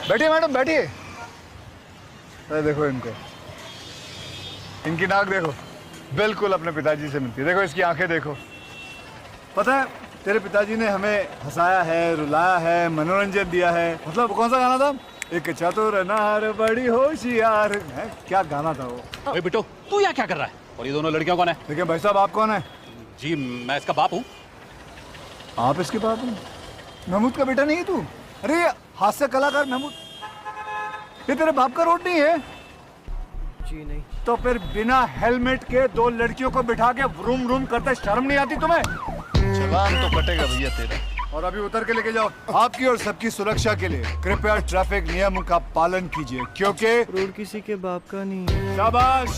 बैठिए मैडम बैठिए। अरे देखो इनको, इनकी नाक देखो, बिल्कुल अपने पिताजी से मिलती है। देखो इसकी आंखें देखो। पता है तेरे पिताजी ने हमें हंसाया है, रुलाया है, मनोरंजन दिया है। मतलब कौन सा गाना था? एक चतुर नार बड़ी होशियार है, क्या गाना था वो? ओए बिट्टू, तू यहाँ क्या कर रहा है? और ये दोनों लड़कियां कौन है? देखिए भाई साहब, आप कौन है? जी मैं इसका बाप हूँ। आप इसके बाप हैं? महमूद का बेटा नहीं है तू? अरे ये हास्य कलाकार महमूद, ये तेरे बाप का रोड नहीं है? जी नहीं। तो फिर बिना हेलमेट के दो लड़कियों को बिठा के व्रूम व्रूम करते शर्म नहीं आती तुम्हें? चलान तो कटेगा भैया तेरा। और अभी उतर के लेके जाओ। आपकी और सबकी सुरक्षा के लिए कृपया ट्रैफिक नियमों का पालन कीजिए, क्योंकि रोड किसी के बाप का नहीं है। शाबाश।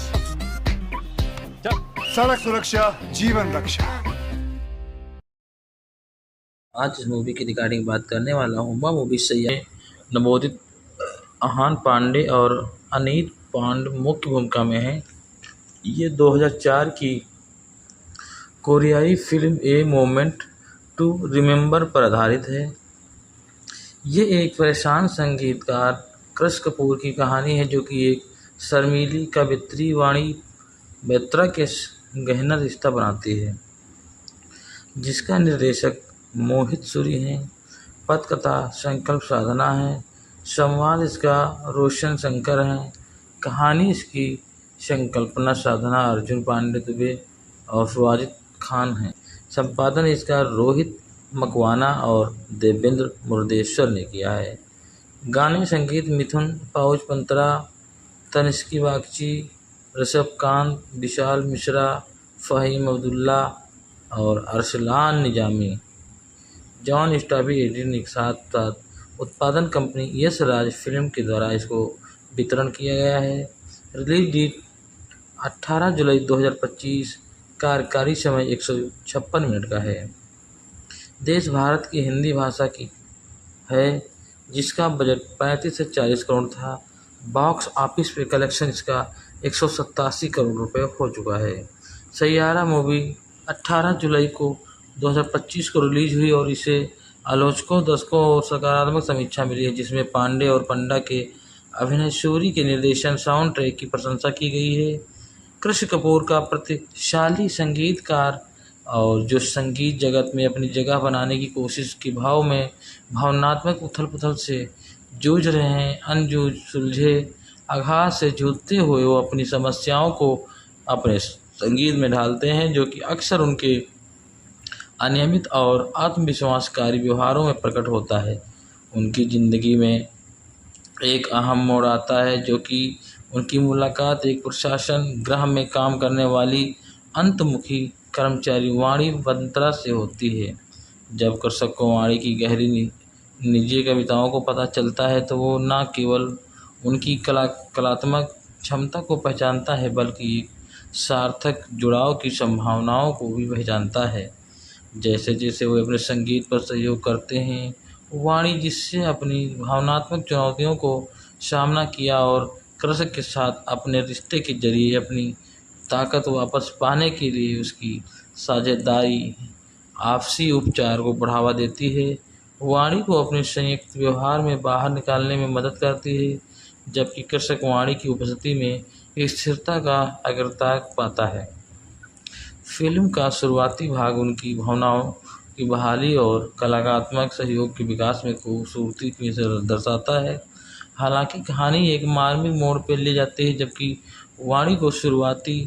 चल। सड़क सुरक्षा जीवन रक्षा। आज इस मूवी की रिगार्डिंग बात करने वाला हूँ। वह मूवी सैया नवोदित अहान पांडे और अनीत पांड मुख्य भूमिका में है। ये 2004 की कोरियाई film a moment to remember पर आधारित है। ये एक परेशान संगीतकार कृष कपूर की कहानी है, जो कि एक शर्मीली कवित्री वाणी बेत्रा के गहना रिश्ता बनाती है, जिसका निर्देशक मोहित सूरी है। पटकथा संकल्प साधना है। संवाद इसका रोशन शंकर है। कहानी इसकी संकल्पना साधना अर्जुन पांडे दुबे और सुवाजित खान है। संपादन इसका रोहित मकवाना और देवेंद्र मुर्देश्वर ने किया है। गाने संगीत मिथुन पाउच पंतरा, तनिष्की बागची, ऋषभ कांत, विशाल मिश्रा, फ़हीम अब्दुल्ला और अरसलान निजामी। जॉन स्टाबी एडिटिंग के साथ साथ उत्पादन कंपनी यश राज फिल्म के द्वारा इसको वितरण किया गया है। रिलीज डेट 18 जुलाई 2025। कार्यकारी समय 156 मिनट का है। देश भारत की हिंदी भाषा की है, जिसका बजट 35 से 40 करोड़ था। बॉक्स ऑफिस पे कलेक्शन इसका 187 करोड़ रुपए हो चुका है। सैयारा मूवी 18 जुलाई को 2025 को रिलीज हुई और इसे आलोचकों, दर्शकों और सकारात्मक समीक्षा मिली है, जिसमें पांडे और पंडा के अभिनय, सूरी के निर्देशन, साउंड ट्रैक की प्रशंसा की गई है। कृष कपूर का प्रतिशाली संगीतकार और जो संगीत जगत में अपनी जगह बनाने की कोशिश की भाव में भावनात्मक उथल पुथल से जूझ रहे हैं। अनजूझ सुलझे आघात से जूझते हुए वो अपनी समस्याओं को अपने संगीत में ढालते हैं, जो कि अक्सर उनके अनियमित और आत्मविश्वासकारी व्यवहारों में प्रकट होता है। उनकी ज़िंदगी में एक अहम मोड़ आता है, जो कि उनकी मुलाकात एक प्रशासन गृह में काम करने वाली अंतमुखी कर्मचारी वाणी बंत्रा से होती है। जब कृषक को वाणी की गहरी निजी कविताओं को पता चलता है, तो वो न केवल उनकी कलात्मक क्षमता को पहचानता है, बल्कि एक सार्थक जुड़ाव की संभावनाओं को भी पहचानता है। जैसे जैसे वे अपने संगीत पर सहयोग करते हैं, वाणी जिससे अपनी भावनात्मक चुनौतियों को सामना किया और कृषक के साथ अपने रिश्ते के जरिए अपनी ताकत वापस पाने के लिए उसकी साझेदारी आपसी उपचार को बढ़ावा देती है। वाणी को अपने संयुक्त व्यवहार में बाहर निकालने में मदद करती है, जबकि कृषक वाणी की उपस्थिति में स्थिरता का अग्रता पाता है। फिल्म का शुरुआती भाग उनकी भावनाओं की बहाली और कलात्मक सहयोग के विकास में खूबसूरती से दर्शाता है। हालांकि कहानी एक मार्मिक मोड़ पर ले जाती है, जबकि वाणी को शुरुआती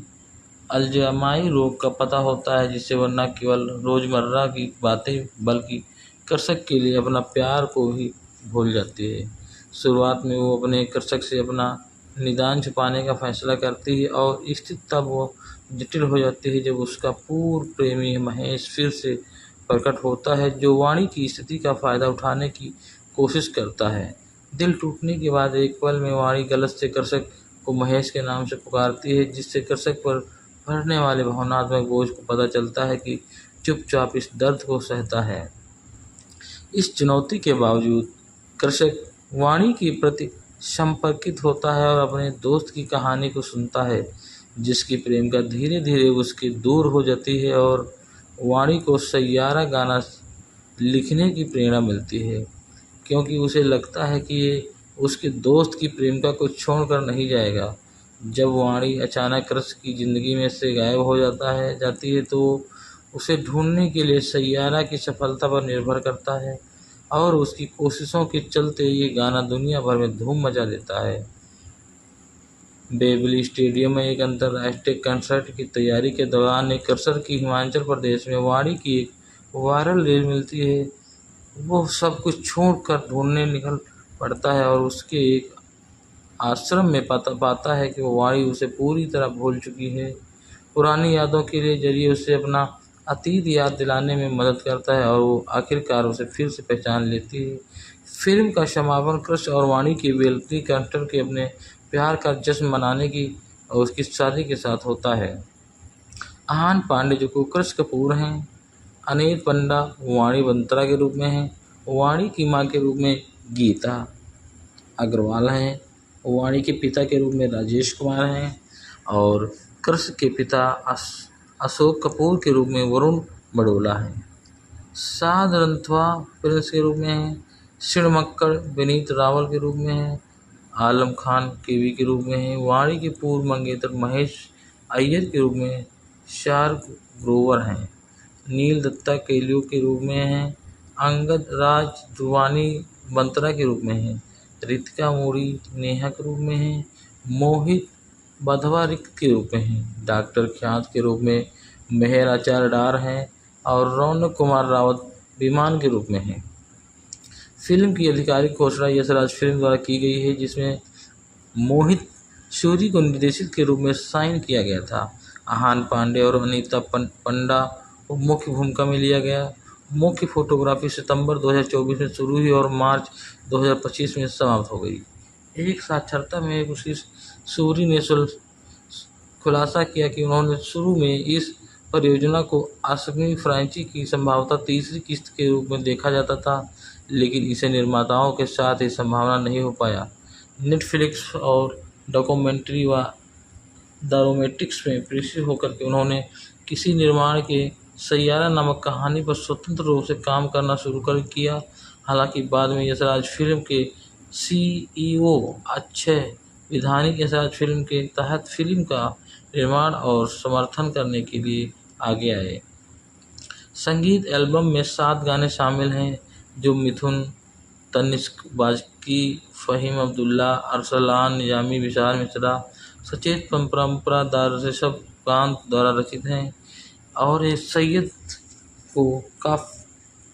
अल्जाइमर रोग का पता होता है, जिससे वह न केवल रोज़मर्रा की बातें बल्कि कृषक के लिए अपना प्यार को भी भूल जाती है। शुरुआत में वो अपने कृषक से अपना निदान छुपाने का फैसला करती है और स्थिति तब वो जटिल हो जाती है जब उसका पूर्व प्रेमी महेश फिर से प्रकट होता है, जो वाणी की स्थिति का फ़ायदा उठाने की कोशिश करता है। दिल टूटने के बाद एक पल में वाणी गलत से कृषक को महेश के नाम से पुकारती है, जिससे कृषक पर बढ़ने वाले भावनात्मक बोझ को पता चलता है कि चुपचाप इस दर्द को सहता है। इस चुनौती के बावजूद कृषक वाणी के प्रति संपर्कित होता है और अपने दोस्त की कहानी को सुनता है, जिसकी प्रेम का धीरे धीरे उसके दूर हो जाती है और वाणी को सैयारा गाना लिखने की प्रेरणा मिलती है, क्योंकि उसे लगता है कि ये उसके दोस्त की प्रेमिका को छोड़कर नहीं जाएगा। जब वाणी अचानक कृष की ज़िंदगी में से गायब हो जाती है तो उसे ढूंढने के लिए सैयारा की सफलता पर निर्भर करता है, और उसकी कोशिशों के चलते ये गाना दुनिया भर में धूम मचा देता है। वेम्बली स्टेडियम में एक अंतर्राष्ट्रीय कंसर्ट की तैयारी के दौरान एक कृषक की हिमाचल प्रदेश में वाणी की एक वायरल रील मिलती है। वो सब कुछ छोड़कर ढूंढने निकल पड़ता है और उसके एक आश्रम में पाता है कि वो वाणी उसे पूरी तरह भूल चुकी है। पुरानी यादों के लिए जरिए उसे अपना अतीत याद दिलाने में मदद करता है और वो आखिरकार उसे फिर से पहचान लेती है। फिल्म का समापन कृष और वाणी की वेम्बली कंसर्ट के अपने प्यार का जश्न मनाने की और उसकी शादी के साथ होता है। आहान पांडे जो कि कृष कपूर हैं, अनीत पंडा वाणी बंत्रा के रूप में हैं, वाणी की मां के रूप में गीता अग्रवाल हैं, वाणी के पिता के रूप में राजेश कुमार हैं और कृष के पिता अशोक कपूर के रूप में वरुण बड़ोला हैं। साध रंथवा प्रिंस के रूप में हैं, शिणमक्कड़ विनीत रावल के रूप में हैं, आलम खान केवी के रूप में हैं, वाणी के पूर्व मंगेतर महेश अय्यर के रूप में शार्क ग्रोवर हैं, नील दत्ता केलियो के रूप में हैं, अंगद राज ध्रुवानी बंत्रा के रूप में हैं, रितिका मूरी नेहा के रूप में हैं, मोहित बधवारिक के रूप में हैं, डॉक्टर ख्यात के रूप में मेहर आचार्य डार हैं और रौनक कुमार रावत विमान के रूप में हैं। फिल्म की आधिकारिक घोषणा यशराज फिल्म द्वारा की गई है, जिसमें मोहित सूरी को निर्देशक के रूप में साइन किया गया था। आहान पांडे और अनीता पंडा को मुख्य भूमिका में लिया गया। मुख्य फोटोग्राफी सितंबर 2024 में शुरू हुई और मार्च 2025 में समाप्त हो गई। एक साक्षात्कार में सूरी ने खुलासा किया कि उन्होंने शुरू में इस परियोजना को असमी फ्रांचाइजी की संभावतः तीसरी किस्त के रूप में देखा जाता था, लेकिन इसे निर्माताओं के साथ ये संभावना नहीं हो पाया। नेटफ्लिक्स और डॉक्यूमेंट्री व दारोमेटिक्स में प्रेषित होकर के उन्होंने किसी निर्माण के सैयारा नामक कहानी पर स्वतंत्र रूप से काम करना शुरू किया। हालांकि बाद में यशराज फिल्म के CEO अक्षय विधानिक यशराज फिल्म के तहत फिल्म का निर्माण और समर्थन करने के लिए आगे आए। संगीत एल्बम में 7 गाने शामिल हैं जो मिथुन, तनिष्क बाजकी, फ़हीम अब्दुल्ला, अरसलान निजामी, विशाल मिश्रा, सचेत परंपरा ऋषभ कांत द्वारा रचित हैं और ये सैयद को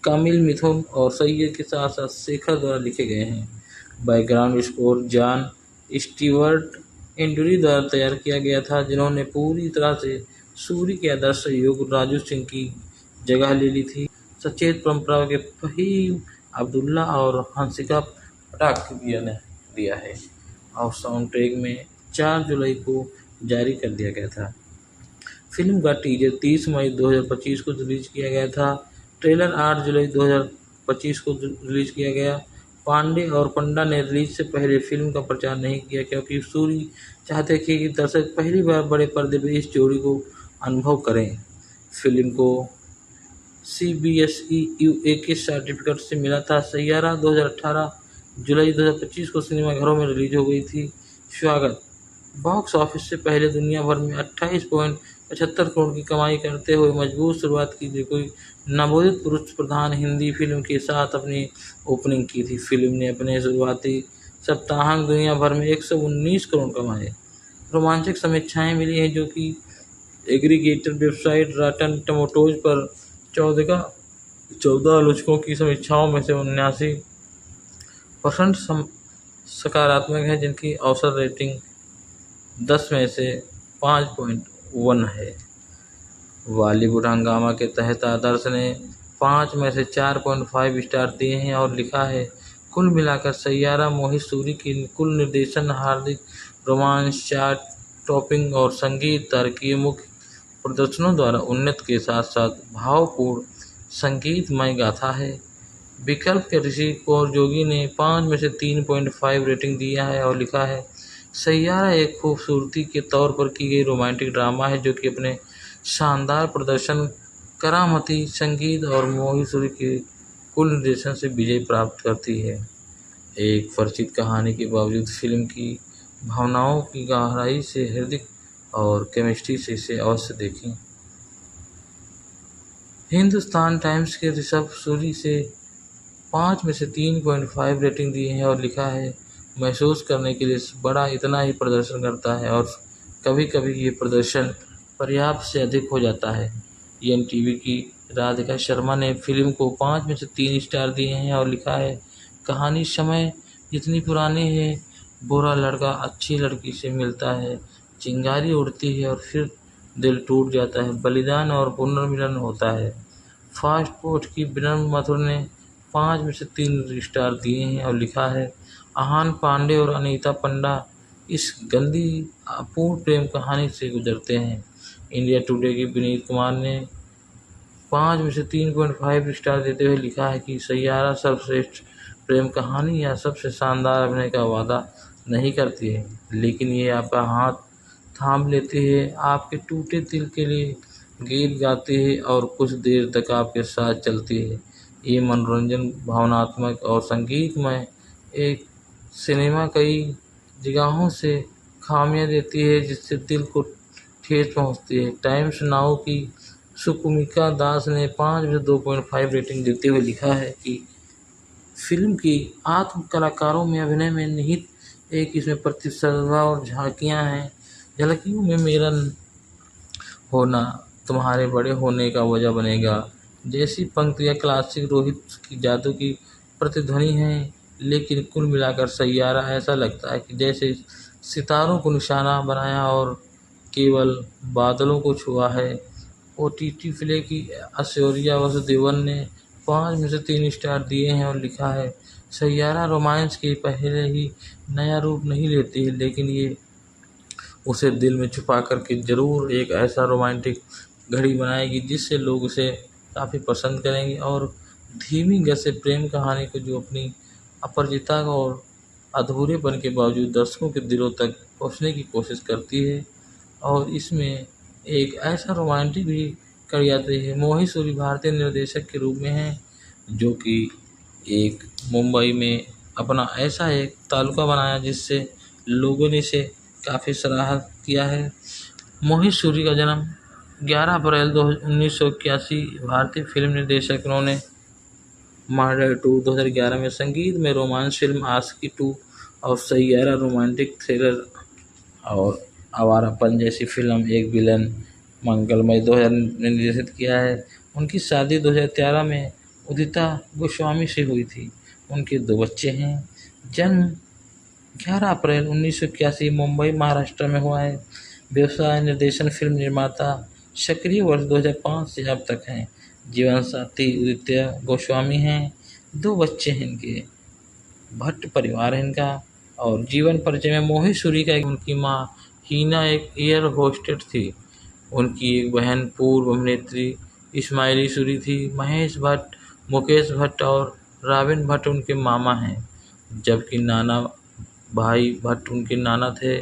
कामिल मिथुन और सैयद के साथ साथ शेखर द्वारा लिखे गए हैं। बैकग्राउंड स्कोर जॉन स्टीवर्ट इंडुरी द्वारा तैयार किया गया था, जिन्होंने पूरी तरह से सूरी के आदर्श सहयोग राजू सिंह की जगह ले ली थी। सचेत परंपरा के फ़हीम अब्दुल्ला और हंसिका पटाक ने दिया है और साउंड ट्रैक में 4 जुलाई को जारी कर दिया गया था। फिल्म का टीजर 30 मई 2025 को रिलीज किया गया था। ट्रेलर 8 जुलाई 2025 को रिलीज किया गया। पांडे और पंडा ने रिलीज से पहले फिल्म का प्रचार नहीं किया, क्योंकि सूरी चाहते थे कि दर्शक पहली बार बड़े पर्दे पर इस जोड़ी को अनुभव करें। फिल्म को CBSE UA के सर्टिफिकेट से मिला था। सैयारा 2018 जुलाई 2025 को सिनेमाघरों में रिलीज हो गई थी। स्वागत बॉक्स ऑफिस से पहले दुनिया भर में 28.75 करोड़ की कमाई करते हुए मजबूत शुरुआत की थी। कोई नवोदित पुरुष प्रधान हिंदी फिल्म के साथ अपनी ओपनिंग की थी। फिल्म ने अपने शुरुआती सप्ताहांत दुनिया भर में 119 करोड़ कमाए। रोमांचक समीक्षाएं मिली हैं, जो कि एग्रीगेटर वेबसाइट रॉटन टोमेटोज पर 14 आलोचकों की समीक्षाओं में से 79% सकारात्मक है, जिनकी औसत रेटिंग 10 में से 5.1 है। बॉलीवुड हंगामा के तहत आदर्श ने 5 में से 4.5 स्टार दिए हैं और लिखा है, कुल मिलाकर सैयारा मोहित सूरी की कुल निर्देशन, हार्दिक रोमांस, चार्ट टॉपिंग और संगीत तारकीय मुख्य प्रदर्शनों द्वारा उन्नत के साथ साथ भावपूर्ण संगीतमय गाथा है। विकल्प के ऋषि कौर जोगी ने 5 में से 3.5 रेटिंग दिया है और लिखा है, सैयारा एक खूबसूरती के तौर पर की गई रोमांटिक ड्रामा है, जो कि अपने शानदार प्रदर्शन, करामती संगीत और मोहित सूरी की कुल निर्देशन से विजय प्राप्त करती है। एक परिचित कहानी के बावजूद फिल्म की भावनाओं की गहराई से हृदय और केमिस्ट्री से इसे अवश्य देखें। हिंदुस्तान टाइम्स के ऋषभ सूरी से 5 में से 3.5 रेटिंग दी है और लिखा है, महसूस करने के लिए बड़ा इतना ही प्रदर्शन करता है और कभी कभी ये प्रदर्शन पर्याप्त से अधिक हो जाता है। एनटीवी की राधिका शर्मा ने फिल्म को 5 में से 3 स्टार दिए हैं और लिखा है, कहानी समय जितनी पुरानी है, बुरा लड़का अच्छी लड़की से मिलता है, चिंगारी उड़ती है और फिर दिल टूट जाता है, बलिदान और पुनर्मिलन होता है। फास्ट फूड की विनम्र मथुर ने 5 में से 3 स्टार दिए हैं और लिखा है, आहान पांडे और अनीता पंडा इस गंदी अपूर्ण प्रेम कहानी से गुजरते हैं। इंडिया टुडे के विनीत कुमार ने 5 में से 3.5 स्टार देते हुए लिखा है कि सैयारा सर्वश्रेष्ठ प्रेम कहानी या सबसे शानदार अभिनय का वादा नहीं करती है, लेकिन ये आपका हाथ थाम लेती है, आपके टूटे दिल के लिए गीत गाती है और कुछ देर तक आपके साथ चलती है। ये मनोरंजन, भावनात्मक और संगीतमय एक सिनेमा कई जगहों से खामियां देती है जिससे दिल को ठेस पहुंचती है। टाइम्स नाउ की सुकुमिका दास ने 5 में से 2.5 रेटिंग देते हुए लिखा है कि फिल्म की आत्म कलाकारों में अभिनय में निहित एक इसमें प्रतिस्पर्धा और झलकियों में मेरा होना तुम्हारे बड़े होने का वजह बनेगा जैसी पंक्तियाँ क्लासिक रोहित की जादू की प्रतिध्वनि हैं, लेकिन कुल मिलाकर सैयारा ऐसा लगता है कि जैसे सितारों को निशाना बनाया और केवल बादलों को छुआ है। ओटीटी प्ले की ऐश्वर्या वासुदेवन ने 5 में से 3 स्टार दिए हैं और लिखा है, सैयारा रोमांस के पहले ही नया रूप नहीं लेती है, लेकिन ये उसे दिल में छुपा करके ज़रूर एक ऐसा रोमांटिक घड़ी बनाएगी जिससे लोग उसे काफ़ी पसंद करेंगे और धीमी गति से प्रेम कहानी को जो अपनी अपरिचितता और अधूरेपन के बावजूद दर्शकों के दिलों तक पहुंचने की कोशिश करती है। और इसमें एक ऐसा रोमांटिक भी कर जाती है। मोहित सूरी भारतीय निर्देशक के रूप में हैं जो कि एक मुंबई में अपना ऐसा एक तालुका बनाया जिससे लोगों ने इसे काफ़ी सराहा किया है। मोहित सूरी का जन्म 11 अप्रैल 1981 भारतीय फिल्म निर्देशक। उन्होंने मर्डर 2 2011 में संगीत में रोमांस फिल्म आशिकी 2 और सैयारा रोमांटिक थ्रिलर और आवारापन जैसी फिल्म एक विलन मंगलमय 2000 में निर्देशित किया है। उनकी शादी 2013 में उदिता गोस्वामी से हुई थी। उनके 2 बच्चे हैं। जन्म 11 अप्रैल 1981 मुंबई महाराष्ट्र में हुआ है। व्यवसाय निर्देशन फिल्म निर्माता। सक्रिय वर्ष 2005 से अब तक हैं। जीवन साथी उदित्य गोस्वामी हैं। 2 बच्चे हैं इनके। भट्ट परिवार है इनका। और जीवन परिचय में मोहित सूरी का उनकी माँ हीना एक एयर होस्टेस थी। उनकी एक बहन पूर्व अभिनेत्री इस्माइली सूरी थी। महेश भट्ट, मुकेश भट्ट और राबिन भट्ट उनके मामा हैं, जबकि नाना भाई भट्ट उनके नाना थे।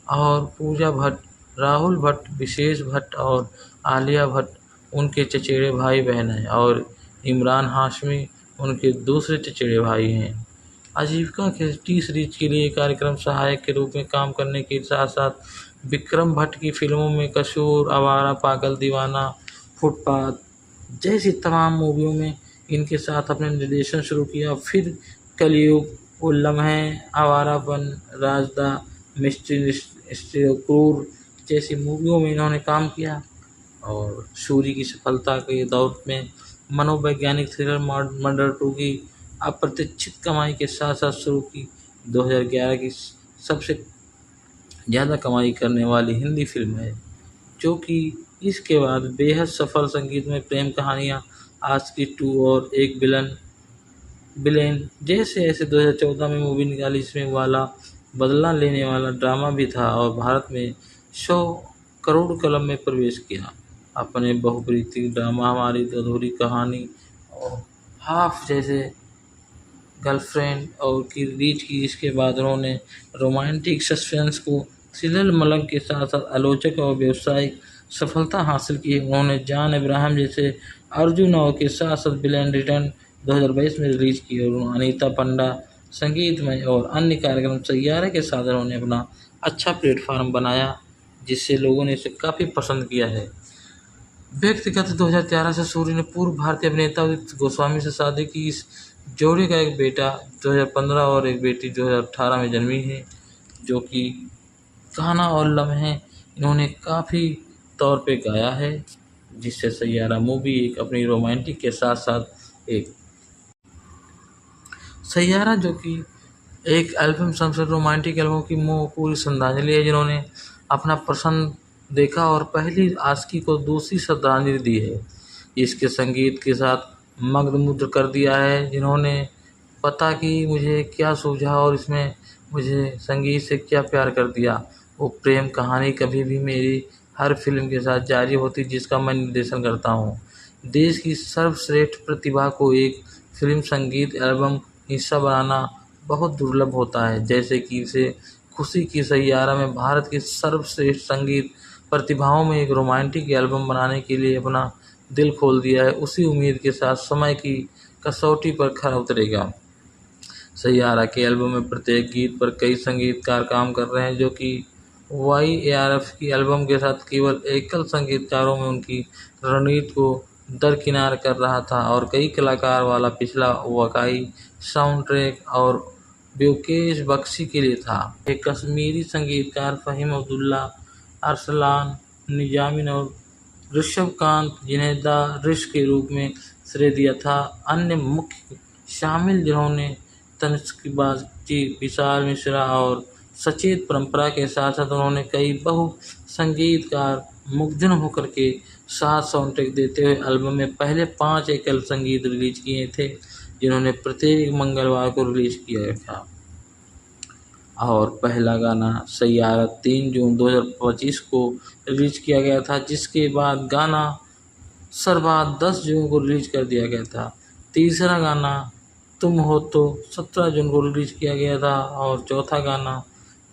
और पूजा भट्ट, राहुल भट्ट, विशेष भट्ट और आलिया भट्ट उनके चचेरे भाई बहन हैं और इमरान हाशमी उनके दूसरे चचेरे भाई हैं। आजीविका के टी सीरीज के लिए कार्यक्रम सहायक के रूप में काम करने के साथ साथ विक्रम भट्ट की फिल्मों में कसूर, आवारा, पागल दीवाना, फुटपाथ जैसी तमाम मूवियों में इनके साथ अपने निर्देशन शुरू किया। फिर कलयुग, वो लम्हे, आवारापन, राजदा, मिस्ट्री, क्रूर जैसी मूवियों में इन्होंने काम किया। और सूरी की सफलता के दौर में मनोवैज्ञानिक थ्रिलर मर्डर 2 की अप्रत्याशित कमाई के साथ साथ शुरू की 2011 की सबसे ज़्यादा कमाई करने वाली हिंदी फिल्म है, जो कि इसके बाद बेहद सफल संगीतमय प्रेम कहानियाँ आशिकी 2 और एक विलेन जैसे ऐसे 2014 में मूवी निकाली, जिसमें वाला बदला लेने वाला ड्रामा भी था और भारत में 100 करोड़ क्लब में प्रवेश किया। अपने बहुप्रीति ड्रामा हमारी अधूरी कहानी और हाफ जैसे गर्लफ्रेंड और की रिलीज की, इसके बाद उन्होंने रोमांटिक सस्पेंस को थ्रिलर मलंग के साथ साथ आलोचक और व्यावसायिक सफलता हासिल की। उन्होंने जान इब्राहिम जैसे अर्जुन और के साथ साथ विलेन रिटर्न 2022 में रिलीज की और अनीता पंडा संगीतमय और अन्य कार्यक्रम सैयारा के साथ उन्होंने अपना अच्छा प्लेटफॉर्म बनाया, जिससे लोगों ने इसे काफ़ी पसंद किया है। व्यक्तिगत 2011 से सूरी ने पूर्व भारतीय अभिनेता उदित गोस्वामी से शादी की। इस जोड़ी का एक बेटा 2015 और एक बेटी 2018 में जन्मी है, जो कि गाना और लम्हे इन्होंने काफ़ी तौर पे गाया है, जिससे सैयारा मूवी एक अपनी रोमांटिक के साथ साथ एक सैयारा जो कि एक एल्बम सबसे रोमांटिक एल्बम की पूरी श्रद्धांजलि है, जिन्होंने अपना पसंद देखा और पहली आशिकी को दूसरी श्रद्धांजलि दी है। इसके संगीत के साथ मग्न कर दिया है, जिन्होंने पता कि मुझे क्या सूझा और इसमें मुझे संगीत से क्या प्यार कर दिया। वो प्रेम कहानी कभी भी मेरी हर फिल्म के साथ जारी होती, जिसका मैं निर्देशन करता हूँ। देश की सर्वश्रेष्ठ प्रतिभा को एक फिल्म संगीत एल्बम हिस्सा बनाना बहुत दुर्लभ होता है, जैसे कि इसे खुशी की सैयारा में भारत की सर्वश्रेष्ठ संगीत प्रतिभाओं में एक रोमांटिक एल्बम बनाने के लिए अपना दिल खोल दिया है। उसी उम्मीद के साथ समय की कसौटी पर खरा उतरेगा। सैयारा के एल्बम में प्रत्येक गीत पर कई संगीतकार काम कर रहे हैं, जो कि YARF की एल्बम के साथ केवल एकल संगीतकारों में उनकी रणनीति को दरकिनार कर रहा था और कई कलाकार वाला पिछला वाकई साउंड ट्रैक और ब्योकेश बख्शी के लिए था। एक कश्मीरी संगीतकार फ़हीम अब्दुल्ला, अरसलान निजामी और ऋषभकांत, जिन्हें द रिश के रूप में श्रेय दिया था। अन्य मुख्य शामिल जिन्होंने तनिष्क बागची, विशाल मिश्रा और सचेत परंपरा के साथ साथ उन्होंने कई बहु संगीतकार मुग्धन होकर के साथ साउंड ट्रैक देते हुए एल्बम में पहले 5 एकल संगीत रिलीज किए थे, जिन्होंने प्रत्येक मंगलवार को रिलीज किया था। और पहला गाना सैयारा 3 जून 2025 को रिलीज किया गया था, जिसके बाद गाना सरबाद 10 जून को रिलीज कर दिया गया था। तीसरा गाना तुम हो तो 17 जून को रिलीज किया गया था और चौथा गाना,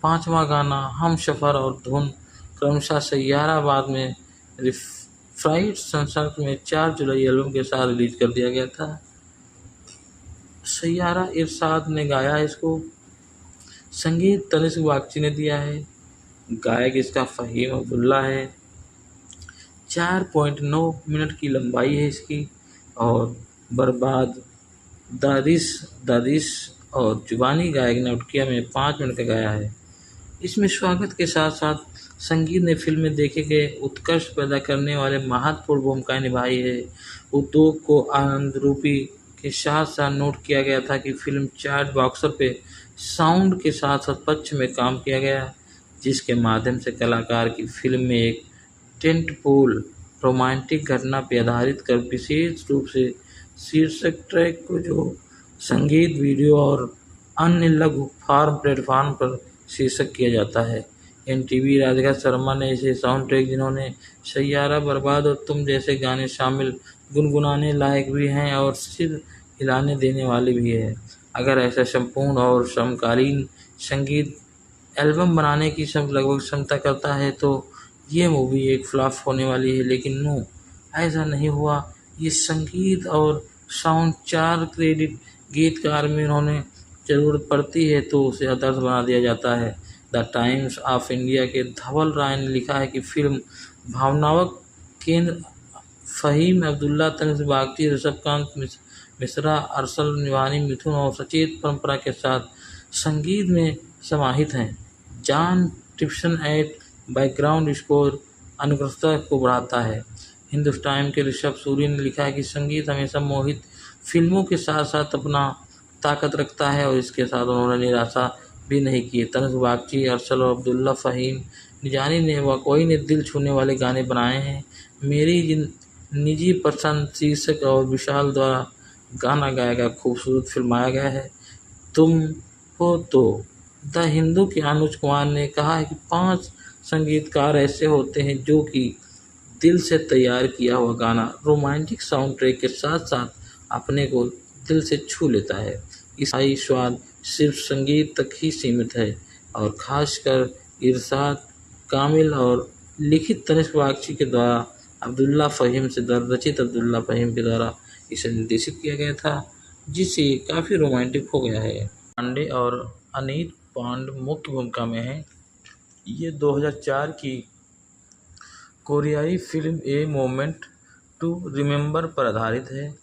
पांचवा गाना हम सफ़र और धुन क्रमशः सैयारा बाद में फ्राइड संसर्ग में 4 जुलाई एल्बम के साथ रिलीज कर दिया गया था। सैयारा इरशाद ने गाया इसको, संगीत तनिष्क बागची ने दिया है, गायक इसका फ़हीम अब्दुल्ला है। 4.9 मिनट की लंबाई है इसकी और बर्बाद दादिश और जुबानी गायक ने उटकिया में 5 मिनट का गाया है। इसमें स्वागत के साथ साथ संगीत ने फिल्म में देखे गए उत्कर्ष पैदा करने वाले महत्वपूर्ण भूमिकाएं निभाई है। उद्योग को आनंद रूपी के साथ साथ नोट किया गया था कि फिल्म चार्ट बॉक्सर पे साउंड के साथ साथ पक्ष में काम किया गया, जिसके माध्यम से कलाकार की फिल्म में एक टेंटपोल रोमांटिक घटना पर आधारित कर विशेष रूप से शीर्षक ट्रैक को जो संगीत वीडियो और अन्य लघु फॉर्म प्लेटफॉर्म पर शीर्षक किया जाता है। NTV राधिका शर्मा ने इसे साउंड ट्रैक, जिन्होंने सैयारा, बर्बाद और तुम जैसे गाने शामिल गुनगुनाने लायक भी हैं और सिर हिलाने देने वाले भी हैं। अगर ऐसा संपूर्ण और समकालीन संगीत एल्बम बनाने की लगभग क्षमता करता है तो ये मूवी एक फ्लॉप होने वाली है, लेकिन नो, ऐसा नहीं हुआ। ये संगीत और साउंड 4 क्रेडिट गीतकार में उन्होंने ज़रूरत पड़ती है तो उसे आदर्श बना दिया जाता है। द टाइम्स ऑफ इंडिया के धवल राय ने लिखा है कि फिल्म भावनात्मक केंद्र फ़हीम अब्दुल्ला, तनिष्क बागची, ऋषभकांत मिश्रा, अरसल निवानी, मिथुन और सचेत परंपरा के साथ संगीत में समाहित हैं। जॉन टिप्सन एट बैकग्राउंड स्कोर अनुकृतता को बढ़ाता है। हिंदुस्तान के ऋषभ सूरी ने लिखा है कि संगीत हमेशा मोहित फिल्मों के साथ साथ अपना ताकत रखता है और इसके साथ उन्होंने निराशा भी नहीं की। तनिष्क बागची, अरसल और अब्दुल्ला फ़हीम निजानी ने वाकई ने दिल छूने वाले गाने बनाए हैं। मेरी निजी पसंद शीर्षक और विशाल द्वारा गाना गाया गया खूबसूरत फिल्माया गया है। तुम हो तो द हिंदू के अनुज कुमार ने कहा है कि 5 संगीतकार ऐसे होते हैं जो कि दिल से तैयार किया हुआ गाना रोमांटिक साउंड ट्रैक के साथ साथ अपने को दिल से छू लेता है। इसका स्वाद सिर्फ संगीत तक ही सीमित है और ख़ासकर इरशाद कामिल और लिखित तनिष्क बागची के द्वारा अब्दुल्ला फ़हीम से रचित अब्दुल्ला फ़हीम के द्वारा इसे निर्देशित किया गया था। जिससे ये काफ़ी रोमांटिक हो गया है। पांडे और अनीत पांड मुख्य भूमिका में हैं। ये 2004 की कोरियाई film a moment to remember पर आधारित है।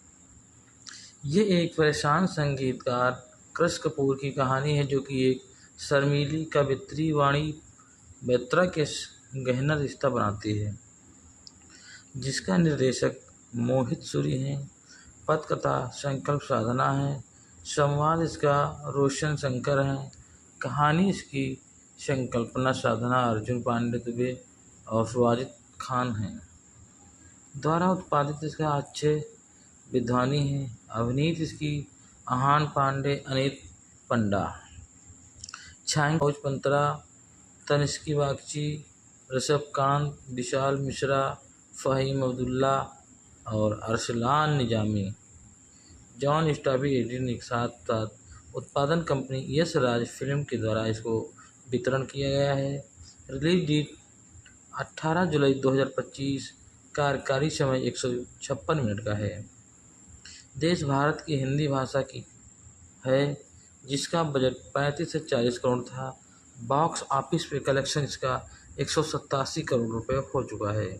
ये एक परेशान संगीतकार कृष कपूर की कहानी है, जो कि एक शर्मीली कवियत्री वाणी बत्रा के गहना रिश्ता बनाती है, जिसका निर्देशक मोहित सूरी हैं। पटकथा संकल्प साधना है। संवाद इसका रोशन शंकर हैं। कहानी इसकी संकल्पना साधना अर्जुन पांडे दुबे और वाजिद खान हैं द्वारा उत्पादित। इसका अक्षय विद्वानी है। अभिनीत इसकी आहान पांडे, अनीत पंडा, छायांकित पंत्रा, तनिष्की बागची, ऋषभ कांत, विशाल मिश्रा, फ़हीम अब्दुल्ला और अरसलान निजामी। जॉन स्टाबी एडिन एक साथ उत्पादन कंपनी यश राज फिल्म के द्वारा इसको वितरण किया गया है। रिलीज डेट 18 जुलाई 2025। कार्यकारी समय 156 मिनट का है। देश भारत की हिंदी भाषा की है, जिसका बजट 35 से 40 करोड़ था। बॉक्स ऑफिस पे कलेक्शन इसका 187 करोड़ रुपए हो चुका है।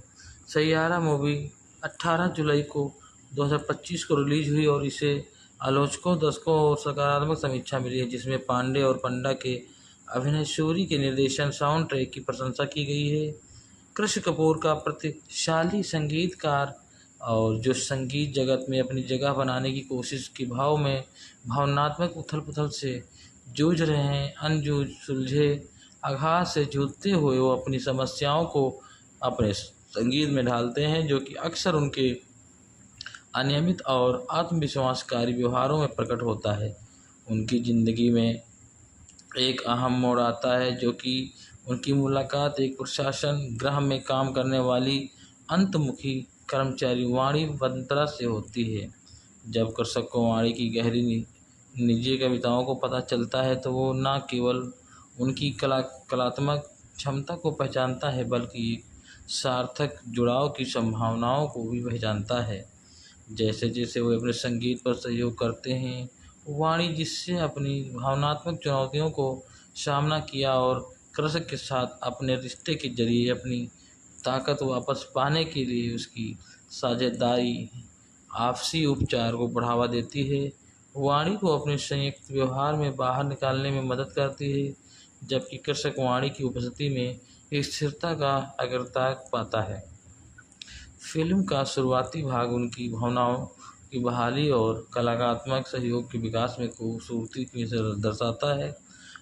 सैयारा मूवी 18 जुलाई को 2025 को रिलीज हुई और इसे आलोचकों, दर्शकों और सकारात्मक समीक्षा मिली है, जिसमें पांडे और पंडा के अभिनय, सूरी के निर्देशन, साउंड ट्रैक की प्रशंसा की गई है। कृष कपूर का प्रतिशाली संगीतकार और जो संगीत जगत में अपनी जगह बनाने की कोशिश के भाव में भावनात्मक उथल पुथल से जूझ रहे हैं। अनजूझ सुलझे आघात से जूझते हुए वो अपनी समस्याओं को अपने संगीत में ढालते हैं, जो कि अक्सर उनके अनियमित और आत्मविश्वासकारी व्यवहारों में प्रकट होता है। उनकी ज़िंदगी में एक अहम मोड़ आता है, जो कि उनकी मुलाकात एक प्रशासन गृह में काम करने वाली अंतमुखी कर्मचारी वाणी बंत्रा से होती है। जब कृषक को वाणी की गहरी निजी कविताओं को पता चलता है, तो वो न केवल उनकी कलात्मक क्षमता को पहचानता है, बल्कि एक सार्थक जुड़ाव की संभावनाओं को भी पहचानता है। जैसे जैसे वे अपने संगीत पर सहयोग करते हैं, वाणी जिससे अपनी भावनात्मक चुनौतियों को सामना किया और कृषक के साथ अपने रिश्ते के जरिए अपनी ताकत वापस पाने के लिए उसकी साझेदारी आपसी उपचार को बढ़ावा देती है। वाणी को अपने संयुक्त व्यवहार में बाहर निकालने में मदद करती है, जबकि कृषक वाणी की उपस्थिति में स्थिरता का अग्रता पाता है। फिल्म का शुरुआती भाग उनकी भावनाओं की बहाली और कलात्मक सहयोग के विकास में खूबसूरती से दर्शाता है।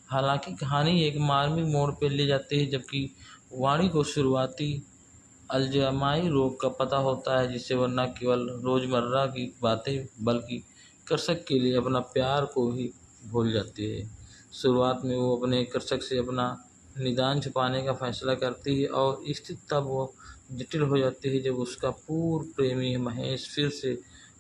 हालांकि कहानी एक मार्मिक मोड़ पर ले जाती है, जबकि वाणी को शुरुआती अल्जाइमर रोग का पता होता है, जिससे वह न केवल रोज़मर्रा की बातें बल्कि कृषक के लिए अपना प्यार को भी भूल जाती है। शुरुआत में वो अपने कृषक से अपना निदान छुपाने का फैसला करती है और स्थिति तब वो जटिल हो जाती है जब उसका पूर्व प्रेमी महेश फिर से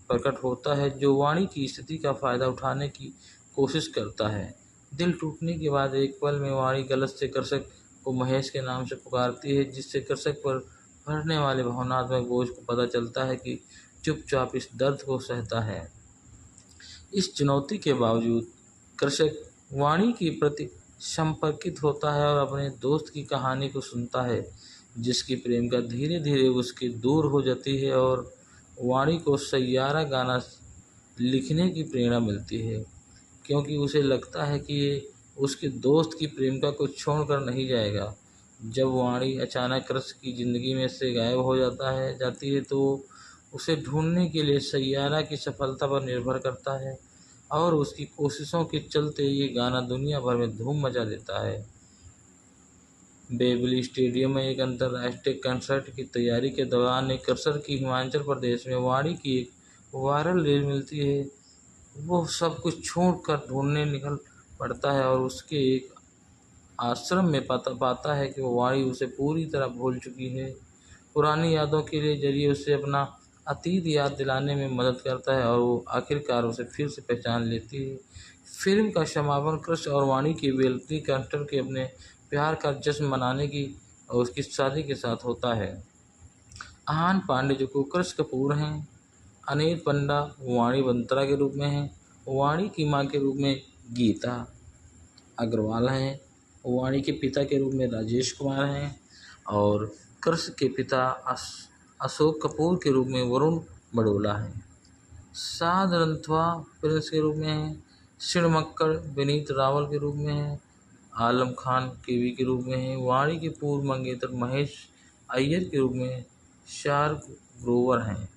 प्रकट होता है, जो वाणी की स्थिति का फ़ायदा उठाने की कोशिश करता है। दिल टूटने के बाद एक पल में वाणी गलत से कृषक को महेश के नाम से पुकारती है, जिससे कृषक पर बढ़ने वाले भावनात्मक बोझ को पता चलता है कि चुपचाप इस दर्द को सहता है। इस चुनौती के बावजूद कृषक वाणी के प्रति संपर्कित होता है और अपने दोस्त की कहानी को सुनता है, जिसकी प्रेम का धीरे धीरे उसके दूर हो जाती है और वाणी को सैयारा गाना लिखने की प्रेरणा मिलती है, क्योंकि उसे लगता है कि ये उसके दोस्त की प्रेमिका को छोड़कर नहीं जाएगा। जब वाणी अचानक कृष की ज़िंदगी में से गायब हो जाती है, तो उसे ढूंढने के लिए सैयारा की सफलता पर निर्भर करता है और उसकी कोशिशों के चलते ये गाना दुनिया भर में धूम मचा देता है। वेम्बली स्टेडियम में एक अंतर्राष्ट्रीय कंसर्ट की तैयारी के दौरान एक कृषक की हिमाचल प्रदेश में वाणी की एक वायरल रील मिलती है। वो सब कुछ छोड़कर ढूंढने निकल पड़ता है और उसके एक आश्रम में पाता है कि वो वाणी उसे पूरी तरह भूल चुकी है। पुरानी यादों के लिए जरिए उसे अपना अतीत याद दिलाने में मदद करता है और वो आखिरकार उसे फिर से पहचान लेती है। फिल्म का समापन कृष और वाणी की वेम्बली कंसर्ट के अपने प्यार का जश्न मनाने की और उसकी शादी के साथ होता है। आहान पांडे जो कृष कपूर हैं, अनीत पंडा वाणी बंत्रा के रूप में हैं वाणी की मां के रूप में गीता अग्रवाल हैं। वाणी के पिता के रूप में राजेश कुमार हैं और कृष के पिता अशोक कपूर के रूप में वरुण बड़ोला हैं। साध रंथवा प्रिंस के रूप में हैं। शिणमक्कड़ विनीत रावल के रूप में हैं। आलम खान केवी के रूप में हैं। वाणी के पूर्व मंगेतर महेश अय्यर के रूप में शार्क ग्रोवर हैं।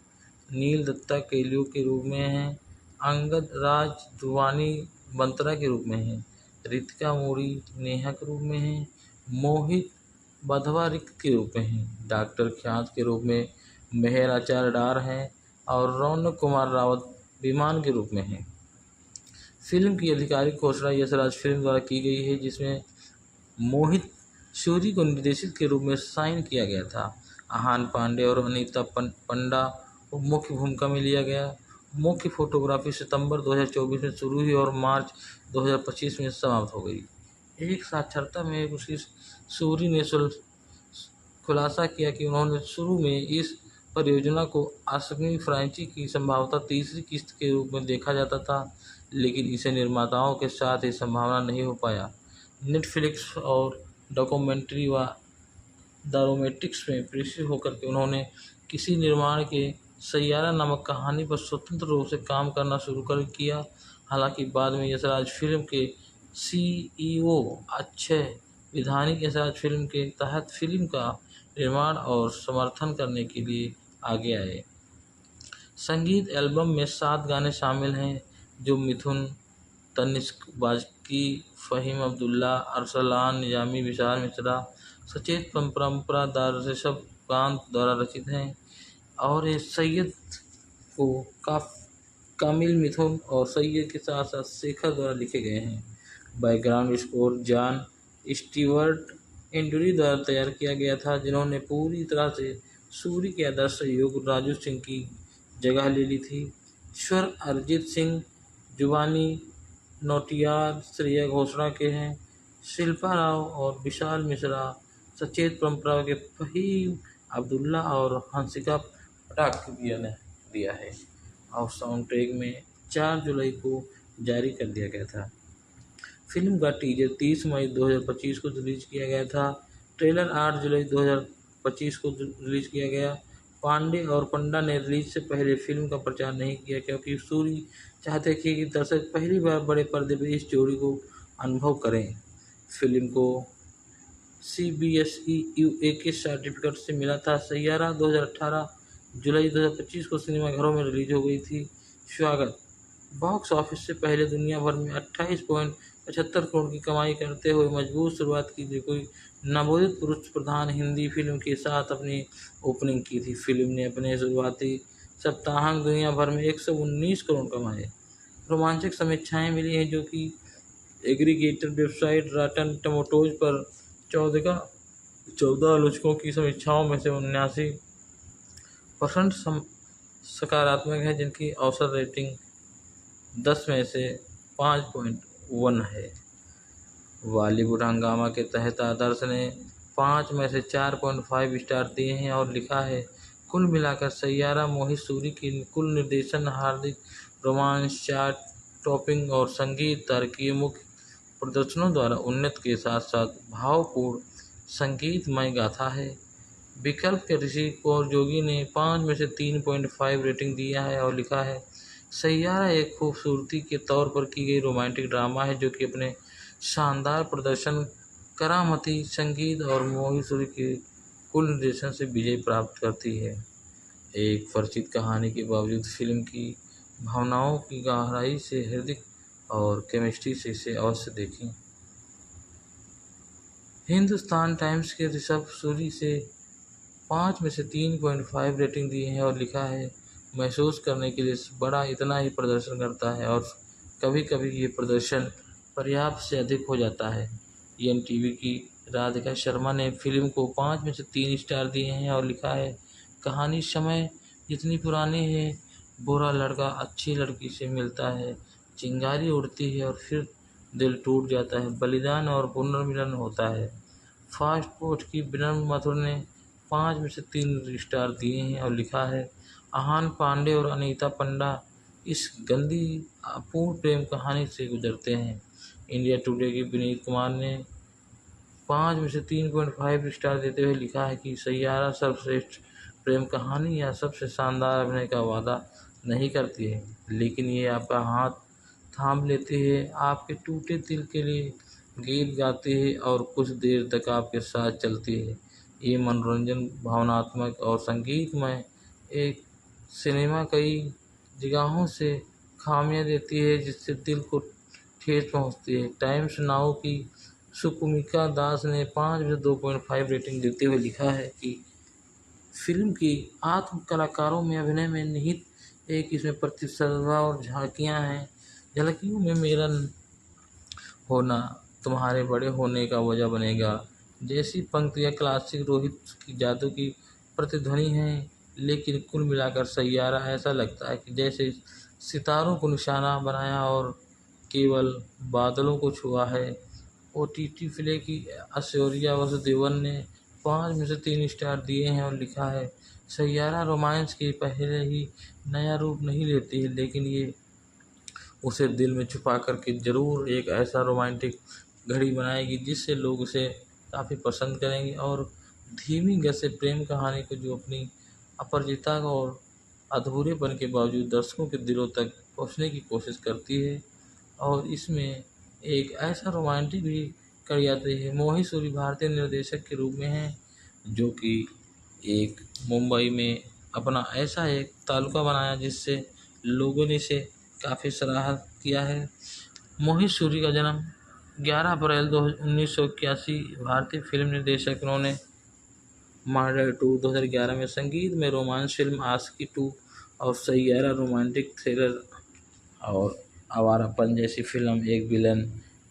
नील दत्ता केलियो के रूप में हैं। अंगद राज ध्रुवानी बंतरा के रूप में हैं। रितिका मोरी नेहा के रूप में हैं। मोहित बधवा रिक्त के रूप में हैं। डॉक्टर ख्यात के रूप में मेहर आचार्य डार हैं और रौनक कुमार रावत विमान के रूप में हैं। फिल्म की आधिकारिक घोषणा यशराज फिल्म द्वारा की गई है, जिसमें मोहित सूरी को निर्देशक के रूप में साइन किया गया था। आहान पांडे और अनीता पंडा को मुख्य भूमिका में लिया गया। मुख्य फोटोग्राफी सितंबर 2024 में शुरू हुई और मार्च 2025 में समाप्त हो गई। एक साक्षात्कार में उसकी सूरी ने खुलासा किया कि उन्होंने शुरू में इस परियोजना को असमी फ्रांचाइजी की संभावतः तीसरी किस्त के रूप में देखा जाता था, लेकिन इसे निर्माताओं के साथ ही संभावना नहीं हो पाया। नेटफ्लिक्स और डॉक्यूमेंट्री व दारोमेटिक्स में प्रेषित होकर के उन्होंने किसी निर्माण के सैयारा नामक कहानी पर स्वतंत्र रूप से काम करना शुरू कर किया। हालांकि बाद में यशराज फिल्म के CEO अक्षय विधानिक यशराज फिल्म के तहत फिल्म का निर्माण और समर्थन करने के लिए आगे आए। संगीत एल्बम में 7 गाने शामिल हैं, जो मिथुन, तनिष्क बाजकी, फ़हीम अब्दुल्ला, अरसलान निजामी, विशाल मिश्रा, सचेत परंपरा दार ऋषभ कांत द्वारा रचित हैं और ये सैयद को कामिल मिथुन और सैयद के साथ साथ शेखर द्वारा लिखे गए हैं। बैकग्राउंड स्कोर जॉन स्टीवर्ट एंड्री द्वारा तैयार किया गया था, जिन्होंने पूरी तरह से सूरी के आदर्श सहयोग राजू सिंह की जगह ले ली थी। स्वर अरिजीत सिंह, जुबानी नौटियाल, श्रेया घोषणा के हैं। शिल्पा राव और विशाल मिश्रा सचेत परंपरा के फ़हीम अब्दुल्ला और हंसिका पटाख ने दिया है और साउंड ट्रैक में 4 जुलाई को जारी कर दिया गया था। फिल्म का टीजर 30 मई 2025 को रिलीज किया गया था। ट्रेलर 8 जुलाई 2025 को रिलीज किया गया। पांडे और पंडा ने रिलीज से पहले फिल्म का प्रचार नहीं किया, क्योंकि सूरी चाहते थे कि दर्शक पहली बार बड़े पर्दे पर इस जोड़ी को अनुभव करें। फिल्म को CBSE UAK सर्टिफिकेट से मिला था। सैयारा 2018 जुलाई 2025 को सिनेमाघरों में रिलीज हो गई थी। स्वागत बॉक्स ऑफिस से पहले दुनिया भर में 28.75 करोड़ की कमाई करते हुए मजबूत शुरुआत की थी। कोई नवोदित पुरुष प्रधान हिंदी फिल्म के साथ अपनी ओपनिंग की थी। फिल्म ने अपने शुरुआती सप्ताहांत दुनिया भर में 119 करोड़ कमाए। रोमांचक समीक्षाएं मिली हैं, जो कि एग्रीगेटर वेबसाइट रॉटन टोमेटोज पर 14 आलोचकों की समीक्षाओं में से 79% सकारात्मक है, जिनकी औसत रेटिंग 10 में से 5.1 है। बॉलीवुड हंगामा के तहत आदर्श ने 5 में से 4.5 स्टार दिए हैं और लिखा है, कुल मिलाकर सैयारा मोहित सूरी की कुल निर्देशन, हार्दिक रोमांस, चार्ट टॉपिंग और संगीत तारकीय मुख्य प्रदर्शनों द्वारा उन्नत के साथ साथ भावपूर्ण संगीतमय गाथा है। विकल्प के ऋषि कौर जोगी ने 5 में से 3.5 रेटिंग दिया है और लिखा है, सैयारा एक खूबसूरती के तौर पर की गई रोमांटिक ड्रामा है, जो कि अपने शानदार प्रदर्शन, करामती संगीत और मोहित सूरी के कुल निर्देशन से विजय प्राप्त करती है। एक परिचित कहानी के बावजूद फिल्म की भावनाओं की गहराई से हृदय और केमिस्ट्री से इसे अवश्य देखें। हिंदुस्तान टाइम्स के ऋषभ सूरी से 5 में से 3.5 रेटिंग दिए हैं और लिखा है, महसूस करने के लिए बड़ा इतना ही प्रदर्शन करता है और कभी कभी ये प्रदर्शन पर्याप्त से अधिक हो जाता है। NTV की राधिका शर्मा ने फिल्म को 5 में से 3 स्टार दिए हैं और लिखा है, कहानी समय जितनी पुरानी है, बुरा लड़का अच्छी लड़की से मिलता है, चिंगारी उड़ती है और फिर दिल टूट जाता है, बलिदान और पुनर्मिलन होता है। फास्ट फूड की विनम्र मथुर ने 5 में से 3 स्टार दिए हैं और लिखा है, आहान पांडे और अनीता पंडा इस गंदी अपूर्ण प्रेम कहानी से गुजरते हैं। इंडिया टुडे की विनीत कुमार ने 5 में से 3.5 स्टार देते हुए लिखा है कि सैयारा सर्वश्रेष्ठ प्रेम कहानी या सबसे शानदार अभिनय का वादा नहीं करती है, लेकिन ये आपका हाथ थाम लेती है, आपके टूटे दिल के लिए गीत गाती है और कुछ देर तक आपके साथ चलती है। ये मनोरंजन, भावनात्मक और संगीतमय एक सिनेमा कई जगहों से खामियां देती है, जिससे दिल को ठेस पहुंचती है। टाइम्स नाउ की सुकुमिका दास ने 5 में से 2.5 रेटिंग देते हुए लिखा है कि फिल्म की आत्म कलाकारों में अभिनय में निहित एक इसमें प्रतिस्पर्धा और झांकियां हैं। झलकियों में मेरा होना तुम्हारे बड़े होने का वजह बनेगा जैसी पंक्तियाँ क्लासिक रोहित की जादू की प्रतिध्वनि हैं, लेकिन कुल मिलाकर सैयारा ऐसा लगता है कि जैसे सितारों को निशाना बनाया और केवल बादलों को छुआ है। ओटीटी प्ले की ऐश्वर्या वसुदेवन ने 5 में से 3 स्टार दिए हैं और लिखा है, सैयारा रोमांस के पहले ही नया रूप नहीं लेती है, लेकिन ये उसे दिल में छुपा करके ज़रूर एक ऐसा रोमांटिक घड़ी बनाएगी जिससे लोग उसे काफ़ी पसंद करेंगे। और धीमी गति से प्रेम कहानी को जो अपनी अपरिचितता और अधूरेपन के बावजूद दर्शकों के दिलों तक पहुंचने की कोशिश करती है। और इसमें एक ऐसा रोमांटिक भी कर जाती है। मोहित सूरी भारतीय निर्देशक के रूप में हैं, जो कि एक मुंबई में अपना ऐसा एक तालुका बनाया जिससे लोगों ने इसे काफ़ी सराहा किया है। मोहित सूरी का जन्म 11 अप्रैल 1981 भारतीय फिल्म निर्देशक। उन्होंने मर्डर 2 2011 में संगीत में रोमांस फिल्म आशिकी 2 और सैयारा रोमांटिक थ्रिलर और आवारापन जैसी फिल्म एक विलन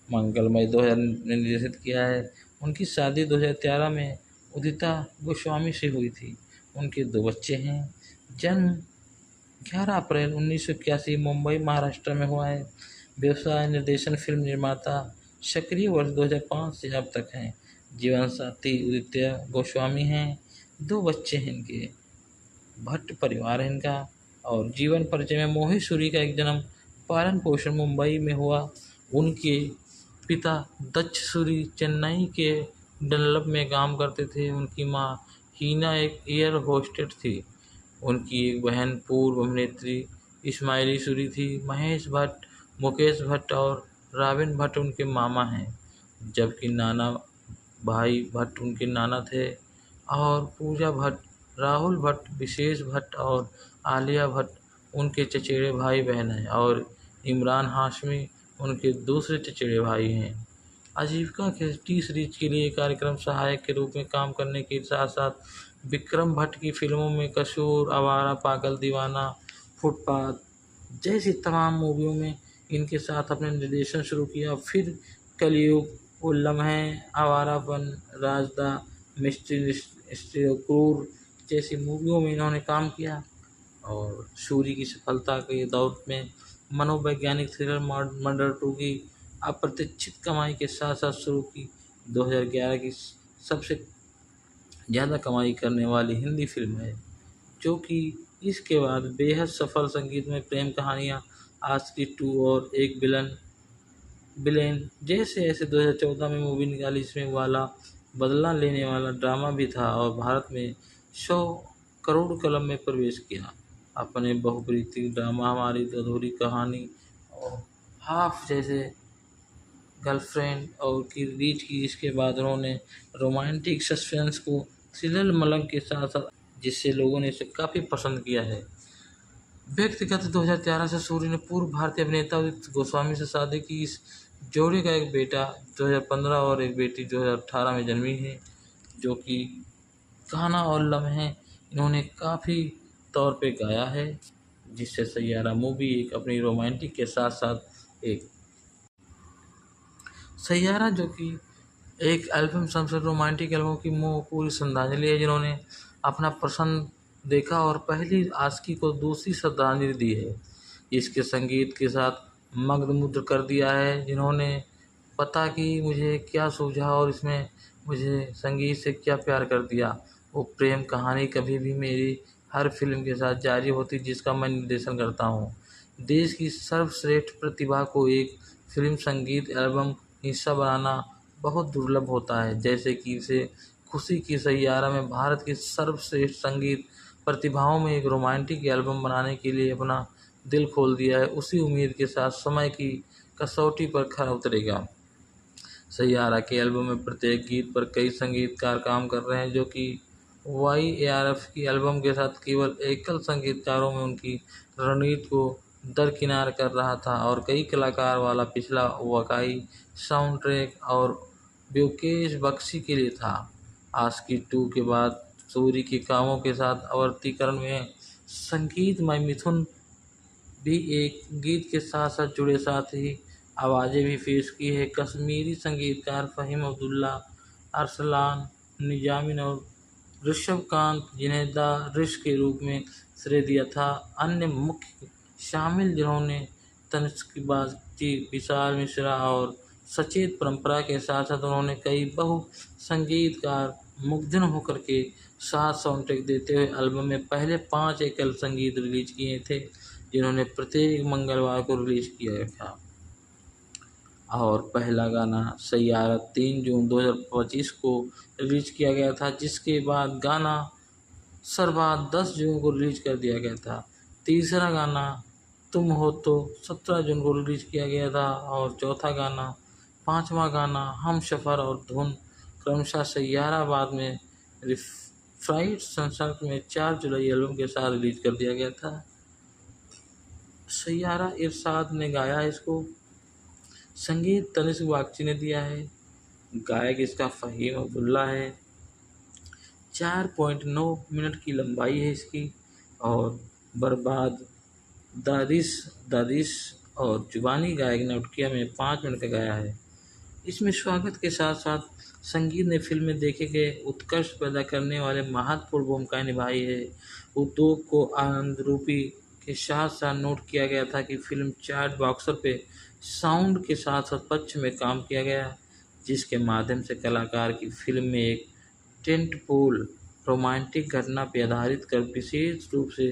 मंगलमय 2000 में निर्देशित किया है। उनकी शादी 2013 में उदिता गोस्वामी से हुई थी। उनके 2 बच्चे हैं। जन्म 11 अप्रैल 1981 मुंबई महाराष्ट्र में हुआ है। व्यवसाय निर्देशन, फिल्म निर्माता। सक्रिय वर्ष 2005 से अब तक हैं। जीवन साथी उदित्य गोस्वामी हैं। 2 बच्चे हैं इनके। भट्ट परिवार है इनका। और जीवन परिचय में मोहित सूरी का एक जन्म पालन पोषण मुंबई में हुआ। उनके पिता दक्ष सूरी चेन्नई के डनलप में काम करते थे। उनकी माँ हीना एक एयर होस्टेस थी। उनकी एक बहन पूर्व अभिनेत्री इस्माइली सूरी थी। महेश भट्ट, मुकेश भट्ट और राबिन भट्ट उनके मामा हैं, जबकि नाना भाई भट्ट उनके नाना थे। और पूजा भट्ट, राहुल भट्ट, विशेष भट्ट और आलिया भट्ट उनके चचेरे भाई बहन हैं। और इमरान हाशमी उनके दूसरे चचेरे भाई हैं। आजीविका के टी सीरीज के लिए कार्यक्रम सहायक के रूप में काम करने के साथ साथ विक्रम भट्ट की फिल्मों में कसूर, आवारा, पागल दीवाना, फुटपाथ जैसी तमाम मूवियों में इनके साथ अपने निर्देशन शुरू किया। फिर कलयुग, वो लम्हे, आवारापन, राजदा, मिस्ट्री क्रूर जैसी मूवियों में इन्होंने काम किया। और सूरी की सफलता के दौर में मनोवैज्ञानिक थ्रिलर मर्डर 2 की अप्रत्याशित कमाई के साथ साथ शुरू की 2011 की सबसे ज़्यादा कमाई करने वाली हिंदी फिल्म है, जो कि इसके बाद बेहद सफल संगीतमय प्रेम कहानियाँ आशिकी 2 और एक विलेन जैसे ऐसे 2014 में मूवी निकाली, जिसमें वाला बदला लेने वाला ड्रामा भी था और भारत में 100 करोड़ क्लब में प्रवेश किया। अपने बहुप्रीति ड्रामा हमारी अधूरी कहानी और हाफ जैसे गर्लफ्रेंड और की रीच की, इसके बाद उन्होंने रोमांटिक सस्पेंस को थ्रिलर मलंग के साथ साथ, जिससे लोगों ने इसे काफ़ी पसंद किया है। व्यक्तिगत 2013 से सूरी ने पूर्व भारतीय अभिनेता उदित गोस्वामी से शादी की। इस जोड़े का एक बेटा 2015 और एक बेटी 2018 में जन्मी है, जो कि गाना और लम्हे इन्होंने काफ़ी तौर पे गाया है, जिससे सैयारा मूवी एक अपनी रोमांटिक के साथ साथ एक सैयारा जो कि एक एल्बम सबसे रोमांटिक एल्बम की पूरी श्रद्धांजलि है, जिन्होंने अपना पसंद देखा और पहली आशिकी को दूसरी श्रद्धांजलि दी है। इसके संगीत के साथ मग्न कर दिया है, जिन्होंने पता कि मुझे क्या सूझा और इसमें मुझे संगीत से क्या प्यार कर दिया। वो प्रेम कहानी कभी भी मेरी हर फिल्म के साथ जारी होती जिसका मैं निर्देशन करता हूँ। देश की सर्वश्रेष्ठ प्रतिभा को एक फिल्म संगीत एल्बम हिस्सा बनाना बहुत दुर्लभ होता है। जैसे कि इसे खुशी की सैयारा में भारत की सर्वश्रेष्ठ संगीत प्रतिभाओं में एक रोमांटिक एल्बम बनाने के लिए अपना दिल खोल दिया है, उसी उम्मीद के साथ समय की कसौटी पर खरा उतरेगा। सैयारा के एल्बम में प्रत्येक गीत पर कई संगीतकार काम कर रहे हैं, जो कि YARF की एल्बम के साथ केवल एकल संगीतकारों में उनकी रणनीति को दरकिनार कर रहा था और कई कलाकार वाला पिछला वाकई साउंड ट्रैक और ब्योकेश बख्शी के लिए था। आशिकी 2 के बाद सूरी के कामों के साथ आवर्तीकरण में संगीतमय मिथुन भी एक गीत के साथ साथ जुड़े, साथ ही आवाज़ें भी पेश की है। कश्मीरी संगीतकार फ़हीम अब्दुल्ला, अरसलान निजामी और ऋषभकांत, जिन्हें द ऋष के रूप में श्रेय दिया था। अन्य मुख्य शामिल जिन्होंने तनिष्क बागची, विशाल मिश्रा और सचेत परंपरा के साथ साथ उन्होंने कई बहु संगीतकार मुग्धन होकर के साथ साउंड ट्रैक देते हुए एल्बम में पहले 5 एकल संगीत रिलीज किए थे, जिन्होंने प्रत्येक मंगलवार को रिलीज किया था। और पहला गाना सैयारा 3 जून 2025 को रिलीज किया गया था, जिसके बाद गाना सरबाद 10 जून को रिलीज कर दिया गया था। तीसरा गाना तुम हो तो 17 जून को रिलीज किया गया था और चौथा गाना, पांचवा गाना हम सफ़र और धुन क्रमशः सैयारा बाद में फ्राइड संसर्ग में 4 जुलाई एल्बम के साथ रिलीज कर दिया गया था। सैयारा इरशाद ने गाया है इसको, संगीत तनिष्क बागची ने दिया है, गायक इसका फ़हीम अब्दुल्ला है। 4.9 मिनट की लंबाई है इसकी और बर्बाद दादिश और जुबानी गायक ने उटकिया में 5 मिनट का गाया है। इसमें स्वागत के साथ साथ संगीत ने फिल्म में देखे गए उत्कर्ष पैदा करने वाले महत्वपूर्ण भूमिकाएं निभाई है। उद्योग को आनंद रूपी के साथ साथ नोट किया गया था कि फिल्म चार्ट बॉक्सर पे साउंड के साथ साथ पक्ष में काम किया गया, जिसके माध्यम से कलाकार की फिल्म में एक टेंट पोल रोमांटिक घटना पर आधारित कर विशेष रूप से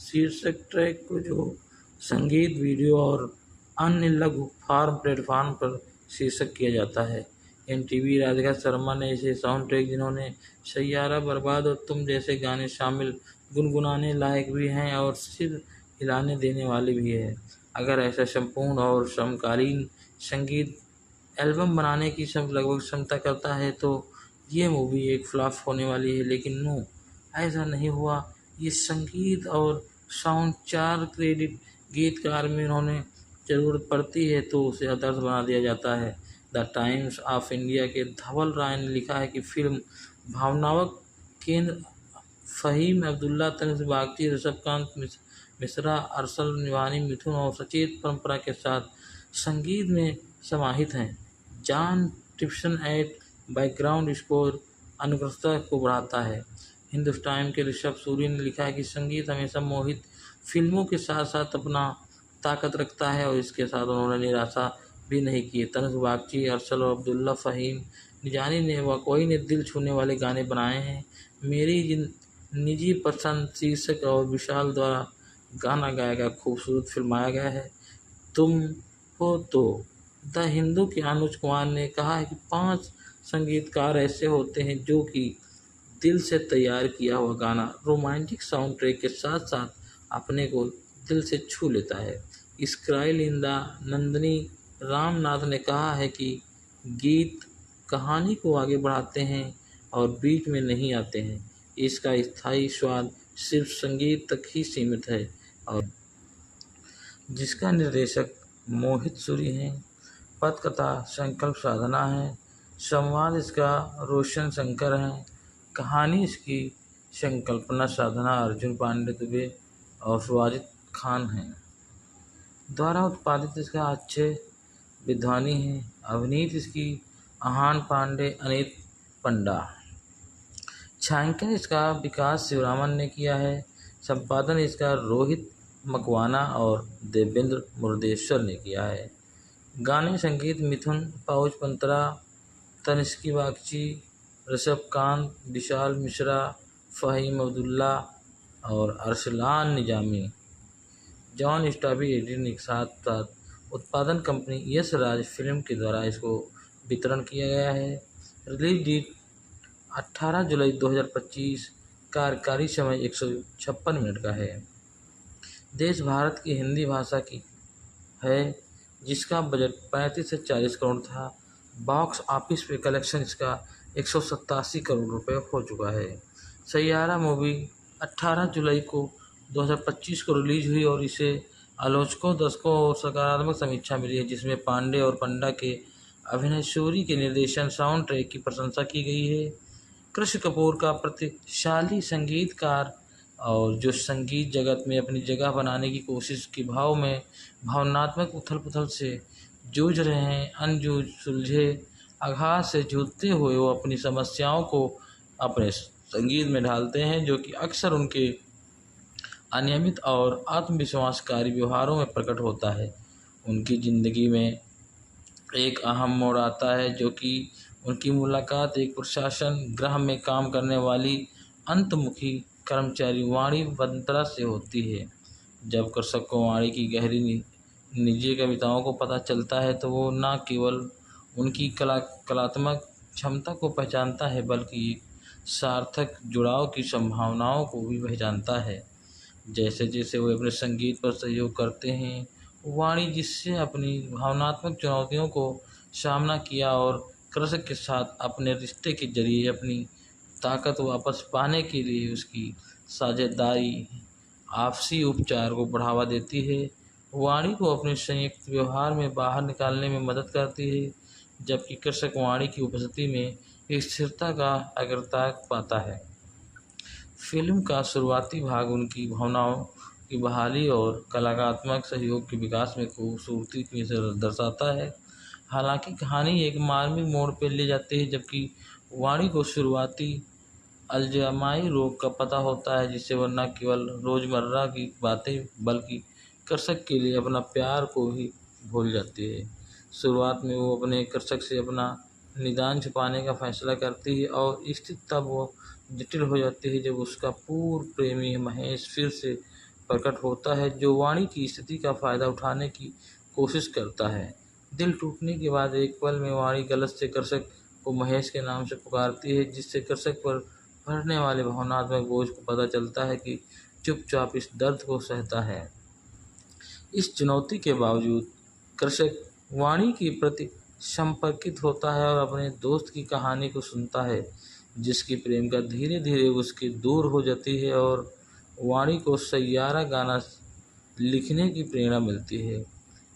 शीर्षक ट्रैक को जो संगीत वीडियो और अन्य लघु फॉर्म प्लेटफॉर्म पर शीर्षक किया जाता है। NTV राधिका शर्मा ने इसे साउंड ट्रैक, जिन्होंने सैयारा, बर्बाद और तुम जैसे गाने शामिल, गुनगुनाने लायक भी हैं और सिर हिलाने देने वाले भी है। अगर ऐसा संपूर्ण और समकालीन संगीत एल्बम बनाने की लगभग क्षमता करता है तो ये मूवी एक फ्लॉप होने वाली है, लेकिन नो, ऐसा नहीं हुआ। ये संगीत और साउंड 4 क्रेडिट गीतकार में उन्होंने ज़रूरत पड़ती है तो उसे आदर्श बना दिया जाता है। द टाइम्स ऑफ इंडिया के धवल राय ने लिखा है कि फिल्म भावनात्मक केंद्र फ़हीम अब्दुल्ला, तनिष्क बागची, ऋषभकांत मिश्रा, अरसल निवानी, मिथुन और सचेत परंपरा के साथ संगीत में समाहित हैं। जॉन टिप्सन एट बैकग्राउंड स्कोर अनुकृतता को बढ़ाता है। हिंदुस्तान के ऋषभ सूरी ने लिखा है कि संगीत हमेशा मोहित फिल्मों के साथ साथ अपना ताकत रखता है और इसके साथ उन्होंने निराशा भी नहीं की। तनिष्क बागची, अरसल और अब्दुल्ला फ़हीम निजानी ने वाकई ने दिल छूने वाले गाने बनाए हैं। मेरी निजी पसंद शीर्षक और विशाल द्वारा गाना गाया गया खूबसूरत फिल्माया गया है। तुम हो तो द हिंदू के अनुज कुमार ने कहा है कि 5 संगीतकार ऐसे होते हैं जो कि दिल से तैयार किया हुआ गाना रोमांटिक साउंड ट्रैक के साथ साथ अपने को दिल से छू लेता है। स्क्राइलिंदा नंदिनी रामनाथ ने कहा है कि गीत कहानी को आगे बढ़ाते हैं और बीच में नहीं आते हैं। इसका स्थायी स्वाद सिर्फ संगीत तक ही सीमित है और जिसका निर्देशक मोहित सूरी हैं। पटकथा संकल्प साधना है। संवाद इसका रोशन शंकर हैं। कहानी इसकी संकल्पना साधना अर्जुन पांडे दुबे और वाजिद खान हैं। द्वारा उत्पादित इसका अच्छे विद्वानी हैं। अभिनीत इसकी आहान पांडे, अनित पंडा। छायांकन इसका विकास शिवरामन ने किया है। संपादन इसका रोहित मकवाना और देवेंद्र मुर्देश्वर ने किया है। गाने संगीत मिथुन पाउच पंतरा, तनिष्क बागची, ऋषभकांत, विशाल मिश्रा, फ़हीम अब्दुल्ला और अरसलान निजामी। जॉन स्टॉबी एडिटिंग के साथ साथ उत्पादन कंपनी यश राज फिल्म के द्वारा इसको वितरण किया गया है। रिलीज डेट 18 जुलाई 2025। कार्यकारी समय 156 मिनट का है। देश भारत की हिंदी भाषा की है, जिसका बजट 35 से 40 करोड़ था। बॉक्स ऑफिस पे कलेक्शन इसका 187 करोड़ रुपए हो चुका है। सैयारा मूवी 18 जुलाई को 2025 को रिलीज हुई और इसे आलोचकों, दर्शकों और सकारात्मक समीक्षा मिली है, जिसमें पांडे और पंडा के अभिनय, सूरी के निर्देशन, साउंड ट्रैक की प्रशंसा की गई है। कृष्ण कपूर का प्रतिशाली संगीतकार और जो संगीत जगत में अपनी जगह बनाने की कोशिश के भाव में भावनात्मक उथल पुथल से जूझ रहे हैं। अनजूझ सुलझे आघात से जूझते हुए वो अपनी समस्याओं को अपने संगीत में ढालते हैं, जो कि अक्सर उनके अनियमित और आत्मविश्वासकारी व्यवहारों में प्रकट होता है। उनकी ज़िंदगी में एक अहम मोड़ आता है, जो कि उनकी मुलाकात एक प्रशासन गृह में काम करने वाली अंतमुखी कर्मचारी वाणी बंत्रा से होती है। जब कृषक को वाणी की गहरी निजी कविताओं को पता चलता है, तो वो न केवल उनकी कलात्मक क्षमता को पहचानता है, बल्कि एक सार्थक जुड़ाव की संभावनाओं को भी पहचानता है। जैसे जैसे वे अपने संगीत पर सहयोग करते हैं, वाणी जिससे अपनी भावनात्मक चुनौतियों को सामना किया और कृषक के साथ अपने रिश्ते के जरिए अपनी ताकत वापस पाने के लिए उसकी साझेदारी आपसी उपचार को बढ़ावा देती है। वाणी को अपने संयुक्त व्यवहार में बाहर निकालने में मदद करती है, जबकि कृषक वाणी की उपस्थिति में एक स्थिरता का अग्रता पाता है। फिल्म का शुरुआती भाग उनकी भावनाओं की बहाली और कलात्मक सहयोग के विकास में खूबसूरती से दर्शाता है। हालांकि कहानी एक मार्मिक मोड़ पर ले जाती है, जबकि वाणी को शुरुआती अल्जाइमर रोग का पता होता है, जिससे वह न केवल रोज़मर्रा की बातें बल्कि कृषक के लिए अपना प्यार को भी भूल जाती है। शुरुआत में वो अपने कृषक से अपना निदान छुपाने का फैसला करती है और स्थिति तब वो जटिल हो जाती है जब उसका पूर्व प्रेमी महेश फिर से प्रकट होता है, जो वाणी की स्थिति का फ़ायदा उठाने की कोशिश करता है। दिल टूटने के बाद एक पल में वाणी गलत से कृषक को महेश के नाम से पुकारती है, जिससे कृषक पर पड़ने वाले भावनात्मक बोझ को पता चलता है कि चुपचाप इस दर्द को सहता है। इस चुनौती के बावजूद कृषक वाणी के प्रति संपर्कित होता है और अपने दोस्त की कहानी को सुनता है, जिसकी प्रेम का धीरे धीरे उसके दूर हो जाती है और वाणी को सैयारा गाना लिखने की प्रेरणा मिलती है,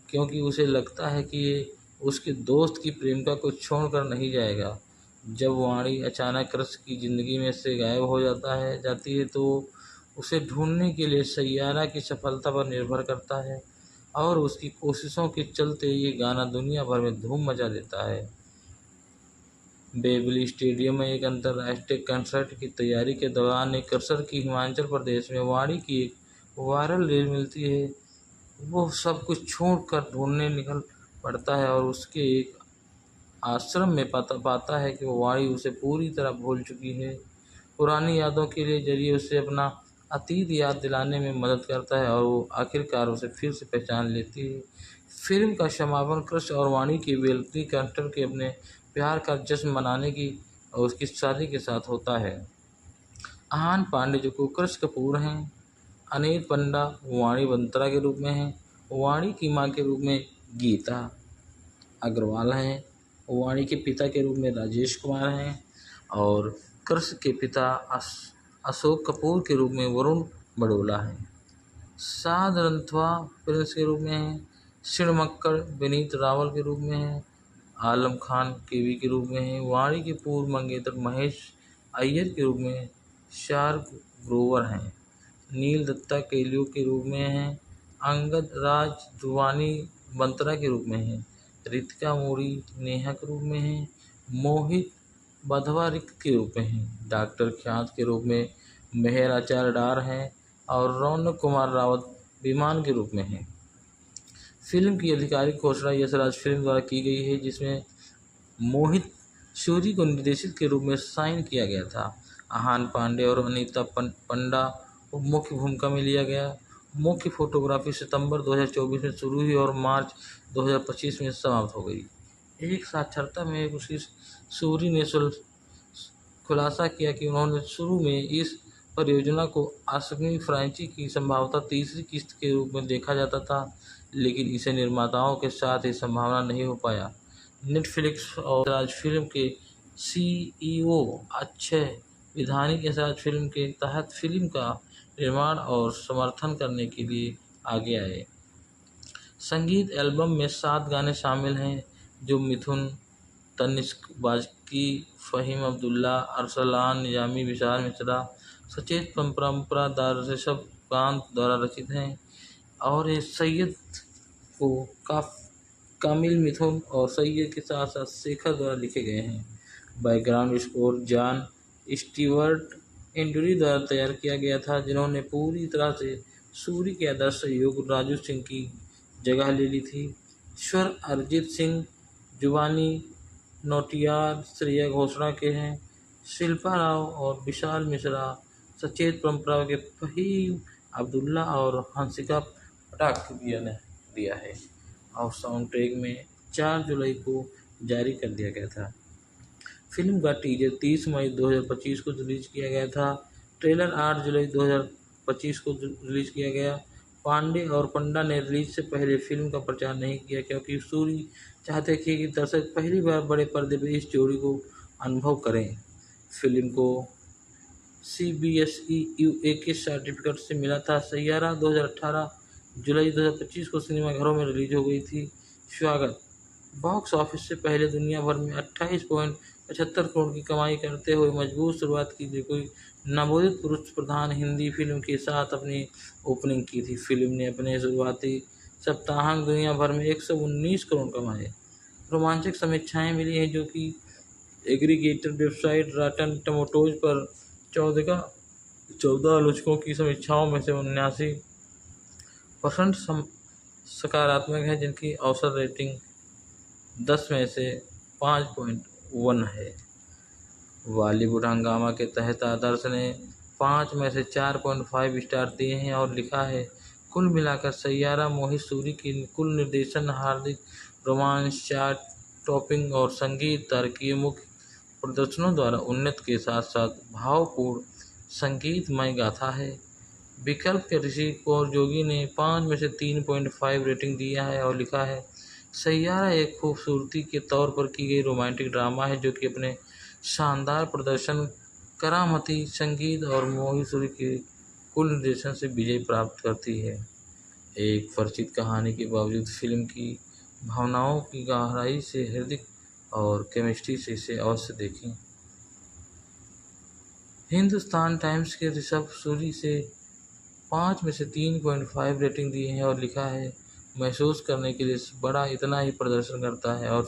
क्योंकि उसे लगता है कि ये उसके दोस्त की प्रेमिका को छोड़कर नहीं जाएगा। जब वाणी अचानक कृष्ण की ज़िंदगी में से गायब हो जाती है, तो उसे ढूंढने के लिए सैयारा की सफलता पर निर्भर करता है और उसकी कोशिशों के चलते ये गाना दुनिया भर में धूम मचा देता है। वेम्बली स्टेडियम में एक अंतर्राष्ट्रीय कंसर्ट की तैयारी के दौरान एक कृषक की हिमाचल प्रदेश में वाणी की एक वायरल रील मिलती है। वो सब कुछ छोड़कर ढूंढने निकल पड़ता है और उसके एक आश्रम में पाता है कि वो वाणी उसे पूरी तरह भूल चुकी है। पुरानी यादों के लिए जरिए उसे अपना अतीत याद दिलाने में मदद करता है और वो आखिरकार उसे फिर से पहचान लेती है। फिल्म का समापन कृष्ण और वाणी की वेलती कंटर के अपने प्यार का जश्न मनाने की और उसकी शादी के साथ होता है। आहान पांडे जो को कृष्ण कपूर हैं, अनिल पंडा वाणी बंत्रा के रूप में हैं, वाणी की मां के रूप में गीता अग्रवाल हैं, वाणी के पिता के रूप में राजेश कुमार हैं और कृष्ण के पिता अशोक कपूर के रूप में वरुण बड़ोला हैं। साध रंथवा प्रिंस के रूप में हैं, शिणमक्कड़ विनीत रावल के रूप में हैं, आलम खान केवी के रूप में हैं, वाणी के पूर्व मंगेतर महेश अय्यर के रूप में शार्क ग्रोवर हैं, नील दत्ता केलियो के रूप में हैं, अंगद राज ध्रुवानी बंत्रा के रूप में हैं, रितिका मोरी नेहा के रूप में हैं, मोहित बधवा रिक्त के रूप में हैं, डॉक्टर ख्यात के रूप में मेहर आचार्य डार हैं और रौनक कुमार रावत विमान के रूप में हैं। फिल्म की आधिकारिक घोषणा यश राज फिल्म द्वारा की गई है, जिसमें मोहित सूरी को निर्देशित के रूप में साइन किया गया था। आहान पांडे और अनीता पंडा को मुख्य भूमिका में लिया गया। मुख्य फोटोग्राफी सितंबर 2024 में शुरू हुई और मार्च 2025 में समाप्त हो गई। एक साक्षात्कार में उसकी सूरी ने खुलासा किया कि उन्होंने शुरू में इस परियोजना को आगामी फ्रांचाइजी की संभवतः तीसरी किस्त के रूप में देखा जाता था, लेकिन इसे निर्माताओं के साथ ये संभावना नहीं हो पाया। नेटफ्लिक्स और राज फिल्म के सीईओ अक्षय विधानी के साथ फिल्म के तहत फिल्म का निर्माण और समर्थन करने के लिए आगे आए। संगीत एल्बम में 7 गाने शामिल हैं जो मिथुन, तनिष्क बाजकी, फ़हीम अब्दुल्ला, अरसलान निजामी, विशाल मिश्रा, सचेत परंपरा ऋषभ कांत द्वारा रचित हैं और ये सैयद को कामिल मिथुन और सैयद के साथ साथ शेखर द्वारा लिखे गए हैं। बैकग्राउंड स्कोर जॉन स्टीवर्ट एंड्री द्वारा तैयार किया गया था, जिन्होंने पूरी तरह से सूरी के आदर्श सहयोग राजू सिंह की जगह ले ली थी। स्वर अरिजीत सिंह, जुबानी नौटियाल, श्रेया घोषणा के हैं। शिल्पा राव और विशाल मिश्रा सचेत परंपरा के फ़हीम अब्दुल्ला और हंसिका पटाख ने दिया है और साउंड ट्रैक में 4 जुलाई को जारी कर दिया गया था। फिल्म का टीजर 30 मई 2025 को रिलीज किया गया था। ट्रेलर 8 जुलाई 2025 को रिलीज किया गया। पांडे और पंडा ने रिलीज से पहले फिल्म का प्रचार नहीं किया क्योंकि सूरी चाहते थे कि दर्शक पहली बार बड़े पर्दे पर इस जोड़ी को अनुभव करें। फिल्म को CBSE UAK सर्टिफिकेट से मिला था। सैयारा 2018 जुलाई 2025 को सिनेमाघरों में रिलीज हो गई थी। स्वागत बॉक्स ऑफिस से पहले दुनिया भर में 28.75 करोड़ की कमाई करते हुए मजबूत शुरुआत की थी। कोई नवोदित पुरुष प्रधान हिंदी फिल्म के साथ अपनी ओपनिंग की थी। फिल्म ने अपने शुरुआती सप्ताहांत दुनिया भर में 119 करोड़ कमाए। रोमांचक समीक्षाएं मिली हैं जो कि एग्रीगेटर वेबसाइट रॉटन टोमेटोज पर 14 आलोचकों की समीक्षाओं में से 79% सकारात्मक है, जिनकी औसत रेटिंग 10 में से 5.1 है। बॉलीवुड हंगामा के तहत आदर्श ने 5 में से 4.5 स्टार दिए हैं और लिखा है, कुल मिलाकर सैयारा मोहित सूरी की कुल निर्देशन, हार्दिक रोमांस, चार्ट टॉपिंग और संगीत तारकीय मुख्य प्रदर्शनों द्वारा उन्नत के साथ साथ भावपूर्ण संगीतमय गाथा है। विकल्प के ऋषि कौर जोगी ने 5 में से 3.5 रेटिंग दिया है और लिखा है, सैयारा एक खूबसूरती के तौर पर की गई रोमांटिक ड्रामा है जो कि अपने शानदार प्रदर्शन, करामती संगीत और मोहित सूरी के कुल निर्देशन से विजय प्राप्त करती है। एक परिचित कहानी के बावजूद फिल्म की भावनाओं की गहराई से, हृदय और केमिस्ट्री से इसे अवश्य देखें। हिंदुस्तान टाइम्स के ऋषभ सूरी से 5 में से 3.5 रेटिंग दी है और लिखा है, महसूस करने के लिए बड़ा इतना ही प्रदर्शन करता है और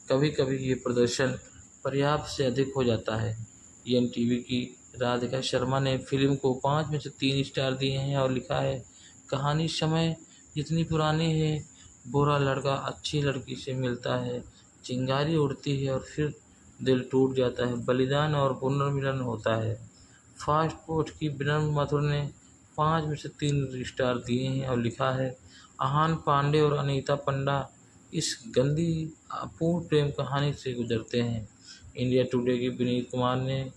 कभी कभी ये प्रदर्शन पर्याप्त से अधिक हो जाता है। ENTV की राधिका शर्मा ने फिल्म को 5 में से 3 स्टार दिए हैं और लिखा है, कहानी समय जितनी पुरानी है, बुरा लड़का अच्छी लड़की से मिलता है, चिंगारी उड़ती है और फिर दिल टूट जाता है, बलिदान और पुनर्मिलन होता है। फास्ट फूड की विनम्र मथुर ने 5 में से 3 स्टार दिए हैं और लिखा है, आहान पांडे और अनीता पंडा इस गंदी अपूर्ण प्रेम कहानी से गुजरते हैं। इंडिया टुडे की विनीत कुमार ने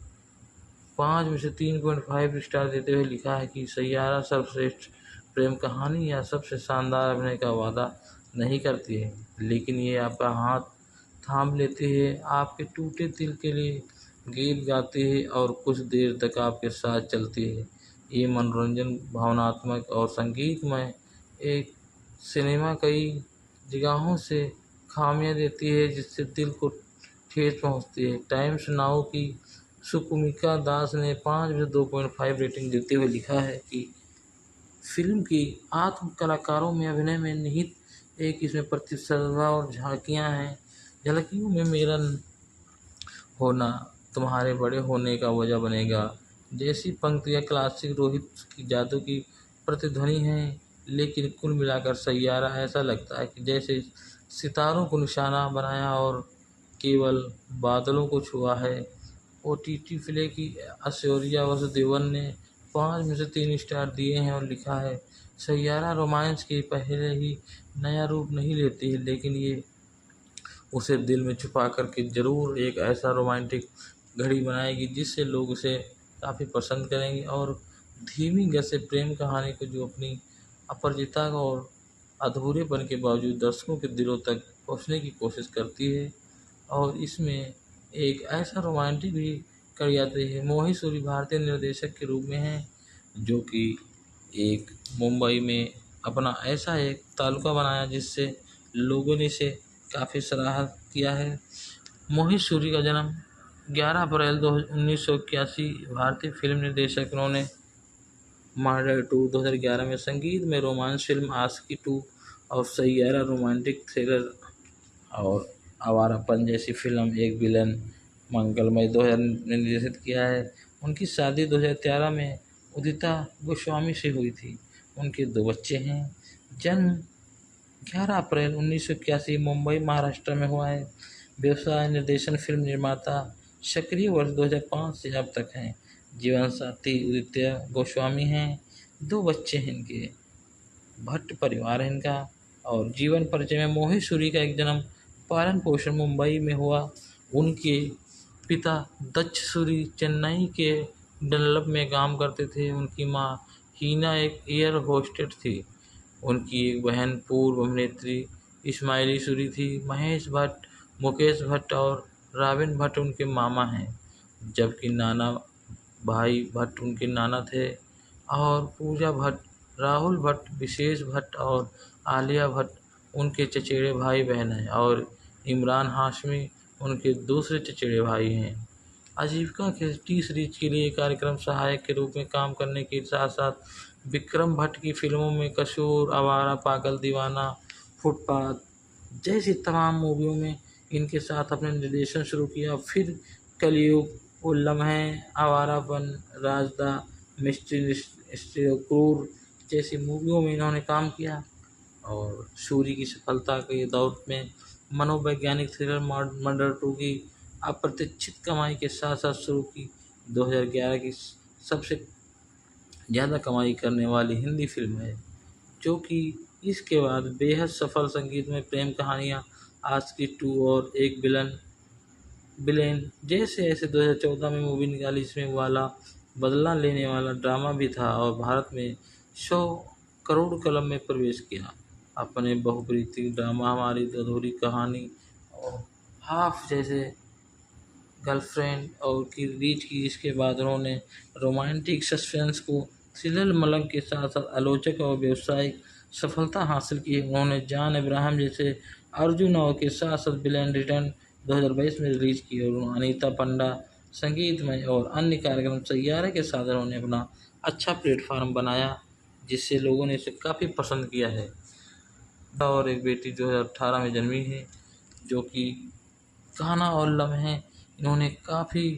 5 में से 3.5 स्टार देते हुए लिखा है कि सैयारा सर्वश्रेष्ठ प्रेम कहानी या सबसे शानदार अभिनय का वादा नहीं करती है, लेकिन ये आपका हाथ थाम लेती है, आपके टूटे दिल के लिए गीत गाती है और कुछ देर तक आपके साथ चलती है। ये मनोरंजन, भावनात्मक और संगीतमय एक सिनेमा कई जगहों से खामियां देती है जिससे दिल को ठेस पहुंचती है। टाइम्स नाउ की सुकुमिका दास ने 5 में 2.5 रेटिंग देते हुए लिखा है कि फिल्म की आत्म कलाकारों में अभिनय में निहित एक इसमें प्रतिस्पर्धा और झांकियाँ हैं। झलकियों में मेरा होना तुम्हारे बड़े होने का वजह बनेगा जैसी पंक्तियाँ क्लासिक रोहित की जादू की प्रतिध्वनि हैं, लेकिन कुल मिलाकर सैयारा ऐसा लगता है कि जैसे सितारों को निशाना बनाया और केवल बादलों को छुआ है। OTT प्ले की ऐश्वर्या वासुदेवन ने 5 में से 3 स्टार दिए हैं और लिखा है, सैयारा रोमांस के पहले ही नया रूप नहीं लेती है, लेकिन ये उसे दिल में छुपा कर के ज़रूर एक ऐसा रोमांटिक घड़ी बनाएगी जिससे लोग उसे काफ़ी पसंद करेंगे। और धीमी गति से प्रेम कहानी को जो अपनी अपरिचितता और अधूरेपन के बावजूद दर्शकों के दिलों तक पहुंचने की कोशिश करती है। और इसमें एक ऐसा रोमांटिक भी कड़ी आती है। मोहित सूरी भारतीय निर्देशक के रूप में हैं, जो कि एक मुंबई में अपना ऐसा एक तालुका बनाया जिससे लोगों ने इसे काफ़ी सराहा किया है। मोहित सूरी का जन्म 11 अप्रैल 1981 भारतीय फिल्म निर्देशक। उन्होंने मर्डर 2 2011 में संगीत में रोमांस फिल्म आशिकी 2 और सैयारा रोमांटिक थ्रिलर और आवारापन जैसी फिल्म एक विलन मंगलमय 2000 में निर्देशित किया है। उनकी शादी 2013 में उदिता गोस्वामी से हुई थी। उनके 2 बच्चे हैं। जन्म 11 अप्रैल 1981 मुंबई महाराष्ट्र में हुआ है। व्यवसाय निर्देशन फिल्म निर्माता। सक्रिय वर्ष 2005 से अब तक हैं। जीवन साथी उदिता गोस्वामी हैं। 2 बच्चे हैं इनके। भट्ट परिवार है इनका। और जीवन परिचय में मोहित सूरी का एक जन्म पालन पोषण मुंबई में हुआ। उनके पिता दक्ष सूरी चेन्नई के डनलप में काम करते थे। उनकी मां हीना एक एयर होस्टेस थी। उनकी एक बहन पूर्व अभिनेत्री इस्माइली सूरी थी। महेश भट्ट, मुकेश भट्ट और राबिन भट्ट उनके मामा हैं, जबकि नाना भाई भट्ट उनके नाना थे। और पूजा भट्ट, राहुल भट्ट, विशेष भट्ट और आलिया भट्ट उनके चचेरे भाई बहन हैं। और इमरान हाशमी उनके दूसरे चचेरे भाई हैं। आजीविका के टी सीरीज के लिए कार्यक्रम सहायक के रूप में काम करने के साथ साथ विक्रम भट्ट की फिल्मों में कसूर, आवारा, पागल दीवाना, फुटपाथ जैसी तमाम मूवियों में इनके साथ अपने निर्देशन शुरू किया। फिर कलयुग, वो लम्हे, आवारापन, राजदा, मिस्ट्री क्रूर जैसी मूवियों में इन्होंने काम किया। और सूरी की सफलता के दौर में मनोवैज्ञानिक थ्रिलर मर्डर 2 की अप्रत्याशित कमाई के साथ साथ शुरू की 2011 की सबसे ज़्यादा कमाई करने वाली हिंदी फिल्म है, जो कि इसके बाद बेहद सफल संगीतमय प्रेम कहानियाँ आशिकी 2 और एक विलेन जैसे ऐसे 2014 में मूवी निकाली, जिसमें वाला बदला लेने वाला ड्रामा भी था और भारत में 100 करोड़ क्लब में प्रवेश किया। अपने बहुप्रीति ड्रामा हमारी अधूरी कहानी और हाफ जैसे गर्लफ्रेंड और की रीच की, जिसके बाद उन्होंने रोमांटिक सस्पेंस को थ्रिलर मलंग के साथ साथ आलोचक और व्यावसायिक सफलता हासिल की। उन्होंने जॉन अब्राहम जैसे अर्जुन और के साथ साथ विलेन रिटर्न 2022 में रिलीज की। और अनीता पंडा संगीतमय और अन्य कार्यक्रम सैयारा के साथ उन्होंने अपना अच्छा प्लेटफार्म बनाया, जिससे लोगों ने इसे काफ़ी पसंद किया है। और एक बेटी 2018 में जन्मी है, जो कि गाना और लम्हे इन्होंने काफ़ी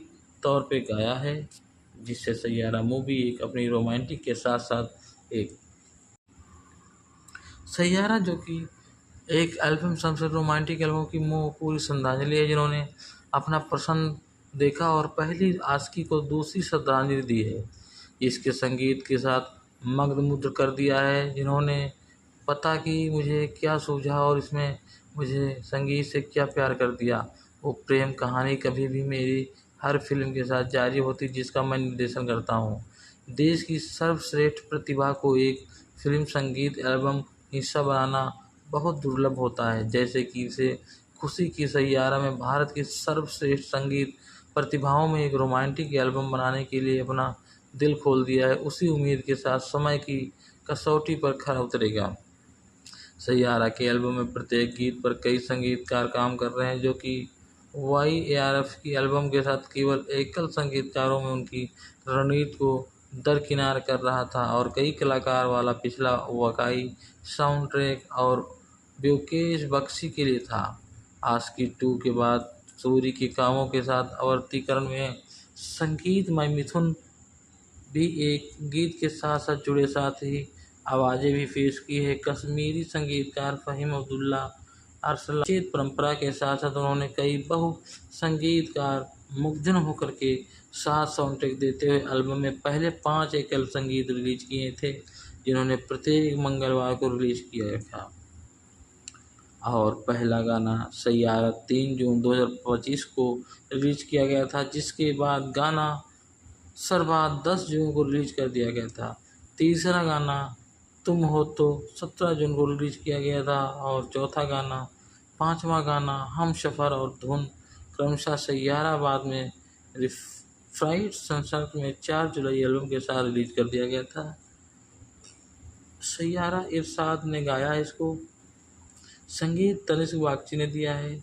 तौर पे गाया है, जिससे सैयारा मूवी एक अपनी रोमांटिक के साथ साथ एक सैयारा जो कि एक एल्बम सबसे रोमांटिक एल्बम की पूरी श्रद्धांजलि है, जिन्होंने अपना पसंद देखा और पहली आशिकी को दूसरी श्रद्धांजलि दी है। इसके संगीत के साथ मग्नमुग्ध कर दिया है। जिन्होंने पता कि मुझे क्या सूझा और इसमें मुझे संगीत से क्या प्यार कर दिया। वो प्रेम कहानी कभी भी मेरी हर फिल्म के साथ जारी होती जिसका मैं निर्देशन करता हूँ। देश की सर्वश्रेष्ठ प्रतिभा को एक फिल्म संगीत एल्बम हिस्सा बनाना बहुत दुर्लभ होता है, जैसे कि इसे खुशी की सैयारा में भारत की सर्वश्रेष्ठ संगीत प्रतिभाओं में एक रोमांटिक एल्बम बनाने के लिए अपना दिल खोल दिया है। उसी उम्मीद के साथ समय की कसौटी पर खरा उतरेगा। सैयारा के एल्बम में प्रत्येक गीत पर कई संगीतकार काम कर रहे हैं, जो कि YARF की एल्बम के साथ केवल एकल संगीतकारों में उनकी रणनीति को दरकिनार कर रहा था और कई कलाकार वाला पिछला वाकई साउंड ट्रैक और ब्योकेश बख्शी के लिए था। आशिकी 2 के बाद सूरी के कामों के साथ आवर्तीकरण में संगीतमय मिथुन भी एक गीत के साथ साथ जुड़े, साथ ही आवाज़ें भी पेश की है। कश्मीरी संगीतकार फ़हीम अब्दुल्ला अरसलान परंपरा के साथ साथ उन्होंने कई बहु संगीतकार मुग्धन होकर के साथ साउंड ट्रैक देते हुए एल्बम में पहले 5 एकल संगीत रिलीज किए थे, जिन्होंने प्रत्येक मंगलवार को रिलीज किया था। और पहला गाना सैयारा 3 जून 2025 को रिलीज किया गया था, जिसके बाद गाना सरबाद 10 जून को रिलीज कर दिया गया था। तीसरा गाना तुम हो तो 17 जून को रिलीज किया गया था और चौथा गाना, पांचवा गाना हम सफ़र और धुन क्रमशः सैयारा बाद में फ्राइड संसर्ग में 4 जुलाई एल्बम के साथ रिलीज कर दिया गया था। सैयारा इरशाद ने गाया है इसको, संगीत तनिष्क बागची ने दिया है,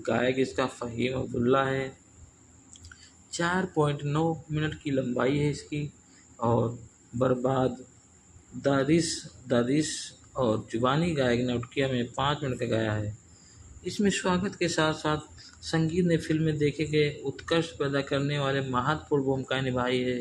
गायक इसका फ़हीम अब्दुल्ला है। 4.9 मिनट की लंबाई है इसकी और बर्बाद दादिश और जुबानी गायक ने उटकिया में 5 मिनट का गाया है। इसमें स्वागत के साथ साथ संगीत ने फिल्म में देखे गए उत्कर्ष पैदा करने वाले महत्वपूर्ण भूमिकाएं निभाई है।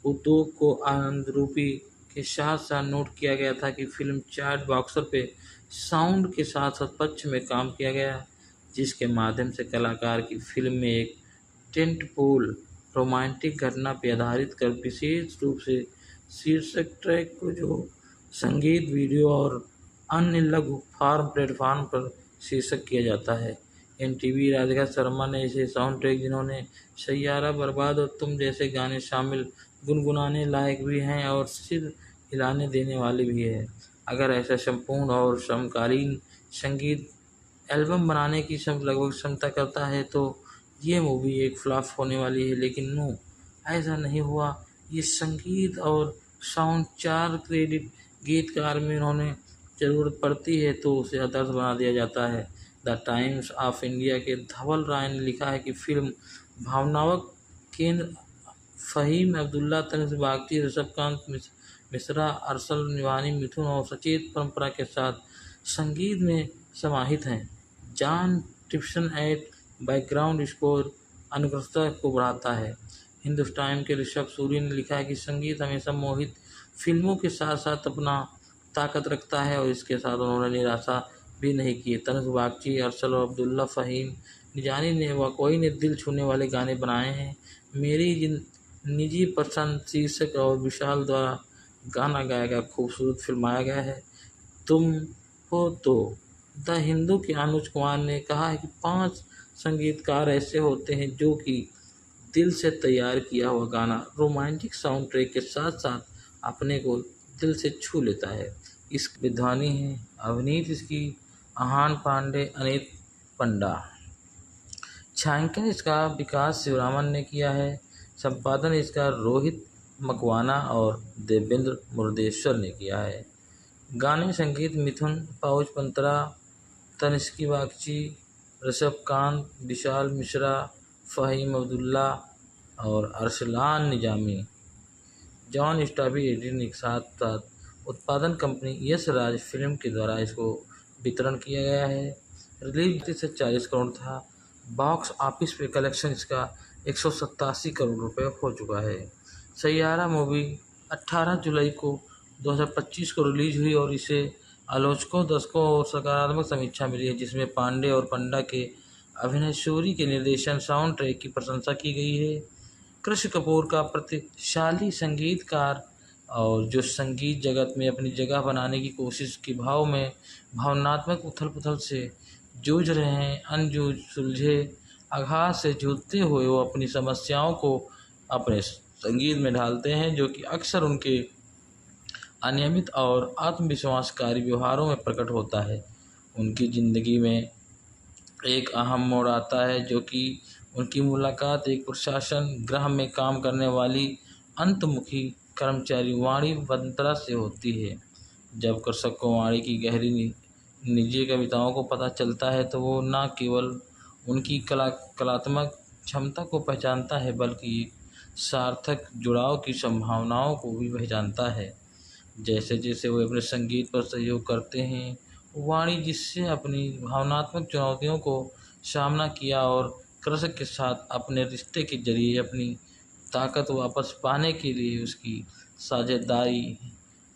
उद्योग को आनंद रूपी के साथ साथ नोट किया गया था कि फिल्म चार्ट बॉक्सर पे साउंड के साथ साथ पक्ष में काम किया गया, जिसके माध्यम से कलाकार की फिल्म में एक टेंटपोल रोमांटिक घटना पर आधारित कर विशेष रूप से शीर्षक ट्रैक को जो संगीत वीडियो और अन्य लघु फॉर्म प्लेटफॉर्म पर शीर्षक किया जाता है। एनटीवी राधिका शर्मा ने इसे साउंड ट्रैक, जिन्होंने सैयारा, बर्बाद और तुम जैसे गाने शामिल, गुनगुनाने लायक भी हैं और सिर हिलाने देने वाले भी है। अगर ऐसा संपूर्ण और समकालीन संगीत एल्बम बनाने की लगभग क्षमता करता है तो ये मूवी एक फ्लॉप होने वाली है, लेकिन नो, ऐसा नहीं हुआ। ये संगीत और साउंड 4 क्रेडिट गीतकार में उन्होंने ज़रूरत पड़ती है तो उसे आदर्श बना दिया जाता है। द टाइम्स ऑफ इंडिया के धवल राय ने लिखा है कि फिल्म भावनात्मक केंद्र फ़हीम अब्दुल्ला, तनिष्क बागची, ऋषभकांत मिश्रा, अरसल निवानी, मिथुन और सचेत परंपरा के साथ संगीत में समाहित हैं। जॉन टिप्सन एट बैकग्राउंड स्कोर अनुकृतता को बढ़ाता है। हिंदुस्तान के ऋषभ सूरी ने लिखा है कि संगीत हमेशा मोहित फिल्मों के साथ साथ अपना ताकत रखता है और इसके साथ उन्होंने निराशा भी नहीं की। तनिष्क बागची, अरसल और अब्दुल्ला फ़हीम निजानी ने वाकई ने दिल छूने वाले गाने बनाए हैं। मेरी निजी पसंद शीर्षक और विशाल द्वारा गाना गाया गया खूबसूरत फिल्माया गया है। तुम हो तो द हिंदू के अनुज कुमार ने कहा है कि 5 संगीतकार ऐसे होते हैं जो कि दिल से तैयार किया हुआ गाना रोमांटिक साउंड ट्रैक के साथ साथ अपने को दिल से छू लेता है। इस विद्वानी है अवनीत इसकी, आहान पांडे, अनीत पंडा। छायांकन इसका विकास शिवरामन ने किया है। संपादन इसका रोहित मकवाना और देवेंद्र मुर्देश्वर ने किया है। गाने संगीत मिथुन पाउच पंतरा, तनिष्क बागची, ऋषभकांत, विशाल मिश्रा, फ़हीम अब्दुल्ला और अरसलान निजामी। जॉन स्टाबी एडिटिंग के साथ साथ उत्पादन कंपनी यश राज फिल्म के द्वारा इसको वितरण किया गया है। रिलीज से 40 करोड़ था। बॉक्स ऑफिस पे कलेक्शन इसका 187 करोड़ रुपए हो चुका है। सैयारा मूवी 18 जुलाई को 2025 को रिलीज हुई और इसे आलोचकों, दर्शकों और सकारात्मक समीक्षा मिली है, जिसमें पांडे और पंडा के अभिनय, सूरी के निर्देशन, साउंड ट्रैक की प्रशंसा की गई है। कृष्ण कपूर का प्रतिशाली संगीतकार और जो संगीत जगत में अपनी जगह बनाने की कोशिश के भाव में भावनात्मक उथल पुथल से जूझ रहे हैं। अनजूझ सुलझे आघात से जूझते हुए वो अपनी समस्याओं को अपने संगीत में ढालते हैं, जो कि अक्सर उनके अनियमित और आत्मविश्वासकारी व्यवहारों में प्रकट होता है। उनकी ज़िंदगी में एक अहम मोड़ आता है, जो कि उनकी मुलाकात एक प्रशासन गृह में काम करने वाली अंतमुखी कर्मचारी वाणी बंतरा से होती है। जब कृषक को वाणी की गहरी निजी कविताओं को पता चलता है तो वो न केवल उनकी कलात्मक क्षमता को पहचानता है, बल्कि एक सार्थक जुड़ाव की संभावनाओं को भी पहचानता है। जैसे जैसे वे अपने संगीत पर सहयोग करते हैं, वाणी जिससे अपनी भावनात्मक चुनौतियों को सामना किया और कृषक के साथ अपने रिश्ते के जरिए अपनी ताकत वापस पाने के लिए उसकी साझेदारी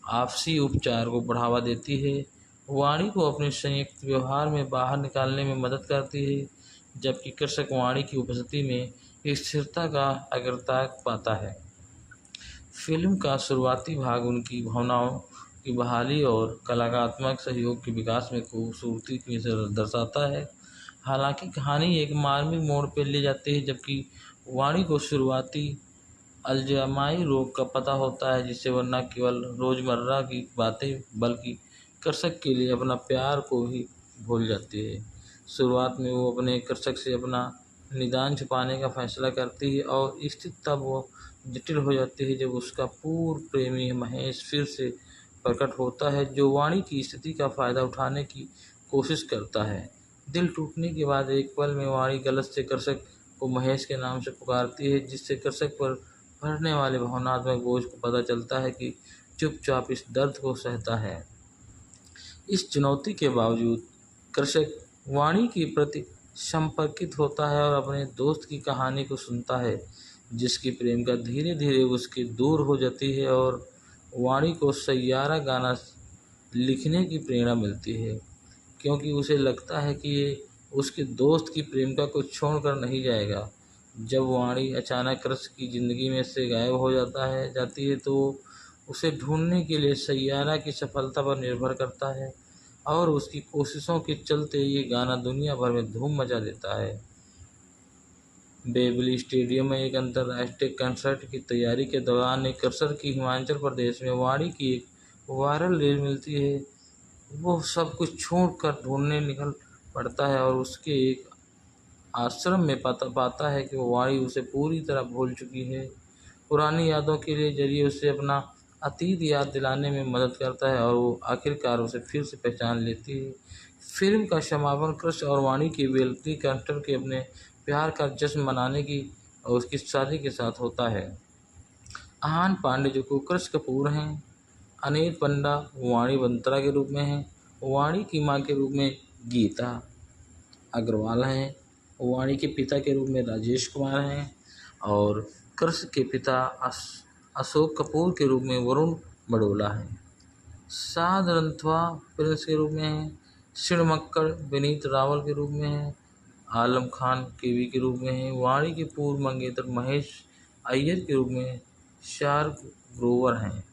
आपसी उपचार को बढ़ावा देती है। वाणी को अपने संयुक्त व्यवहार में बाहर निकालने में मदद करती है, जबकि कृषक वाणी की उपस्थिति में स्थिरता का अग्रताक पाता है। फिल्म का शुरुआती भाग उनकी भावनाओं की बहाली और कलात्मक सहयोग के विकास में खूबसूरती से दर्शाता है। हालांकि कहानी एक मार्मिक मोड़ पर ले जाती है, जबकि वाणी को शुरुआती अल्जाइमर रोग का पता होता है, जिससे वह न केवल रोज़मर्रा की बातें बल्कि कृषक के लिए अपना प्यार को ही भूल जाती है। शुरुआत में वो अपने कृषक से अपना निदान छुपाने का फैसला करती है और स्थिति तब वो जटिल हो जाती है जब उसका पूर्व प्रेमी महेश फिर से प्रकट होता है, जो वाणी की स्थिति का फ़ायदा उठाने की कोशिश करता है। दिल टूटने के बाद एक पल में वाणी गलत से कृषक को महेश के नाम से पुकारती है, जिससे कृषक पर पड़ने वाले भावनात्मक बोझ को पता चलता है कि चुपचाप इस दर्द को सहता है। इस चुनौती के बावजूद कृषक वाणी के प्रति संपर्कित होता है और अपने दोस्त की कहानी को सुनता है, जिसकी प्रेम का धीरे धीरे उसके दूर हो जाती है और वाणी को सैयारा गाना लिखने की प्रेरणा मिलती है, क्योंकि उसे लगता है कि ये उसके दोस्त की प्रेमिका को छोड़कर नहीं जाएगा। जब वाणी अचानक कृष की ज़िंदगी में से गायब हो जाती है तो उसे ढूंढने के लिए सैयारा की सफलता पर निर्भर करता है और उसकी कोशिशों के चलते ये गाना दुनिया भर में धूम मचा देता है। वेम्बली स्टेडियम में एक अंतर्राष्ट्रीय कंसर्ट की तैयारी के दौरान एक कृषक की हिमाचल प्रदेश में वाणी की एक वायरल रील मिलती है। वो सब कुछ छोड़कर ढूंढने निकल पड़ता है और उसके एक आश्रम में पाता है कि वो वाणी उसे पूरी तरह भूल चुकी है। पुरानी यादों के लिए जरिए उसे अपना अतीत याद दिलाने में मदद करता है और वो आखिरकार उसे फिर से पहचान लेती है। फिल्म का समापन कृष और वाणी की वेल्टी कंटर के अपने प्यार का जश्न मनाने की और उसकी शादी के साथ होता है। आहान पांडे जो को कृष कपूर हैं, अनित पंडा वाणी बंत्रा के रूप में हैं, वाणी की मां के रूप में गीता अग्रवाल हैं, वाणी के पिता के रूप में राजेश कुमार हैं और कृष के पिता अशोक कपूर के रूप में वरुण बड़ोला हैं। साध रंथवा प्रिंस के रूप में हैं, शिणमक्कड़ विनीत रावल के रूप में हैं, आलम खान केवी के रूप में हैं, वाणी के पूर्व मंगेतर महेश अय्यर के रूप में शार्क ग्रोवर हैं,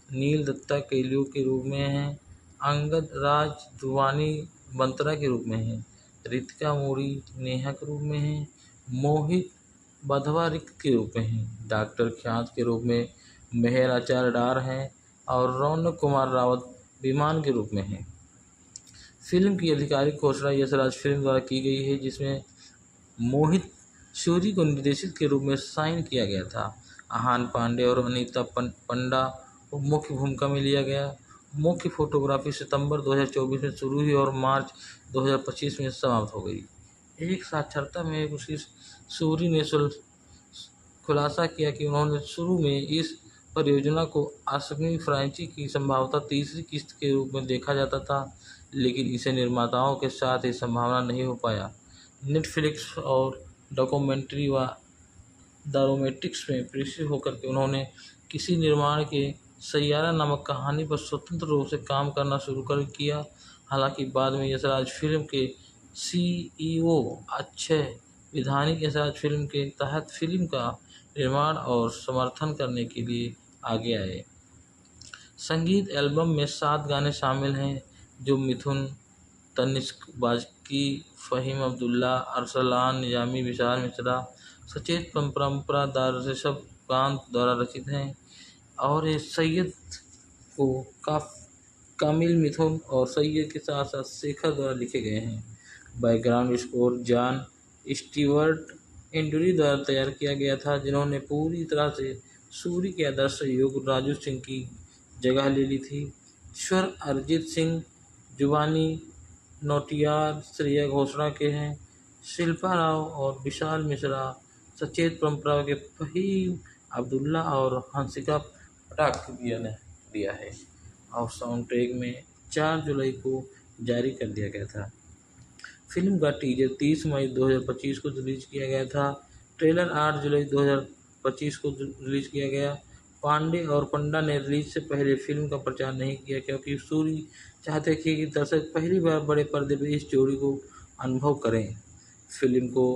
नील दत्ता केलियो के रूप में हैं, अंगद राज ध्रुवानी बंत्रा के रूप में हैं, रितिका मोरी नेहा के रूप में हैं, मोहित बधवा रिक्त के रूप में हैं, डॉक्टर ख्यात के रूप में मेहर आचार्य डार हैं और रौनक कुमार रावत विमान के रूप में हैं। फिल्म की आधिकारिक घोषणा यशराज फिल्म द्वारा की गई है, जिसमें मोहित सूरी को निर्देशक के रूप में साइन किया गया था। आहान पांडे और अनीता पंडा को मुख्य भूमिका में लिया गया। मुख्य फोटोग्राफी सितंबर 2024 में शुरू हुई और मार्च 2025 में समाप्त हो गई। एक साक्षात्कार में उसकी सूरी ने खुलासा किया कि उन्होंने शुरू में इस परियोजना को असमी फ्रांची की संभावतः तीसरी किस्त के रूप में देखा जाता था, लेकिन इसे निर्माताओं के साथ ही संभावना नहीं हो पाया। नेटफ्लिक्स और डॉक्यूमेंट्री व दारोमेटिक्स में प्रेषित होकर के उन्होंने किसी निर्माण के सैयारा नामक कहानी पर स्वतंत्र रूप से काम करना शुरू कर किया। हालांकि बाद में यशराज फिल्म के CEO अक्षय विधानिक यशराज फिल्म के तहत फिल्म का निर्माण और समर्थन करने के लिए आगे आए। संगीत एल्बम में 7 गाने शामिल हैं, जो मिथुन, तनिष्क बाजकी, फ़हीम अब्दुल्ला, अरसलान निजामी, विशाल मिश्रा, सचेत परंपरा ऋषभ कांत द्वारा रचित हैं और ये सैयद को कामिल मिथुन और सैयद के साथ साथ शेखर द्वारा लिखे गए हैं। बैकग्राउंड स्कोर जॉन स्टीवर्ट इंडुरी द्वारा तैयार किया गया था, जिन्होंने पूरी तरह से सूरी के आदर्श सहयोग राजू सिंह की जगह ले ली थी। स्वर अरिजीत सिंह, जुबानी नौटियाल, श्रेया घोषणा के हैं। शिल्पा राव और विशाल मिश्रा सचेत परंपरा के फ़हीम अब्दुल्ला और हंसिका पटाख दिया है और साउंड ट्रैक में 4 जुलाई को जारी कर दिया गया था। फिल्म का टीजर 30 मई 2025 को रिलीज किया गया था। ट्रेलर 8 जुलाई 2025 को रिलीज किया गया। पांडे और पंडा ने रिलीज से पहले फिल्म का प्रचार नहीं किया, क्योंकि सूरी चाहते थे कि दर्शक पहली बार बड़े पर्दे पर इस जोड़ी को अनुभव करें। फिल्म को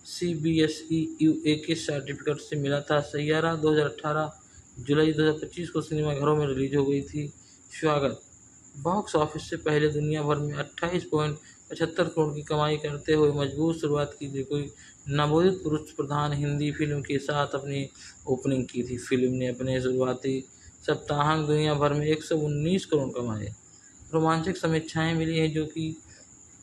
CBSE UA के सर्टिफिकेट से मिला था। सैयारा 2018 जुलाई 2025 को सिनेमाघरों में रिलीज हो गई थी। स्वागत बॉक्स ऑफिस से पहले दुनिया भर में 28.75 करोड़ की कमाई करते हुए मजबूत शुरुआत की थी। कोई नवोदित पुरुष प्रधान हिंदी फिल्म के साथ अपनी ओपनिंग की थी। फिल्म ने अपने शुरुआती सप्ताहांत दुनिया भर में 119 करोड़ कमाए। रोमांचक समीक्षाएं मिली हैं, जो कि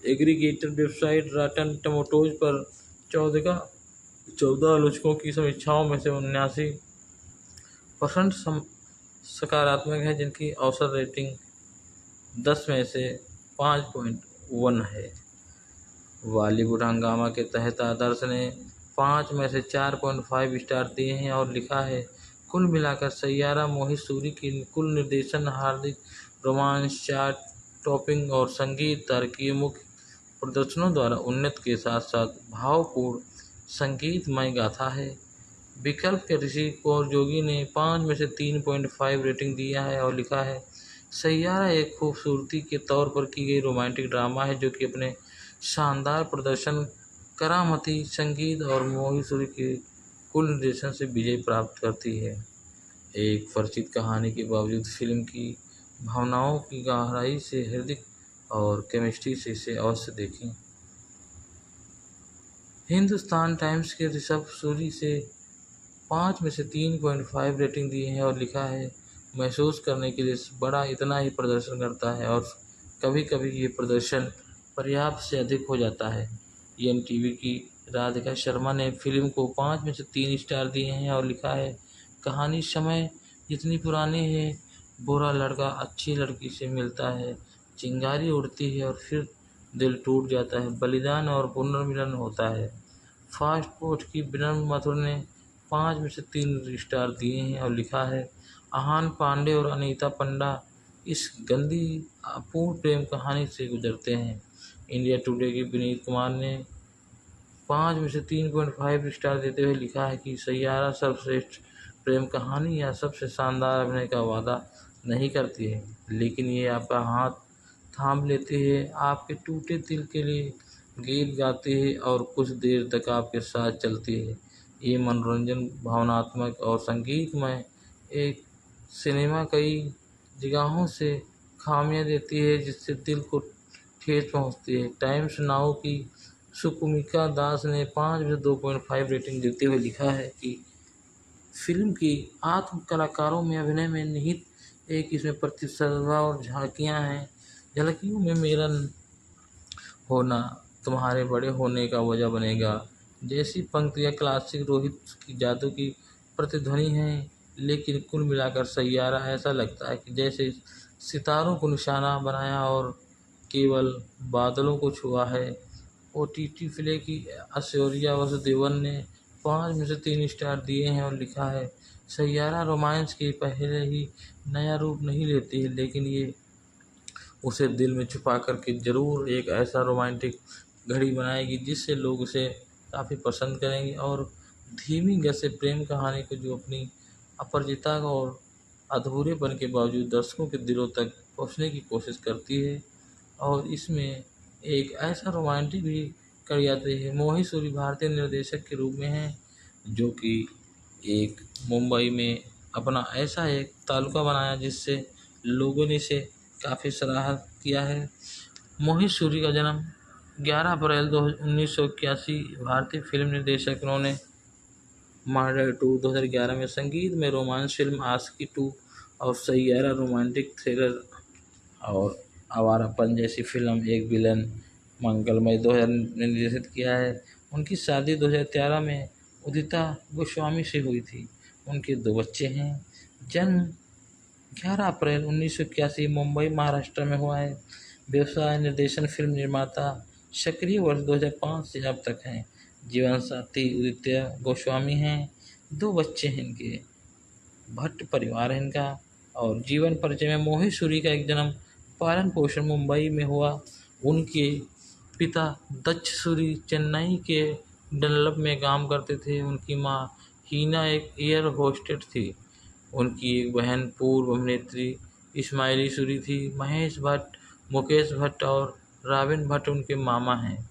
एग्रीगेटर वेबसाइट रॉटन टोमेटोज पर 14 आलोचकों की समीक्षाओं में से 79% सकारात्मक है, जिनकी औसत रेटिंग 10 में से 5.1 है। बॉलीवुड हंगामा के तहत आदर्श ने 5 में से 4.5 स्टार दिए हैं और लिखा है, कुल मिलाकर सैयारा मोहित सूरी की कुल निर्देशन, हार्दिक रोमांस, चार्ट टॉपिंग और संगीत तारकीय मुख्य प्रदर्शनों द्वारा उन्नत के साथ साथ भावपूर्ण संगीतमय गाथा है। विकल्प के ऋषि कौर जोगी ने 5 में से 3.5 रेटिंग दिया है और लिखा है, सैयारा एक खूबसूरती के तौर पर की गई रोमांटिक ड्रामा है, जो कि अपने शानदार प्रदर्शन, करामती संगीत और मोहित सूरी के कुल निर्देशन से विजय प्राप्त करती है। एक परिचित कहानी के बावजूद फिल्म की भावनाओं की गहराई से, हृदय और केमिस्ट्री से इसे अवश्य देखें। हिंदुस्तान टाइम्स के ऋषभ सूरी से 5 में से 3.5 रेटिंग दिए हैं और लिखा है, महसूस करने के लिए बड़ा इतना ही प्रदर्शन करता है और कभी कभी ये प्रदर्शन पर्याप्त से अधिक हो जाता है। NTV की राधिका शर्मा ने फिल्म को 5 में से 3 स्टार दिए हैं और लिखा है, कहानी समय जितनी पुरानी है, बुरा लड़का अच्छी लड़की से मिलता है, चिंगारी उड़ती है और फिर दिल टूट जाता है, बलिदान और पुनर्मिलन होता है। फास्ट फूड की विनम्र मथुर ने 5 में से 3 स्टार दिए हैं और लिखा है, आहान पांडे और अनीता पंडा इस गंदी अपूर्ण प्रेम कहानी से गुजरते हैं। इंडिया टुडे की विनीत कुमार ने 5 में से 3.5 स्टार देते हुए लिखा है कि सैयारा सर्वश्रेष्ठ प्रेम कहानी या सबसे शानदार अभिनय का वादा नहीं करती है, लेकिन ये आपका हाथ थाम लेती है, आपके टूटे दिल के लिए गीत गाती है और कुछ देर तक आपके साथ चलती है। ये मनोरंजन, भावनात्मक और संगीतमय एक सिनेमा कई जगहों से खामियां देती है, जिससे दिल को ठेस पहुंचती है। टाइम्स नाउ की सुकुमिका दास ने 5 में से 2.5 रेटिंग देते हुए लिखा है कि फिल्म की आत्म कलाकारों में अभिनय में निहित एक इसमें प्रतिस्पर्धा और झलकियों में मेरा होना तुम्हारे बड़े होने का वजह बनेगा जैसी पंक्तियाँ क्लासिक रोहित की जादू की प्रतिध्वनि हैं। लेकिन कुल मिलाकर सैयारा ऐसा लगता है कि जैसे सितारों को निशाना बनाया और केवल बादलों को छुआ है। OTT प्ले की ऐश्वर्या वसुदेवन ने 5 में से 3 स्टार दिए हैं और लिखा है, सैयारा रोमांस के पहले ही नया रूप नहीं लेती है, लेकिन ये उसे दिल में छुपा करके ज़रूर एक ऐसा रोमांटिक घड़ी बनाएगी जिससे लोग उसे काफ़ी पसंद करेंगे। और धीमी गति से प्रेम कहानी को जो अपनी अपरिचितता और अधूरेपन के बावजूद दर्शकों के दिलों तक पहुंचने की कोशिश करती है। और इसमें एक ऐसा रोमांटिक भी कर जाती है। मोहित सूरी भारतीय निर्देशक के रूप में हैं, जो कि एक मुंबई में अपना ऐसा एक तालुका बनाया जिससे लोगों ने इसे काफ़ी सराहा किया है। मोहित सूरी का जन्म 11 अप्रैल 1981 भारतीय फिल्म निर्देशक। उन्होंने मर्डर 2 2011 में संगीत में रोमांस फिल्म आशिकी 2 और सैयारा रोमांटिक थ्रिलर और आवारापन जैसी फिल्म एक विलन मंगलमय 2000 में निर्देशित किया है। उनकी शादी 2013 में उदिता गोस्वामी से हुई थी। उनके 2 बच्चे हैं। जन्म 11 अप्रैल 1981 मुंबई महाराष्ट्र में हुआ है। व्यवसाय निर्देशन, फिल्म निर्माता। सक्रिय वर्ष 2005 से अब तक हैं। जीवन साथी उदित्य गोस्वामी हैं। 2 बच्चे हैं इनके। भट्ट परिवार है इनका। और जीवन परिचय में मोहित सूरी का एक जन्म पालन पोषण मुंबई में हुआ। उनके पिता दक्ष सूरी चेन्नई के डनलप में काम करते थे। उनकी माँ हीना एक एयर होस्टेस थी। उनकी एक बहन पूर्व अभिनेत्री इस्माइली सूरी थी। महेश भट्ट, मुकेश भट्ट और राबिन भट्ट उनके मामा हैं,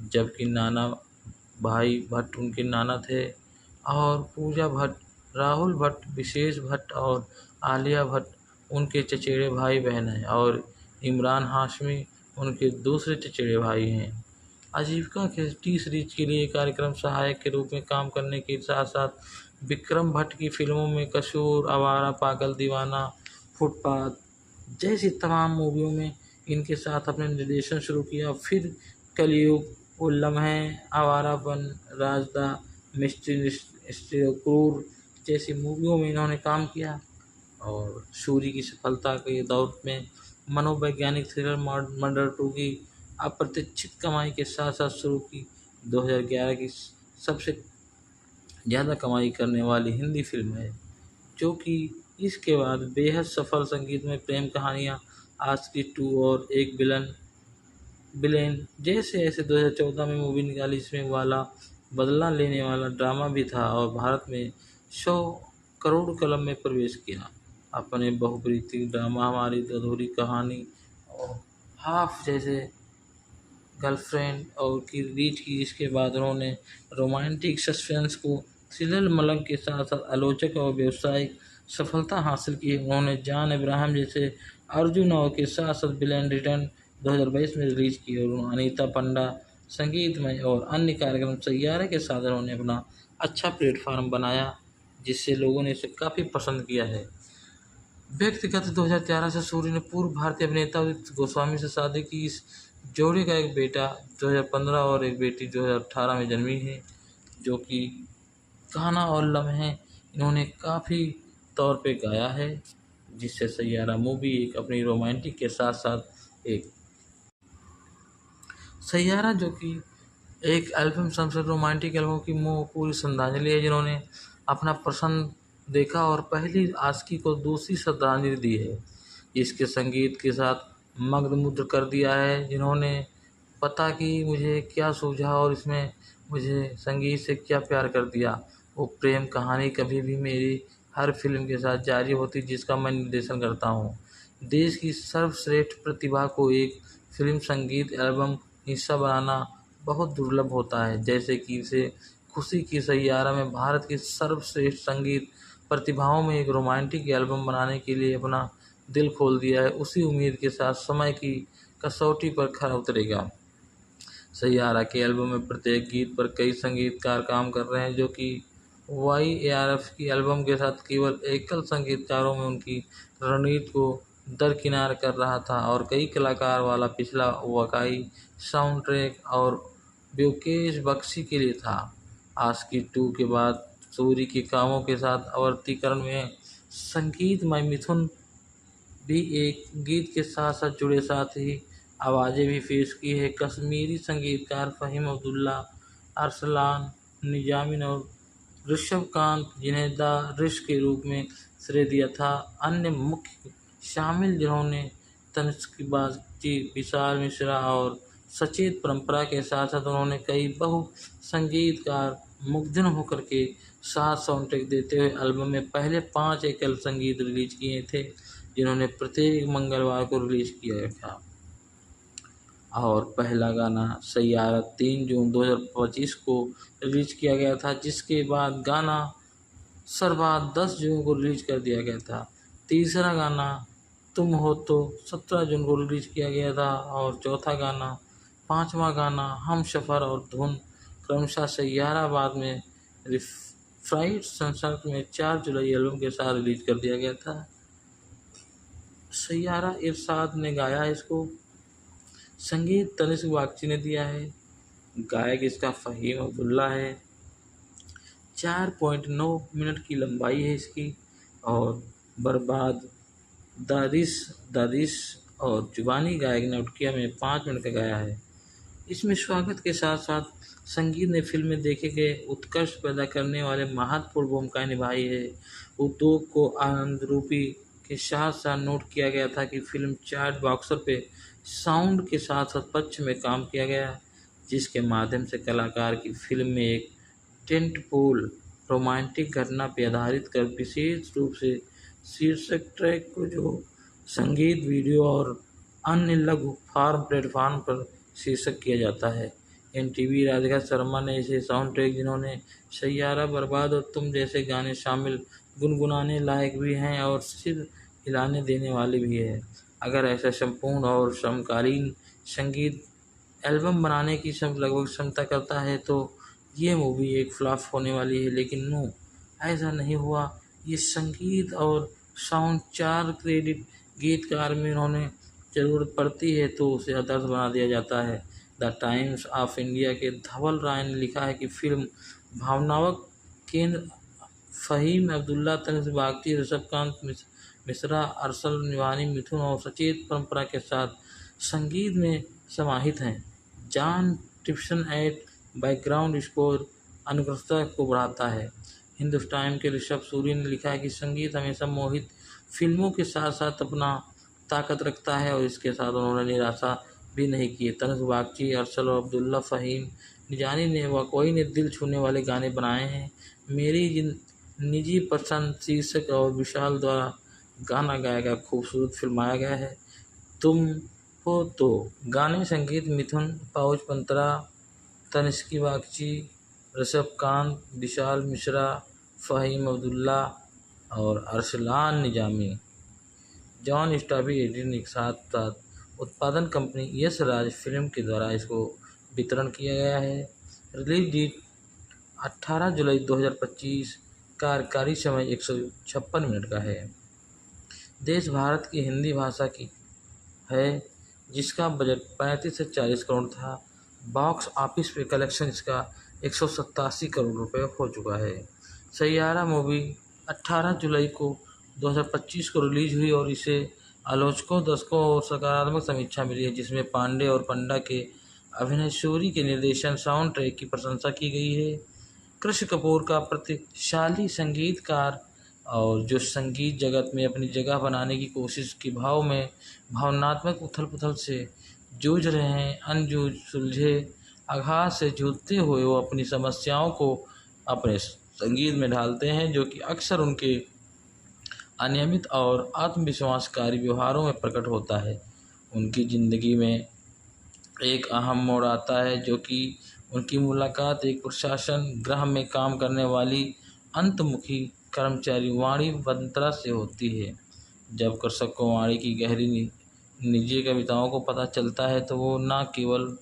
जबकि नाना भाई भट्ट उनके नाना थे और पूजा भट्ट, राहुल भट्ट, विशेष भट्ट और आलिया भट्ट उनके चचेरे भाई बहन हैं और इमरान हाशमी उनके दूसरे चचेरे भाई हैं। आजीविका के टी सीरीज के लिए कार्यक्रम सहायक के रूप में काम करने के साथ साथ विक्रम भट्ट की फिल्मों में कसूर, आवारा, पागल दीवाना, फुटपाथ जैसी तमाम मूवियों में इनके साथ अपने निर्देशन शुरू किया। फिर कलयुग, वो लम्हे, आवारापन, राजदा, मिस्ट्री क्रूर जैसी मूवियों में इन्होंने काम किया और सूरी की सफलता के दौर में मनोवैज्ञानिक थ्रिलर मर्डर 2 की अप्रत्याशित कमाई के साथ साथ शुरू की 2011 की सबसे ज़्यादा कमाई करने वाली हिंदी फिल्म है, जो कि इसके बाद बेहद सफल संगीतमय प्रेम कहानियाँ आशिकी 2 और एक विलेन जैसे ऐसे 2014 में मूवी निकाली, जिसमें वाला बदला लेने वाला ड्रामा भी था और भारत में 100 करोड़ क्लब में प्रवेश किया। अपने बहुप्रीति ड्रामा हमारी अधूरी कहानी और हाफ जैसे गर्लफ्रेंड और की रीच की, इसके बाद उन्होंने रोमांटिक सस्पेंस को थ्रिलर मलंग के साथ साथ आलोचक और व्यावसायिक सफलता हासिल की। उन्होंने जान इब्राहिम जैसे अर्जुन और के साथ साथ विलेन रिटर्न 2022 में रिलीज की और अनीता पंडा संगीतमय और अन्य कार्यक्रम सैयारा के साथ उन्होंने अपना अच्छा प्लेटफार्म बनाया, जिससे लोगों ने इसे काफ़ी पसंद किया है। व्यक्तिगत 2011 से सूरी ने पूर्व भारतीय अभिनेता उदित गोस्वामी से शादी की। इस जोड़ी का एक बेटा 2015 और एक बेटी 2018 में जन्मी है, जो कि गाना और लम्हे इन्होंने काफ़ी तौर पे गाया है, जिससे सैयारा मूवी एक अपनी रोमांटिक के साथ साथ एक सैयारा जो कि एक एल्बम सबसे रोमांटिक एल्बम की पूरी श्रद्धांजलि है, जिन्होंने अपना पसंद देखा और पहली आशिकी को दूसरी श्रद्धांजलि दी है। इसके संगीत के साथ मग्नमुग्ध कर दिया है, जिन्होंने पता कि मुझे क्या सूझा और इसमें मुझे संगीत से क्या प्यार कर दिया। वो प्रेम कहानी कभी भी मेरी हर फिल्म के साथ जारी होती, जिसका मैं निर्देशन करता हूँ। देश की सर्वश्रेष्ठ प्रतिभा को एक फिल्म संगीत एल्बम हिस्सा बनाना बहुत दुर्लभ होता है, जैसे कि इसे खुशी की सैयारा में भारत की सर्वश्रेष्ठ संगीत प्रतिभाओं में एक रोमांटिक एल्बम बनाने के लिए अपना दिल खोल दिया है। उसी उम्मीद के साथ समय की कसौटी पर खरा उतरेगा। सैयारा के एल्बम में प्रत्येक गीत पर कई संगीतकार काम कर रहे हैं, जो कि YARF की एल्बम के साथ केवल एकल संगीतकारों में उनकी रणनीति को दरकिनार कर रहा था और कई कलाकार वाला पिछला वाकई साउंड ट्रैक और ब्योकेश बख्शी के लिए था। आशिकी 2 के बाद सूरी के कामों के साथ आवर्तीकरण में संगीतमय मिथुन भी एक गीत के साथ साथ जुड़े, साथ ही आवाज़ें भी पेश की है। कश्मीरी संगीतकार फ़हीम अब्दुल्ला, अरसलान निजामी और ऋषभकांत, जिन्हें द ऋष के रूप में श्रेय दिया था। अन्य मुख्य शामिल जिन्होंने तनिष्क बागची, विशाल मिश्रा और सचेत परंपरा के साथ साथ उन्होंने कई बहु संगीतकार मुग्धन होकर के साथ साउंड ट्रैक देते हुए एल्बम में पहले 5 एकल संगीत रिलीज किए थे, जिन्होंने प्रत्येक मंगलवार को रिलीज किया था। और पहला गाना सैयारा 3 जून 2025 को रिलीज किया गया था, जिसके बाद गाना सरबाद 10 जून को रिलीज कर दिया गया था। तीसरा गाना तुम हो तो 17 जून को रिलीज किया गया था और चौथा गाना, पांचवा गाना हम सफ़र और धुन क्रमशः सैयारा बाद में फ्राइड संसर्ग में 4 जुलाई एल्बम के साथ रिलीज कर दिया गया था। सैयारा इरशाद ने गाया है इसको, संगीत तनिष्क बागची ने दिया है, गायक इसका फ़हीम अब्दुल्ला है। 4.9 मिनट की लंबाई है इसकी और बर्बाद, दादिश और जुबानी गायक ने उटकिया में 5 मिनट का गाया है। इसमें स्वागत के साथ साथ संगीत ने फिल्म में देखे गए उत्कर्ष पैदा करने वाले महत्वपूर्ण भूमिकाएं निभाई है। उद्योग को आनंद रूपी के साथ साथ नोट किया गया था कि फिल्म चार्ट बॉक्सर पे साउंड के साथ साथ पक्ष में काम किया गया, जिसके माध्यम से कलाकार की फिल्म में एक टेंटपोल रोमांटिक घटना पर आधारित कर विशेष रूप से शीर्षक ट्रैक को जो संगीत वीडियो और अन्य लघु फॉर्म प्लेटफॉर्म पर शीर्षक किया जाता है। एनटीवी राधिका शर्मा ने इसे साउंड ट्रैक जिन्होंने सैयारा, बर्बाद और तुम जैसे गाने शामिल गुनगुनाने लायक भी हैं और सिर हिलाने देने वाले भी है। अगर ऐसा संपूर्ण और समकालीन संगीत एल्बम बनाने की लगभग क्षमता करता है तो ये मूवी एक फ्लॉप होने वाली है, लेकिन नो, ऐसा नहीं हुआ। ये संगीत और साउंड 4 क्रेडिट गीतकार में उन्होंने ज़रूरत पड़ती है तो उसे आदर्श बना दिया जाता है। द टाइम्स ऑफ इंडिया के धवल राय ने लिखा है कि फिल्म भावनात्मक केंद्र फ़हीम अब्दुल्ला, तनिष्क बागची, ऋषभकांत मिश्रा, अरसल निवानी, मिथुन और सचेत परंपरा के साथ संगीत में समाहित हैं। जॉन टिप्सन एट बैकग्राउंड स्कोर अनुकरणता को बढ़ाता है। हिंदुस्तान के ऋषभ सूरी ने लिखा है कि संगीत हमेशा मोहित फिल्मों के साथ साथ अपना ताकत रखता है और इसके साथ उन्होंने निराशा भी नहीं की। तनिष्क बागची, अरसल और अब्दुल्ला फ़हीम निजानी ने वाकई ने दिल छूने वाले गाने बनाए हैं। मेरी निजी पसंद शीर्षक और विशाल द्वारा गाना गाया गया खूबसूरत फिल्माया गया है। तुम हो तो गाने संगीत मिथुन पाउच पंतरा, तनिष्क बागची, ऋषभकांत, विशाल मिश्रा, फ़हीम अब्दुल्ला और अरसलान निजामी। जॉन स्टाबी एडिटिंग के साथ साथ उत्पादन कंपनी यश राज फिल्म के द्वारा इसको वितरण किया गया है। रिलीज डेट 18 जुलाई 2025। कार्यकारी समय 156 मिनट का है। देश भारत की हिंदी भाषा की है जिसका बजट 35 से 40 करोड़ था। बॉक्स ऑफिस पे कलेक्शन इसका 187 करोड़ रुपए हो चुका है। सैयारा मूवी 18 जुलाई को 2025 को रिलीज हुई और इसे आलोचकों, दर्शकों और सकारात्मक समीक्षा मिली है, जिसमें पांडे और पंडा के अभिनय, शूरी के निर्देशन, साउंड ट्रैक की प्रशंसा की गई है। कृष्ण कपूर का प्रतिशाली संगीतकार और जो संगीत जगत में अपनी जगह बनाने की कोशिश के भाव में भावनात्मक उथल-पुथल से जूझ रहे हैं। अनजूझ सुलझे आघात से जूझते हुए वो अपनी समस्याओं को अपने संगीत में ढालते हैं, जो कि अक्सर उनके अनियमित और आत्मविश्वासकारी व्यवहारों में प्रकट होता है। उनकी ज़िंदगी में एक अहम मोड़ आता है, जो कि उनकी मुलाकात एक प्रशासन गृह में काम करने वाली अंतर्मुखी कर्मचारी वाणी बंत्रा से होती है। जब कृषक को वाणी की गहरी निजी कविताओं को पता चलता है तो वो न केवल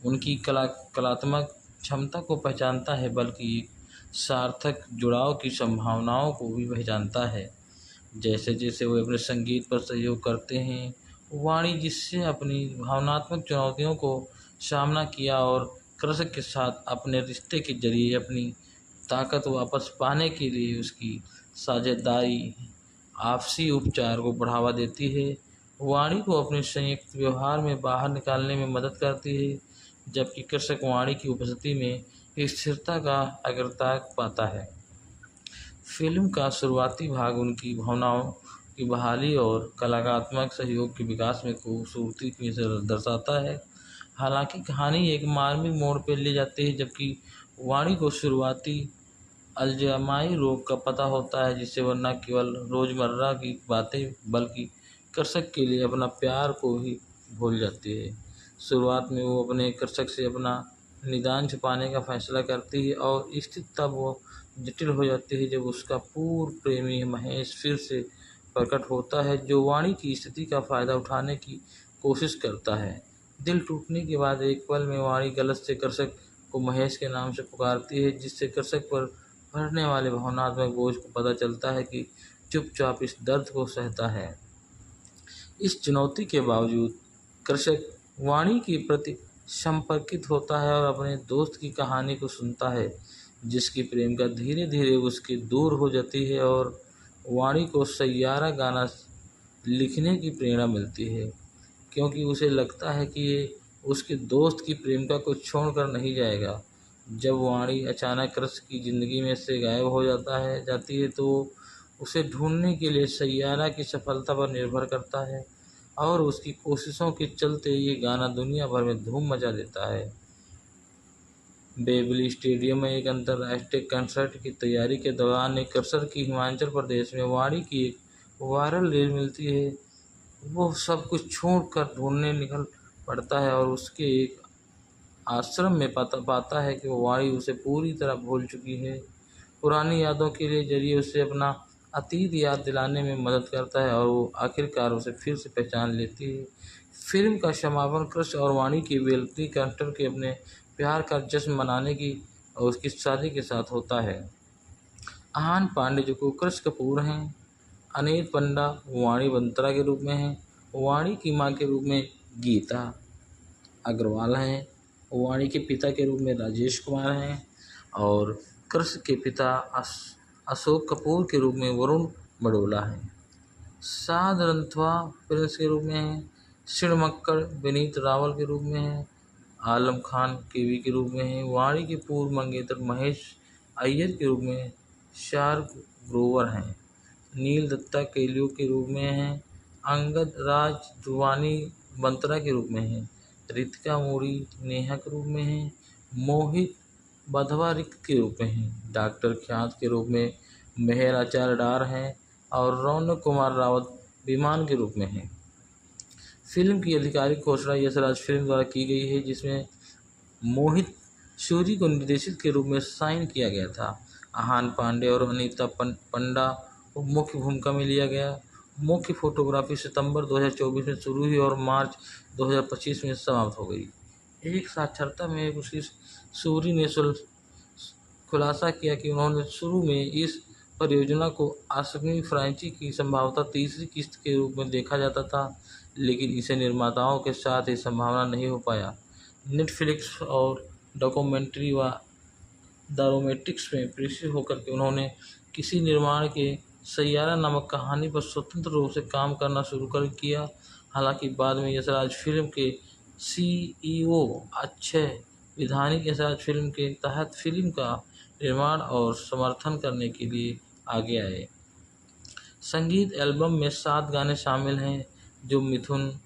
उनकी कलात्मक क्षमता को पहचानता है, बल्कि एक सार्थक जुड़ाव की संभावनाओं को भी पहचानता है। जैसे जैसे वे अपने संगीत पर सहयोग करते हैं, वाणी जिससे अपनी भावनात्मक चुनौतियों को सामना किया और कृषक के साथ अपने रिश्ते के जरिए अपनी ताकत वापस पाने के लिए उसकी साझेदारी आपसी उपचार को बढ़ावा देती है। वाणी को अपने संयुक्त व्यवहार में बाहर निकालने में मदद करती है, जबकि कृषक वाणी की उपस्थिति में स्थिरता का अग्रता पाता है। फिल्म का शुरुआती भाग उनकी भावनाओं की बहाली और कलात्मक सहयोग के विकास में खूबसूरती से दर्शाता है। हालांकि कहानी एक मार्मिक मोड़ पर ले जाती है, जबकि वाणी को शुरुआती अल्जाइमर रोग का पता होता है, जिससे वह न केवल रोज़मर्रा की बातें बल्कि कृषक के लिए अपना प्यार को भी भूल जाती है। शुरुआत में वो अपने कृषक से अपना निदान छुपाने का फैसला करती है और स्थिति तब वो जटिल हो जाती है जब उसका पूर्व प्रेमी महेश फिर से प्रकट होता है, जो वाणी की स्थिति का फ़ायदा उठाने की कोशिश करता है। दिल टूटने के बाद एक पल में वाणी गलत से कृषक को महेश के नाम से पुकारती है, जिससे कृषक पर बढ़ने वाले भावनात्मक बोझ को पता चलता है कि चुपचाप इस दर्द को सहता है। इस चुनौती के बावजूद कृषक वाणी के प्रति संपर्कित होता है और अपने दोस्त की कहानी को सुनता है, जिसकी प्रेम का धीरे धीरे उसके दूर हो जाती है और वाणी को सैयारा गाना लिखने की प्रेरणा मिलती है, क्योंकि उसे लगता है कि ये उसके दोस्त की प्रेमिका को छोड़कर नहीं जाएगा। जब वाणी अचानक कृष्ण की ज़िंदगी में से गायब हो जाती है तो उसे ढूंढने के लिए सैयारा की सफलता पर निर्भर करता है और उसकी कोशिशों के चलते ये गाना दुनिया भर में धूम मचा देता है। वेम्बली स्टेडियम में एक अंतर्राष्ट्रीय कंसर्ट की तैयारी के दौरान एक कृषक की हिमाचल प्रदेश में वाणी की एक वायरल रील मिलती है। वो सब कुछ छोड़कर ढूंढने निकल पड़ता है और उसके एक आश्रम में पाता है कि वो वाणी उसे पूरी तरह भूल चुकी है। पुरानी यादों के लिए जरिए उसे अपना अतीत याद दिलाने में मदद करता है और वो आखिरकार उसे फिर से पहचान लेती है। फिल्म का समापन कृष्ण और वाणी की वेलती कैरेक्टर के अपने प्यार का जश्न मनाने की और उसकी शादी के साथ होता है। आहान पांडे जो कि कृष्ण कपूर हैं, अनीत पंडा वाणी बंत्रा के रूप में हैं, वाणी की मां के रूप में गीता अग्रवाल हैं, वाणी के पिता के रूप में राजेश कुमार हैं और कृष्ण के पिता अशोक कपूर के रूप में वरुण बड़ोला हैं। साध रंथवा प्रिंस के रूप में हैं, शिणमक्कड़ विनीत रावल के रूप में हैं, आलम खान केवी के रूप में हैं, वाणी के पूर्व मंगेतर महेश अय्यर के रूप में शार्क ग्रोवर हैं, नील दत्ता केलियो के रूप में हैं, अंगद राज ध्रुवानी बंत्रा के रूप में हैं, रितिका मोरी नेहा के रूप में हैं, मोहित बधवा रिक्त के रूप में हैं, डॉक्टर ख्यात के रूप में मेहर आचार्य डार हैं और रौनक कुमार रावत विमान के रूप में हैं। फिल्म की आधिकारिक घोषणा यशराज फिल्म द्वारा की गई है, जिसमें मोहित सूरी को निर्देशक के रूप में साइन किया गया था। आहान पांडे और अनीता पंडा को मुख्य भूमिका में लिया गया। मुख्य फोटोग्राफी सितंबर 2024 में शुरू हुई और मार्च 2025 में समाप्त हो गई। एक साक्षात्कार में उसकी सूरी ने खुलासा किया कि उन्होंने शुरू में इस परियोजना को 8वीं फ्रांचाइजी की संभावतः तीसरी किस्त के रूप में देखा जाता था, लेकिन इसे निर्माताओं के साथ ये संभावना नहीं हो पाया। नेटफ्लिक्स और डॉक्यूमेंट्री व दारोमेटिक्स में प्रेषित होकर के उन्होंने किसी निर्माण के सैयारा नामक कहानी पर स्वतंत्र रूप से काम करना शुरू कर किया। हालांकि बाद में यशराज फिल्म के CEO अक्षय विधानिक यशराज फिल्म के तहत फिल्म का निर्माण और समर्थन करने के लिए आगे आए। संगीत एल्बम में 7 गाने शामिल हैं जो मिथुन,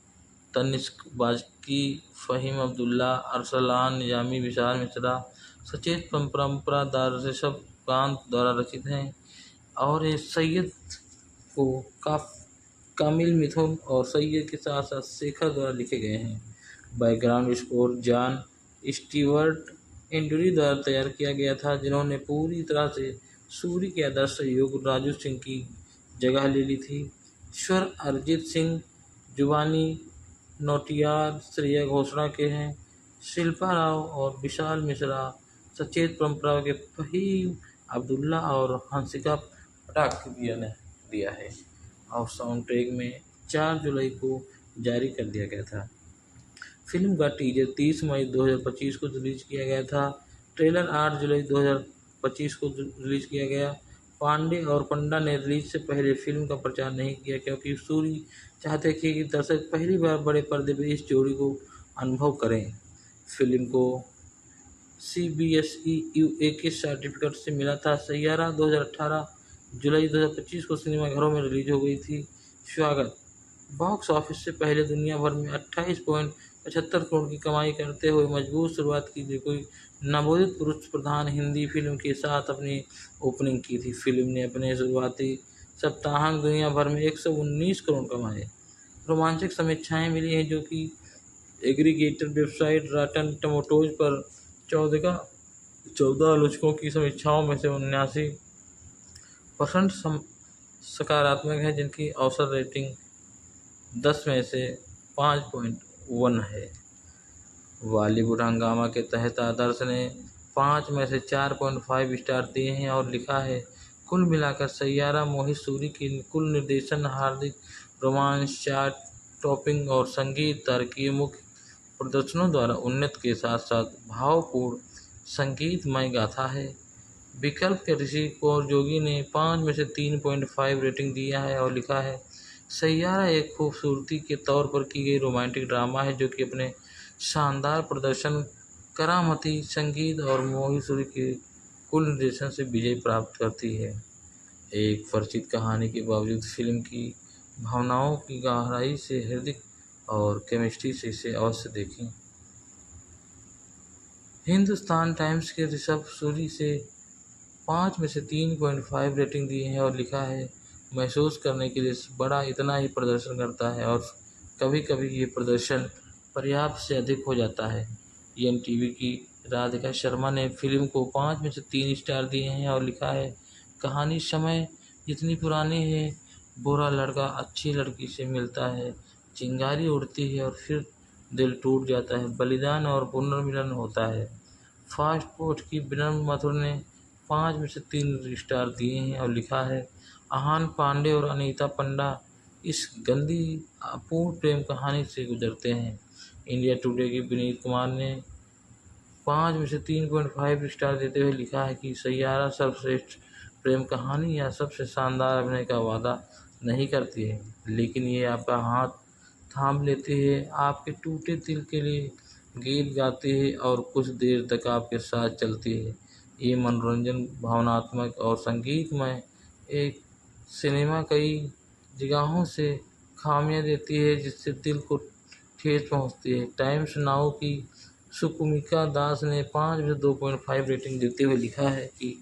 तनिष्क बाजकी, फ़हीम अब्दुल्ला, अरसलान निजामी, विशाल मिश्रा, सचेत परंपरा दार ऋषभ कांत द्वारा रचित हैं और ये सैयद को कामिल मिथुन और सैयद के साथ साथ शेखर द्वारा लिखे गए हैं। बैकग्राउंड स्कोर जॉन स्टीवर्ट इंडुरी द्वारा तैयार किया गया था, जिन्होंने पूरी तरह से सूरी के आदर्श सहयोग राजू सिंह की जगह ले ली थी। स्वर अरिजीत सिंह, जुबानी नौटियाल, श्रेया घोषणा के हैं। शिल्पा राव और विशाल मिश्रा सचेत परंपरा के फ़हीम अब्दुल्ला और हंसिका पटाख ने दिया है और साउंड ट्रैक में 4 जुलाई को जारी कर दिया गया था। फिल्म का टीजर 30 मई 2025 को रिलीज किया गया था। ट्रेलर 8 जुलाई 2025 को रिलीज किया गया। पांडे और पंडा ने रिलीज से पहले फिल्म का प्रचार नहीं किया क्योंकि सूरी चाहते थे कि दर्शक पहली बार बड़े पर्दे पर इस जोड़ी को अनुभव करें। फिल्म को CBSE UA के सर्टिफिकेट से मिला था। सैयारा 2018 जुलाई 2025 को सिनेमाघरों में रिलीज हो गई थी। स्वागत बॉक्स ऑफिस से पहले दुनिया भर में 28.75 करोड़ की कमाई करते हुए मजबूत शुरुआत की थी। कोई नवोदित पुरुष प्रधान हिंदी फिल्म के साथ अपनी ओपनिंग की थी। फिल्म ने अपने शुरुआती सप्ताहांत दुनिया भर में 119 करोड़ कमाए। रोमांचक समीक्षाएं मिली हैं जो कि एग्रीगेटर वेबसाइट रॉटन टोमेटोज पर 14 आलोचकों की समीक्षाओं में से 79% सकारात्मक है, जिनकी औसत रेटिंग 10 में से 5.1 है। बॉलीवुड हंगामा के तहत आदर्श ने 5 में से 4.5 स्टार दिए हैं और लिखा है, कुल मिलाकर सैयारा मोहित सूरी की कुल निर्देशन, हार्दिक रोमांस, चार्ट टॉपिंग और संगीत तारकीय मुख्य प्रदर्शनों द्वारा उन्नत के साथ साथ भावपूर्ण संगीतमय गाथा है। विकल्प के ऋषि कौर जोगी ने 5 में से 3.5 रेटिंग दिया है और लिखा है, सैयारा एक खूबसूरती के तौर पर की गई रोमांटिक ड्रामा है जो कि अपने शानदार प्रदर्शन, करामती संगीत और मोहित सूरी के कुल निर्देशन से विजय प्राप्त करती है। एक परिचित कहानी के बावजूद फिल्म की भावनाओं की गहराई से हृदय और केमिस्ट्री से इसे अवश्य देखें। हिंदुस्तान टाइम्स के ऋषभ सूरी से 5 में से 3.5 रेटिंग दिए हैं और लिखा है, महसूस करने के लिए बड़ा इतना ही प्रदर्शन करता है और कभी कभी ये प्रदर्शन पर्याप्त से अधिक हो जाता है। एनटीवी की राधिका शर्मा ने फिल्म को 5 में से 3 स्टार दिए हैं और लिखा है, कहानी समय जितनी पुरानी है, बुरा लड़का अच्छी लड़की से मिलता है, चिंगारी उड़ती है और फिर दिल टूट जाता है, बलिदान और पुनर्मिलन होता है। फास्ट फूड की विनम्र मथुर ने 5 में से 3 स्टार दिए हैं और लिखा है, आहान पांडे और अनीता पंडा इस गंदी अपूर्ण प्रेम कहानी से गुजरते हैं। इंडिया टुडे के विनीत कुमार ने 5 में से 3.5 स्टार देते हुए लिखा है कि सैयारा सर्वश्रेष्ठ प्रेम कहानी या सबसे शानदार अभिनय का वादा नहीं करती है, लेकिन ये आपका हाथ थाम लेती है, आपके टूटे दिल के लिए गीत गाती है और कुछ देर तक आपके साथ चलती है। ये मनोरंजन, भावनात्मक और संगीतमय एक सिनेमा कई जगहों से खामियां देती है जिससे दिल को ठेस पहुंचती है। टाइम्स नाउ की सुकुमिका दास ने 5 में से 2.5 रेटिंग देते हुए लिखा है कि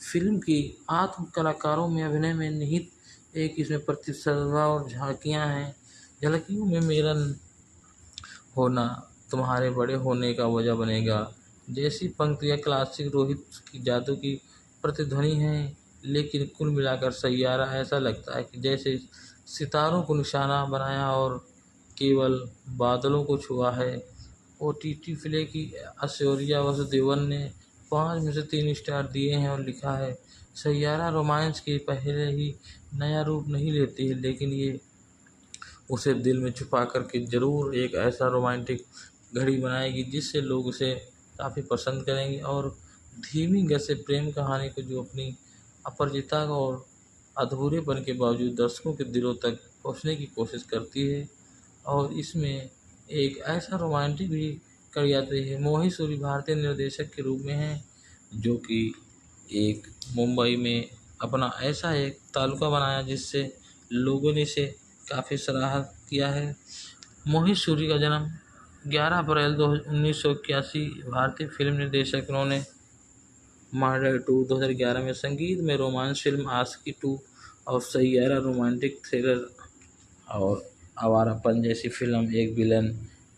फिल्म की आत्म कलाकारों में अभिनय में निहित एक इसमें प्रतिस्पर्धा और झलकियों में मेरा होना तुम्हारे बड़े होने का वजह बनेगा जैसी पंक्तियाँ क्लासिक रोहित की जादू की प्रतिध्वनि हैं, लेकिन कुल मिलाकर सैयारा ऐसा लगता है कि जैसे सितारों को निशाना बनाया और केवल बादलों को छुआ है। ओटीटी प्ले की ऐश्वर्या वासुदेवन ने 5 में से 3 स्टार दिए हैं और लिखा है, सैयारा रोमांस के पहले ही नया रूप नहीं लेती है, लेकिन ये उसे दिल में छुपा करके ज़रूर एक ऐसा रोमांटिक घड़ी बनाएगी जिससे लोग उसे काफ़ी पसंद करेंगे और धीमी गति से प्रेम कहानी को जो अपनी अपरिचिता और अधूरेपन के बावजूद दर्शकों के दिलों तक पहुंचने की कोशिश करती है। और इसमें एक ऐसा रोमांटिक भी कड़ियाती है। मोही सूरी भारतीय निर्देशक के रूप में हैं जो कि एक मुंबई में अपना ऐसा एक तालुका बनाया जिससे लोगों ने इसे काफ़ी सराहा किया है। मोहित सूरी का जन्म 11 अप्रैल 1981 भारतीय फिल्म निर्देशक। उन्होंने मर्डर 2 2011 में संगीत में रोमांस फिल्म आशिकी 2 और सैयारा रोमांटिक थ्रिलर और आवारापन जैसी फिल्म एक विलन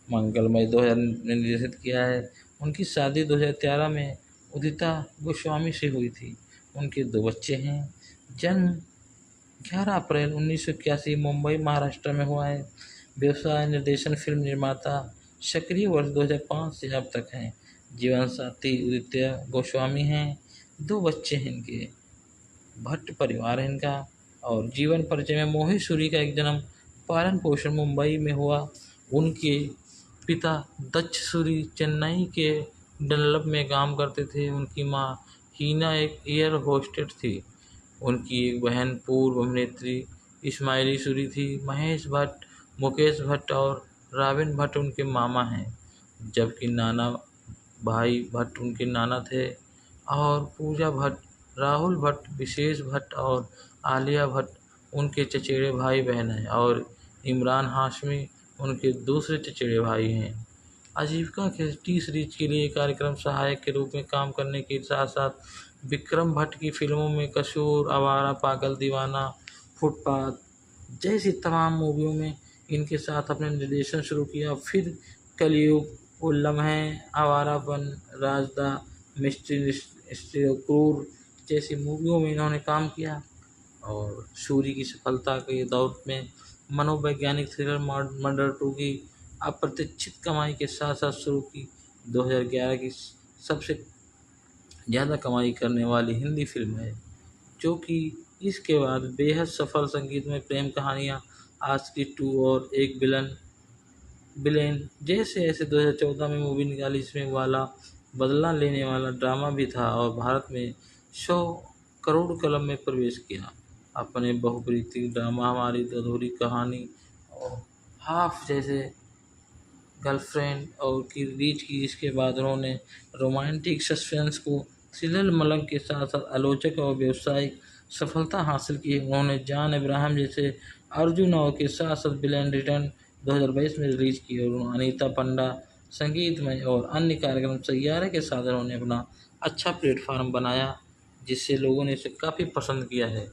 मंगलमय 2000 में निर्देशित किया है। उनकी शादी 2013 में उदिता गोस्वामी से हुई थी। उनके 2 बच्चे हैं। जन्म 11 अप्रैल 1981 मुंबई महाराष्ट्र में हुआ है। व्यवसाय निर्देशन फिल्म निर्माता। सक्रिय वर्ष 2005 से अब तक हैं। जीवन साथी उदित्य गोस्वामी हैं। 2 बच्चे हैं इनके। भट्ट परिवार है इनका। और जीवन परिचय में मोहित सूरी का एक जन्म पालन पोषण मुंबई में हुआ। उनके पिता दक्ष सूरी चेन्नई के डनलप में काम करते थे। उनकी माँ हीना एक एयर होस्टेस थी। उनकी एक बहन पूर्व अभिनेत्री इस्माइली सूरी थी। महेश भट्ट, मुकेश भट्ट और राबिन भट्ट उनके मामा हैं, जबकि नाना भाई भट्ट उनके नाना थे। और पूजा भट्ट, राहुल भट्ट, विशेष भट्ट और आलिया भट्ट उनके चचेरे भाई बहन हैं और इमरान हाशमी उनके दूसरे चचेरे भाई हैं। आजीविका के टी सीरीज के लिए कार्यक्रम सहायक के रूप में काम करने के साथ साथ विक्रम भट्ट की फिल्मों में कसूर, आवारा, पागल दीवाना, फुटपाथ जैसी तमाम मूवियों में इनके साथ अपने निर्देशन शुरू किया। फिर कलयुग, वो लम्हे, आवारापन, राजदा, मिस्ट्री क्रूर जैसी मूवियों में इन्होंने काम किया। और सूरी की सफलता के दौर में मनोवैज्ञानिक थ्रिलर मर्डर 2 की अप्रत्याशित कमाई के साथ साथ शुरू की 2011 की सबसे ज़्यादा कमाई करने वाली हिंदी फिल्म है, जो कि इसके बाद बेहद सफल संगीतमय प्रेम कहानियाँ आशिकी 2 और एक विलेन जैसे ऐसे 2014 में मूवी निकाली, जिसमें वाला बदला लेने वाला ड्रामा भी था और भारत में 100 करोड़ क्लब में प्रवेश किया। अपने बहुप्रीति ड्रामा हमारी अधूरी कहानी और हाफ जैसे गर्लफ्रेंड और की रीच की, इसके बाद उन्होंने रोमांटिक सस्पेंस को थ्रिलर मलंग के साथ साथ आलोचक और व्यावसायिक सफलता हासिल की। उन्होंने जॉन अब्राहम जैसे अर्जुन और के साथ साथ विलेन रिटर्न 2022 में रिलीज की और अनीता पंडा संगीतमय और अन्य कार्यक्रम सैयारे के साथ उन्होंने अपना अच्छा प्लेटफार्म बनाया, जिससे लोगों ने इसे काफ़ी पसंद किया है।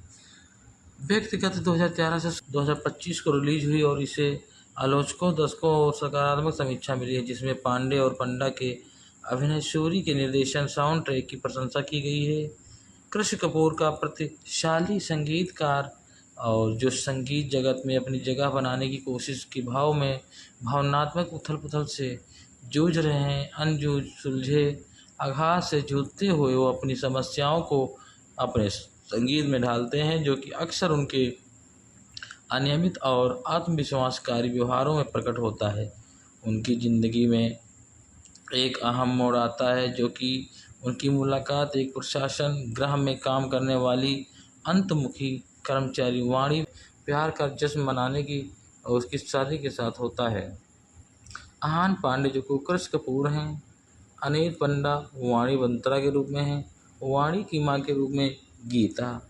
व्यक्तिगत 2013 से 2025 को रिलीज हुई और इसे आलोचकों, दर्शकों और सकारात्मक समीक्षा मिली है, जिसमें पांडे और पंडा के अभिनय, सूरी के निर्देशन, साउंड ट्रैक की प्रशंसा की गई है। कृष्ण कपूर का प्रतिशाली संगीतकार और जो संगीत जगत में अपनी जगह बनाने की कोशिश के भाव में भावनात्मक उथल-पुथल से जूझ रहे हैं, अनजूझ सुलझे आघात से जूझते हुए वो अपनी समस्याओं को अपने संगीत में ढालते हैं, जो कि अक्सर उनके अनियमित और आत्मविश्वासकारी व्यवहारों में प्रकट होता है। उनकी ज़िंदगी में एक अहम मोड़ आता है, जो कि उनकी मुलाकात एक प्रशासन गृह में काम करने वाली अंतमुखी कर्मचारी वाणी प्यार का जश्न मनाने की और उसकी शादी के साथ होता है। आहान पांडे जो कि कृष्ण कपूर हैं, अनीत पंडा वाणी बंत्रा के रूप में हैं, वाणी की मां के रूप में गीता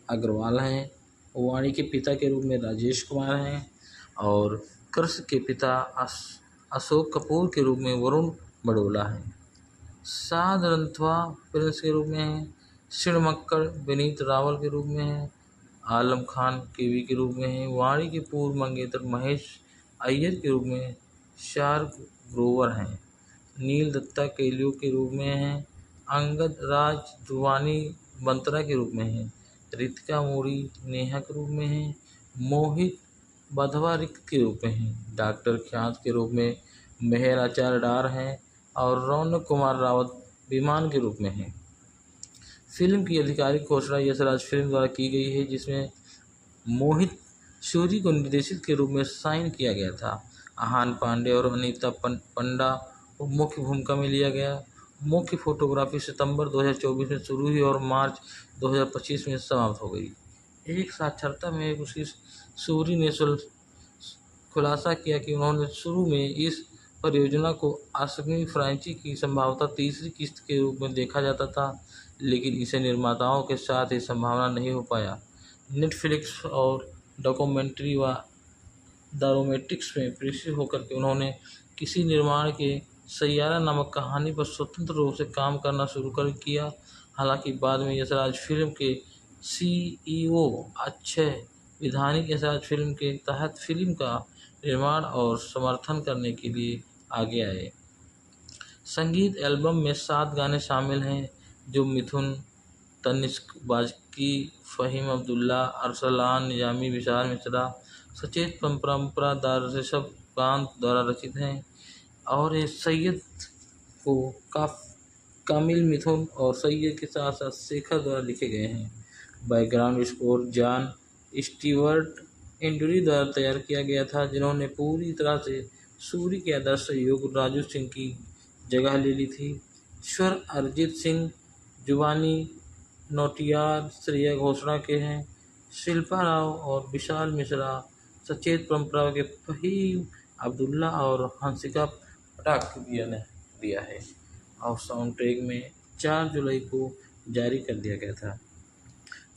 अग्रवाल हैं, वाणी के पिता के रूप में राजेश कुमार हैं और कृष्ण के पिता अशोक कपूर के रूप में वरुण बड़ोला हैं। साध रंथवा प्रिंस के रूप में हैं, शिणमक्कड़ विनीत रावल के रूप में हैं, आलम खान केवी के रूप में हैं, वाणी के पूर्व मंगेतर महेश अय्यर के रूप में शार्क ग्रोवर हैं, नील दत्ता केलियो के रूप में हैं, अंगद राज दुवानी बंत्रा के रूप में हैं, रितिका मोड़ी नेहा के रूप में हैं, मोहित बधवा के रूप में हैं, डॉक्टर ख्यात के रूप में मेहर आचार्य डार हैं और रौनक कुमार रावत विमान के रूप में हैं। फिल्म की आधिकारिक घोषणा यशराज फिल्म द्वारा की गई है, जिसमें मोहित सूरी को निर्देशक के रूप में साइन किया गया था। आहान पांडे और अनीता पंडा को मुख्य भूमिका में लिया गया। मुख्य फोटोग्राफी सितंबर 2024 में शुरू हुई और मार्च 2025 में समाप्त हो गई। एक साक्षात्कार में उसकी सूरी ने खुलासा किया कि उन्होंने शुरू में इस परियोजना को आसमी फ्रांचाइजी की संभावतः तीसरी किस्त के रूप में देखा जाता था, लेकिन इसे निर्माताओं के साथ ही संभावना नहीं हो पाया। नेटफ्लिक्स और डॉक्यूमेंट्री व डोमेस्टिक्स में प्रेषित होकर के उन्होंने किसी निर्माण के सैयारा नामक कहानी पर स्वतंत्र रूप से काम करना शुरू कर किया। हालांकि बाद में यशराज फिल्म के CEO अक्षय विधानिक यशराज फिल्म के तहत फिल्म का निर्माण और समर्थन करने के लिए आगे आए। संगीत एल्बम में 7 गाने शामिल हैं, जो मिथुन, तनिष्क बाजकी, फ़हीम अब्दुल्ला, अरसलान निजामी, विशाल मिश्रा, सचेत परंपरा दार ऋषभ कांत द्वारा रचित हैं और ये सैयद को कामिल मिथुन और सैयद के साथ साथ शेखर द्वारा लिखे गए हैं। बैकग्राउंड स्कोर जॉन स्टीवर्ट इंडुरी द्वारा तैयार किया गया था, जिन्होंने पूरी तरह से सूरी के आदर्श सहयोग राजू सिंह की जगह ले ली थी। स्वर अरिजीत सिंह, जुबानी नौटियाल श्रेया घोषणा के हैं। शिल्पा राव और विशाल मिश्रा सचेत परंपरा के फ़हीम अब्दुल्ला और हंसिका पटाख ने दिया है और साउंड ट्रैक में 4 जुलाई को जारी कर दिया गया था।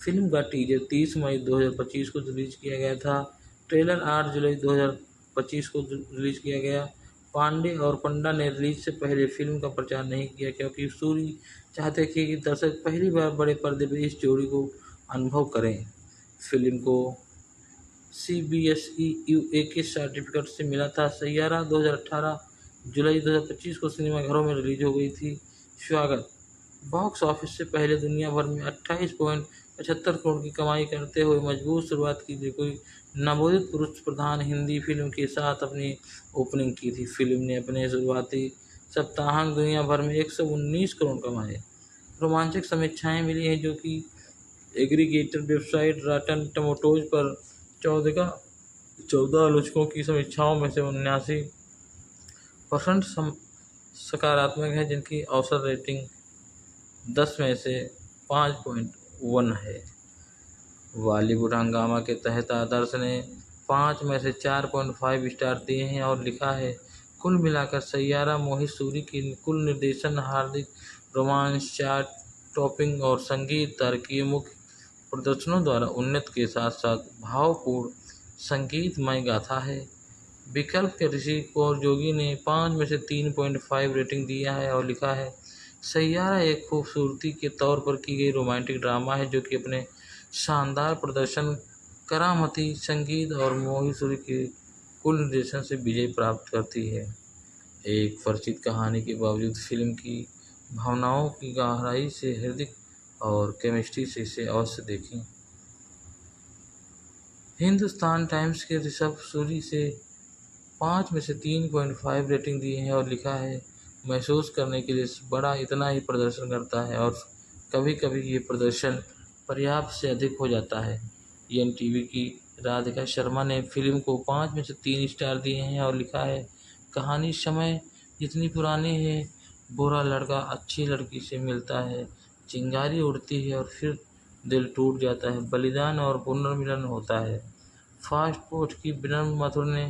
फिल्म का टीजर 30 मई 2025 को रिलीज किया गया था। ट्रेलर 8 जुलाई 2025 को रिलीज किया गया। पांडे और पंडा ने रिलीज से पहले फिल्म का प्रचार नहीं किया, क्योंकि सूरी चाहते थे कि दर्शक पहली बार बड़े पर्दे पर इस जोड़ी को अनुभव करें। फिल्म को CBSE UAK सर्टिफिकेट से मिला था। सैयारा 2018 जुलाई 2025 को सिनेमाघरों में रिलीज हो गई थी। स्वागत बॉक्स ऑफिस से पहले दुनिया भर में 28.75 करोड़ की कमाई करते हुए मजबूत शुरुआत की थी। कोई नवोदित पुरुष प्रधान हिंदी फिल्म के साथ अपनी ओपनिंग की थी। फिल्म ने अपने शुरुआती सप्ताहांत दुनिया भर में 119 करोड़ कमाए। रोमांचक समीक्षाएं मिली हैं, जो कि एग्रीगेटर वेबसाइट रॉटन टोमेटोज पर 14 आलोचकों की समीक्षाओं में से 79% सकारात्मक है, जिनकी औसत रेटिंग 10 में से 5.1 है। बॉलीवुड हंगामा के तहत आदर्श ने 5 में से 4.5 स्टार दिए हैं और लिखा है, कुल मिलाकर सैयारा मोहित सूरी की कुल निर्देशन, हार्दिक रोमांस, चार्ट टॉपिंग और संगीत तारकीय मुख्य प्रदर्शनों द्वारा उन्नत के साथ साथ भावपूर्ण संगीतमय गाथा है। विकल्प के ऋषि कौर जोगी ने 5 में से 3.5 रेटिंग दिया है और लिखा है, सैयारा एक खूबसूरती के तौर पर की गई रोमांटिक ड्रामा है, जो कि अपने शानदार प्रदर्शन, करामती संगीत और मोहित सूरी की कुल निर्देशन से विजय प्राप्त करती है। एक परिचित कहानी के बावजूद फिल्म की भावनाओं की गहराई से हृदय और केमिस्ट्री से इसे अवश्य देखें। हिंदुस्तान टाइम्स के ऋषभ सूरी से 5 में से 3.5 रेटिंग दी है और लिखा है, महसूस करने के लिए बड़ा इतना ही प्रदर्शन करता है और कभी कभी ये प्रदर्शन पर्याप्त से अधिक हो जाता है। एनटीवी की राधिका शर्मा ने फिल्म को 5 में से 3 स्टार दिए हैं और लिखा है, कहानी समय जितनी पुरानी है, बुरा लड़का अच्छी लड़की से मिलता है, चिंगारी उड़ती है और फिर दिल टूट जाता है, बलिदान और पुनर्मिलन होता है। फास्ट पोस्ट की विनम्र मथुर ने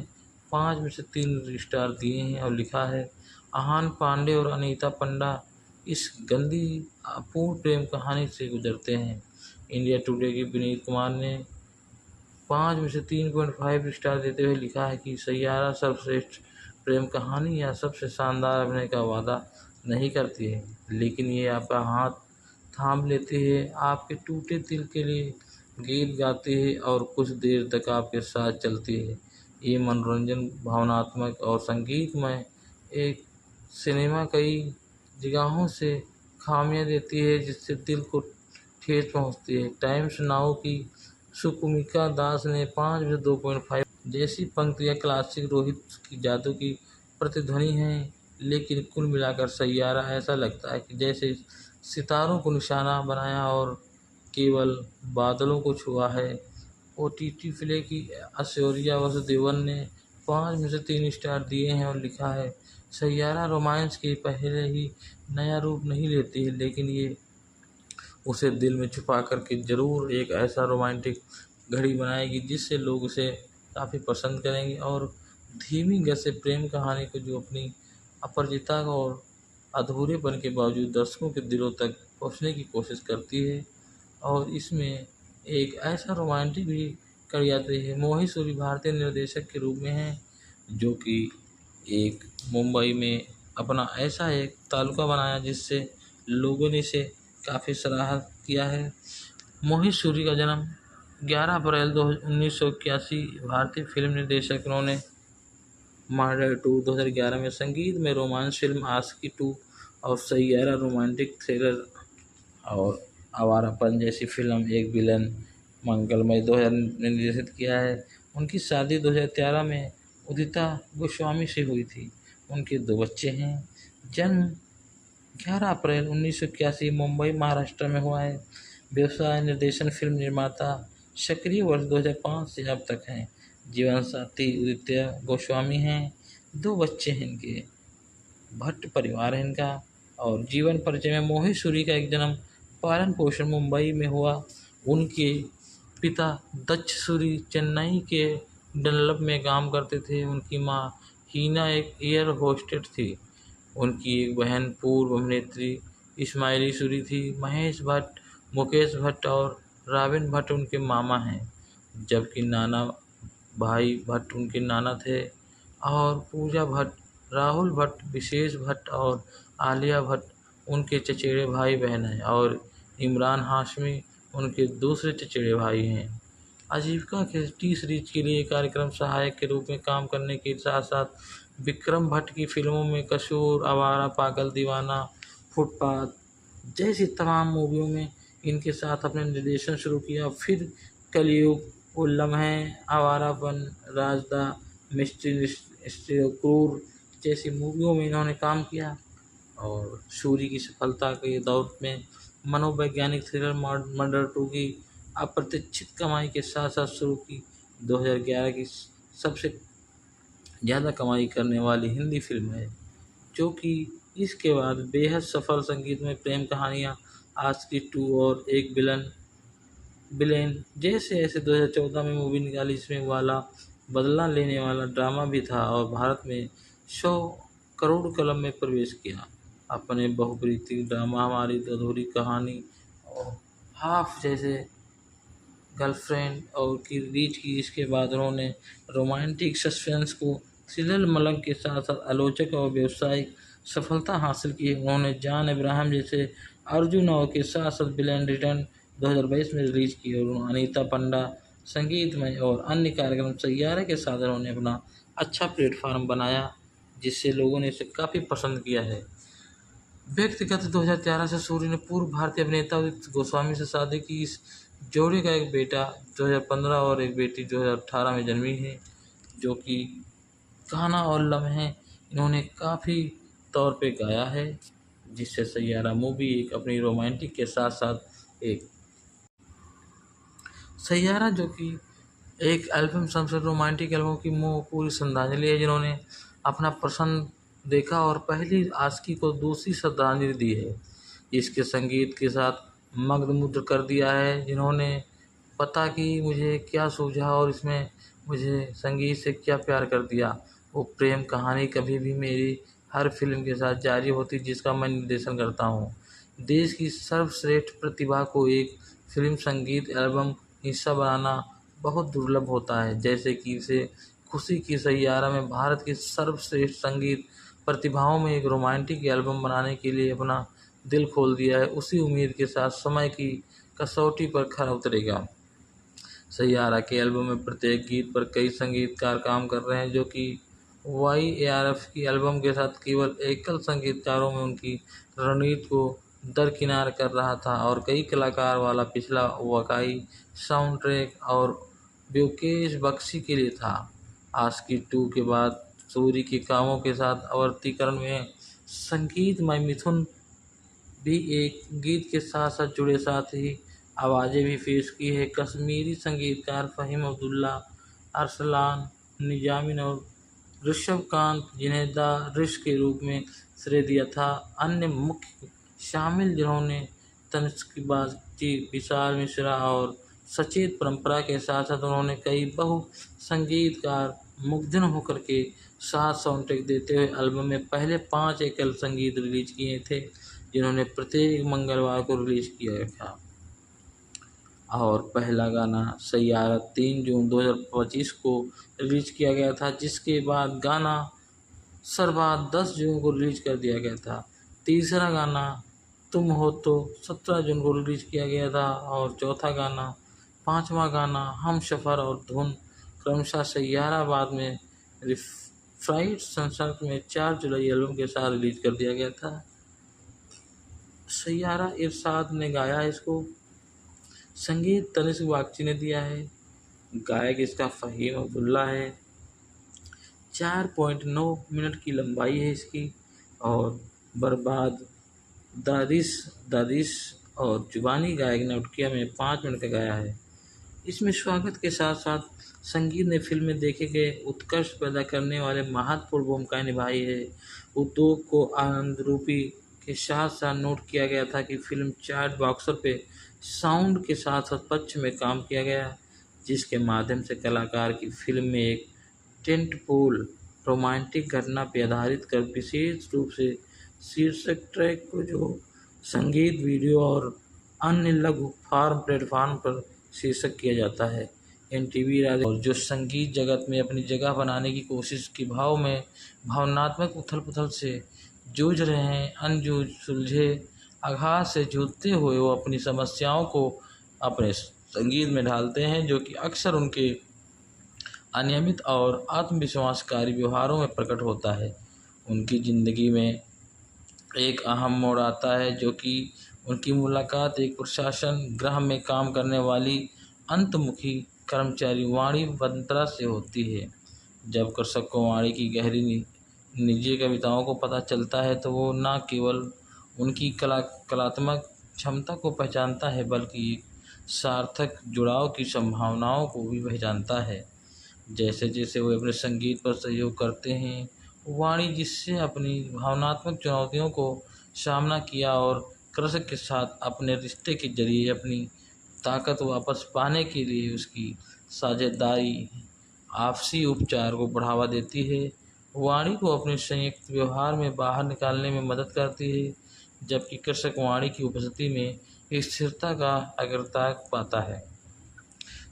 5 में से 3 स्टार दिए हैं और लिखा है, आहान पांडे और अनीता पंडा इस गंदी अपूर्ण प्रेम कहानी से गुजरते हैं। इंडिया टुडे के विनीत कुमार ने 5 में से 3.5 स्टार देते हुए लिखा है कि सैयारा सर्वश्रेष्ठ प्रेम कहानी या सबसे शानदार अभिनय का वादा नहीं करती है, लेकिन ये आपका हाथ थाम लेती है, आपके टूटे दिल के लिए गीत गाती है और कुछ देर तक आपके साथ चलती है। ये मनोरंजन, भावनात्मक और संगीतमय एक सिनेमा कई जगहों से खामियां देती है जिससे दिल को ठेस पहुंचती है। टाइम्स नाउ की सुकुमिका दास ने 5 में से 2.5 जैसी पंक्तियां क्लासिक रोहित की जादू की प्रतिध्वनि हैं, लेकिन कुल मिलाकर सैयारा ऐसा लगता है कि जैसे सितारों को निशाना बनाया और केवल बादलों को छुआ है। ओटीटी प्ले की ऐश्वर्या वासुदेवन ने 5 में से 3 स्टार दिए हैं और लिखा है, सैयारा रोमांस के पहले ही नया रूप नहीं लेती है, लेकिन ये उसे दिल में छुपा करके ज़रूर एक ऐसा रोमांटिक घड़ी बनाएगी जिससे लोग उसे काफ़ी पसंद करेंगे और धीमी गति से प्रेम कहानी को जो अपनी अपरिचितता और अधूरेपन के बावजूद दर्शकों के दिलों तक पहुंचने की कोशिश करती है। और इसमें एक ऐसा रोमांटिक भी कर जाती है। मोहित सूरी भारतीय निर्देशक के रूप में हैं, जो कि एक मुंबई में अपना ऐसा एक तालुका बनाया जिससे लोगों ने इसे काफ़ी सराहा किया है। मोहित सूरी का जन्म 11 अप्रैल 1981 भारतीय फिल्म निर्देशक। उन्होंने मर्डर 2 2011 में संगीत में रोमांस फिल्म आशिकी 2 और सैयारा रोमांटिक थ्रिलर और आवारापन जैसी फिल्म एक विलन मंगलमय 2000 में निर्देशित किया है। उनकी शादी 2013 में उदिता गोस्वामी से हुई थी। उनके 2 बच्चे हैं। जन्म 11 अप्रैल 1981 मुंबई महाराष्ट्र में हुआ है। व्यवसाय निर्देशन, फिल्म निर्माता। सक्रिय वर्ष 2005 से अब तक हैं। जीवन साथी उदित्य गोस्वामी हैं। 2 बच्चे हैं इनके। भट्ट परिवार है इनका। और जीवन परिचय में मोहित सूरी का एक जन्म पालन पोषण मुंबई में हुआ। उनके पिता दक्ष सूरी चेन्नई के डनलप में काम करते थे। उनकी माँ हीना एक एयर होस्टेस थी। उनकी एक बहन पूर्व अभिनेत्री इस्माइली सूरी थी। महेश भट्ट, मुकेश भट्ट और राबिन भट्ट उनके मामा हैं, जबकि नाना भाई भट्ट उनके नाना थे। और पूजा भट्ट, राहुल भट्ट, विशेष भट्ट और आलिया भट्ट उनके चचेरे भाई बहन हैं और इमरान हाशमी उनके दूसरे चचेरे भाई हैं। आजीविका के टी सीरीज के लिए कार्यक्रम सहायक के रूप में काम करने के साथ साथ विक्रम भट्ट की फिल्मों में कसूर, आवारा, पागल दीवाना, फुटपाथ जैसी तमाम मूवियों में इनके साथ अपने निर्देशन शुरू किया। फिर कलयुग, वो लम्हे, आवारापन, राजदा, मिस्ट्री क्रूर जैसी मूवियों में इन्होंने काम किया। और सूरी की सफलता के दौर में मनोवैज्ञानिक थ्रिलर मर्डर 2 की अप्रत्याशित कमाई के साथ साथ शुरू की 2011 की सबसे ज़्यादा कमाई करने वाली हिंदी फिल्म है, जो कि इसके बाद बेहद सफल संगीतमय प्रेम कहानियाँ आशिकी 2 और एक विलेन जैसे ऐसे 2014 में मूवी निकाली, जिसमें वाला बदला लेने वाला ड्रामा भी था और भारत में 100 करोड़ क्लब में प्रवेश किया। अपने बहुप्रीति ड्रामा हमारी अधूरी कहानी और हाफ जैसे गर्लफ्रेंड और की रीच की, इसके बाद उन्होंने रोमांटिक सस्पेंस को थ्रिलर मलंग के साथ साथ आलोचक और व्यावसायिक सफलता हासिल की। उन्होंने जॉन अब्राहम जैसे अर्जुन और के साथ साथ विलेन रिटर्न 2022 में रिलीज की और अनीता पंडा संगीतमय और अन्य कार्यक्रम सैयारा के साथ उन्होंने अपना अच्छा प्लेटफार्म बनाया, जिससे लोगों ने इसे काफ़ी पसंद किया है। व्यक्तिगत 2011 से सूरी ने पूर्व भारतीय अभिनेता उदित गोस्वामी से शादी की। इस जोड़ी का एक बेटा 2015 और एक बेटी 2018 में जन्मी है, जो कि गाना और लम्हे इन्होंने काफ़ी तौर पे गाया है, जिससे सैयारा मूवी एक अपनी रोमांटिक के साथ साथ एक सैयारा जो कि एक एल्बम सबसे रोमांटिक एल्बम की पूरी श्रद्धांजलि है, जिन्होंने अपना पसंद देखा और पहली आशिकी को दूसरी श्रद्धांजलि दी है। इसके संगीत के साथ मग्नमुग्ध कर दिया है, जिन्होंने पता कि मुझे क्या सूझा और इसमें मुझे संगीत से क्या प्यार कर दिया। वो प्रेम कहानी कभी भी मेरी हर फिल्म के साथ जारी होती जिसका मैं निर्देशन करता हूँ। देश की सर्वश्रेष्ठ प्रतिभा को एक फिल्म संगीत एल्बम हिस्सा बनाना बहुत दुर्लभ होता है, जैसे कि इसे खुशी की सैयारा में भारत की सर्वश्रेष्ठ संगीत प्रतिभाओं में एक रोमांटिक एल्बम बनाने के लिए अपना दिल खोल दिया है। उसी उम्मीद के साथ समय की कसौटी पर खरा उतरेगा। सैयारा के एल्बम में प्रत्येक गीत पर कई संगीतकार काम कर रहे हैं, जो कि YARF की एल्बम के साथ केवल एकल संगीतकारों में उनकी रणनीति को दरकिनार कर रहा था और कई कलाकार वाला पिछला वाकई साउंड ट्रैक और ब्योकेश बख्शी के लिए था। आशिकी 2 के बाद सूरी के कामों के साथ आवर्तीकरण में संगीतमय मिथुन भी एक गीत के साथ साथ जुड़े, साथ ही आवाज़ें भी पेश की है। कश्मीरी संगीतकार फ़हीम अब्दुल्ला, अरसलान निजामी और ऋषभकांत, जिन्हें द ऋष के रूप में श्रेय दिया था। अन्य मुख्य शामिल जिन्होंने तनिष्क बागची, विशाल मिश्रा और सचेत परंपरा के साथ साथ उन्होंने कई बहु संगीतकार मुग्धन होकर के साथ साउंड ट्रैक देते हुए एल्बम में पहले 5 एकल संगीत रिलीज किए थे, जिन्होंने प्रत्येक मंगलवार को रिलीज किया था। और पहला गाना सैयारा 3 जून 2025 को रिलीज किया गया था, जिसके बाद गाना सरबाद 10 जून को रिलीज कर दिया गया था। तीसरा गाना तुम हो तो 17 जून को रिलीज किया गया था और चौथा गाना, पांचवा गाना हम सफ़र और धुन क्रमशः सैयारा बाद में फ्राइड संसर्ग में 4 जुलाई एल्बम के साथ रिलीज कर दिया गया था। सैयारा इरशाद ने गाया है इसको, संगीत तनिष्क बागची ने दिया है, गायक इसका फ़हीम अब्दुल्ला है। 4.9 मिनट की लंबाई है इसकी और बर्बाद दादिश और जुबानी गायक ने उटकिया में 5 मिनट का गाया है। इसमें स्वागत के साथ साथ संगीत ने फिल्म में देखे गए उत्कर्ष पैदा करने वाले महत्वपूर्ण भूमिकाएं निभाई है। उद्योग को आनंद रूपी के साथ साथ नोट किया गया था कि फिल्म चार्ट बॉक्सर पे साउंड के साथ साथ पक्ष में काम किया गया, जिसके माध्यम से कलाकार की फिल्म में एक टेंटपोल रोमांटिक घटना पर आधारित कर विशेष रूप से शीर्षक ट्रैक को जो संगीत वीडियो और अन्य लघु फॉर्म प्लेटफॉर्म पर शीर्षक किया जाता है। NTV राजा और जो संगीत जगत में अपनी जगह बनाने की कोशिश की भाव में भावनात्मक उथल पुथल से जूझ रहे हैं, अनजूझ सुलझे आघात से जूझते हुए वो अपनी समस्याओं को अपने संगीत में ढालते हैं, जो कि अक्सर उनके अनियमित और आत्मविश्वासकारी व्यवहारों में प्रकट होता है। उनकी ज़िंदगी में एक अहम मोड़ आता है, जो कि उनकी मुलाकात एक प्रशासन गृह में काम करने वाली अंतमुखी कर्मचारी वाणी बंत्रा से होती है। जब कृषक को वाणी की गहरी निजी कविताओं को पता चलता है, तो वो न केवल उनकी कलात्मक क्षमता को पहचानता है, बल्कि एक सार्थक जुड़ाव की संभावनाओं को भी पहचानता है। जैसे जैसे वे अपने संगीत पर सहयोग करते हैं, वाणी जिससे अपनी भावनात्मक चुनौतियों को सामना किया और कृषक के साथ अपने रिश्ते के जरिए अपनी ताकत वापस पाने के लिए उसकी साझेदारी आपसी उपचार को बढ़ावा देती है। वाणी को अपने संयुक्त व्यवहार में बाहर निकालने में मदद करती है, जबकि कृषक वाणी की उपस्थिति में स्थिरता का अग्रता पाता है।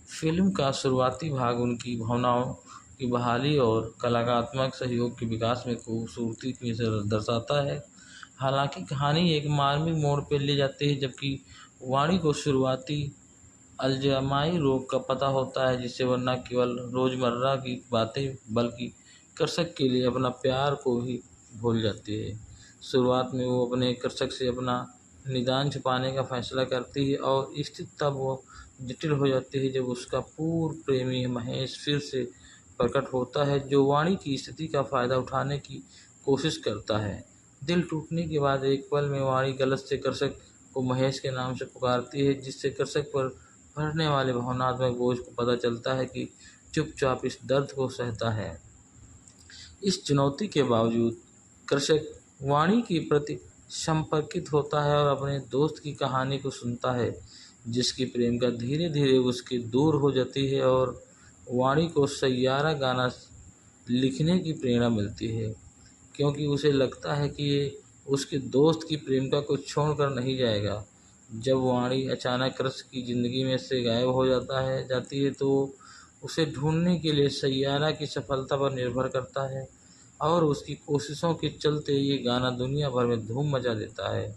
फिल्म का शुरुआती भाग उनकी भावनाओं की बहाली और कलात्मक सहयोग के विकास में खूबसूरती से दर्शाता है। हालांकि कहानी एक मार्मिक मोड़ पर ले जाती है, जबकि वाणी को शुरुआती अल्जाइमर रोग का पता होता है, जिससे वह न केवल रोज़मर्रा की बातें बल्कि कृषक के लिए अपना प्यार को ही भूल जाती है। शुरुआत में वो अपने कृषक से अपना निदान छुपाने का फैसला करती है और स्थिति तब वो जटिल हो जाती है जब उसका पूर्व प्रेमी महेश फिर से प्रकट होता है, जो वाणी की स्थिति का फ़ायदा उठाने की कोशिश करता है। दिल टूटने के बाद एक पल में वाणी गलत से कृषक को महेश के नाम से पुकारती है, जिससे कृषक पर पड़ने वाले भावनात्मक बोझ को पता चलता है कि चुपचाप इस दर्द को सहता है। इस चुनौती के बावजूद कृषक वाणी के प्रति संपर्कित होता है और अपने दोस्त की कहानी को सुनता है, जिसकी प्रेम का धीरे धीरे उसके दूर हो जाती है और वाणी को सैयारा गाना लिखने की प्रेरणा मिलती है, क्योंकि उसे लगता है कि ये उसके दोस्त की प्रेमिका को छोड़कर नहीं जाएगा। जब वाणी अचानक कृष की ज़िंदगी में से गायब हो जाती है तो उसे ढूंढने के लिए सैयारा की सफलता पर निर्भर करता है और उसकी कोशिशों के चलते ये गाना दुनिया भर में धूम मचा देता है।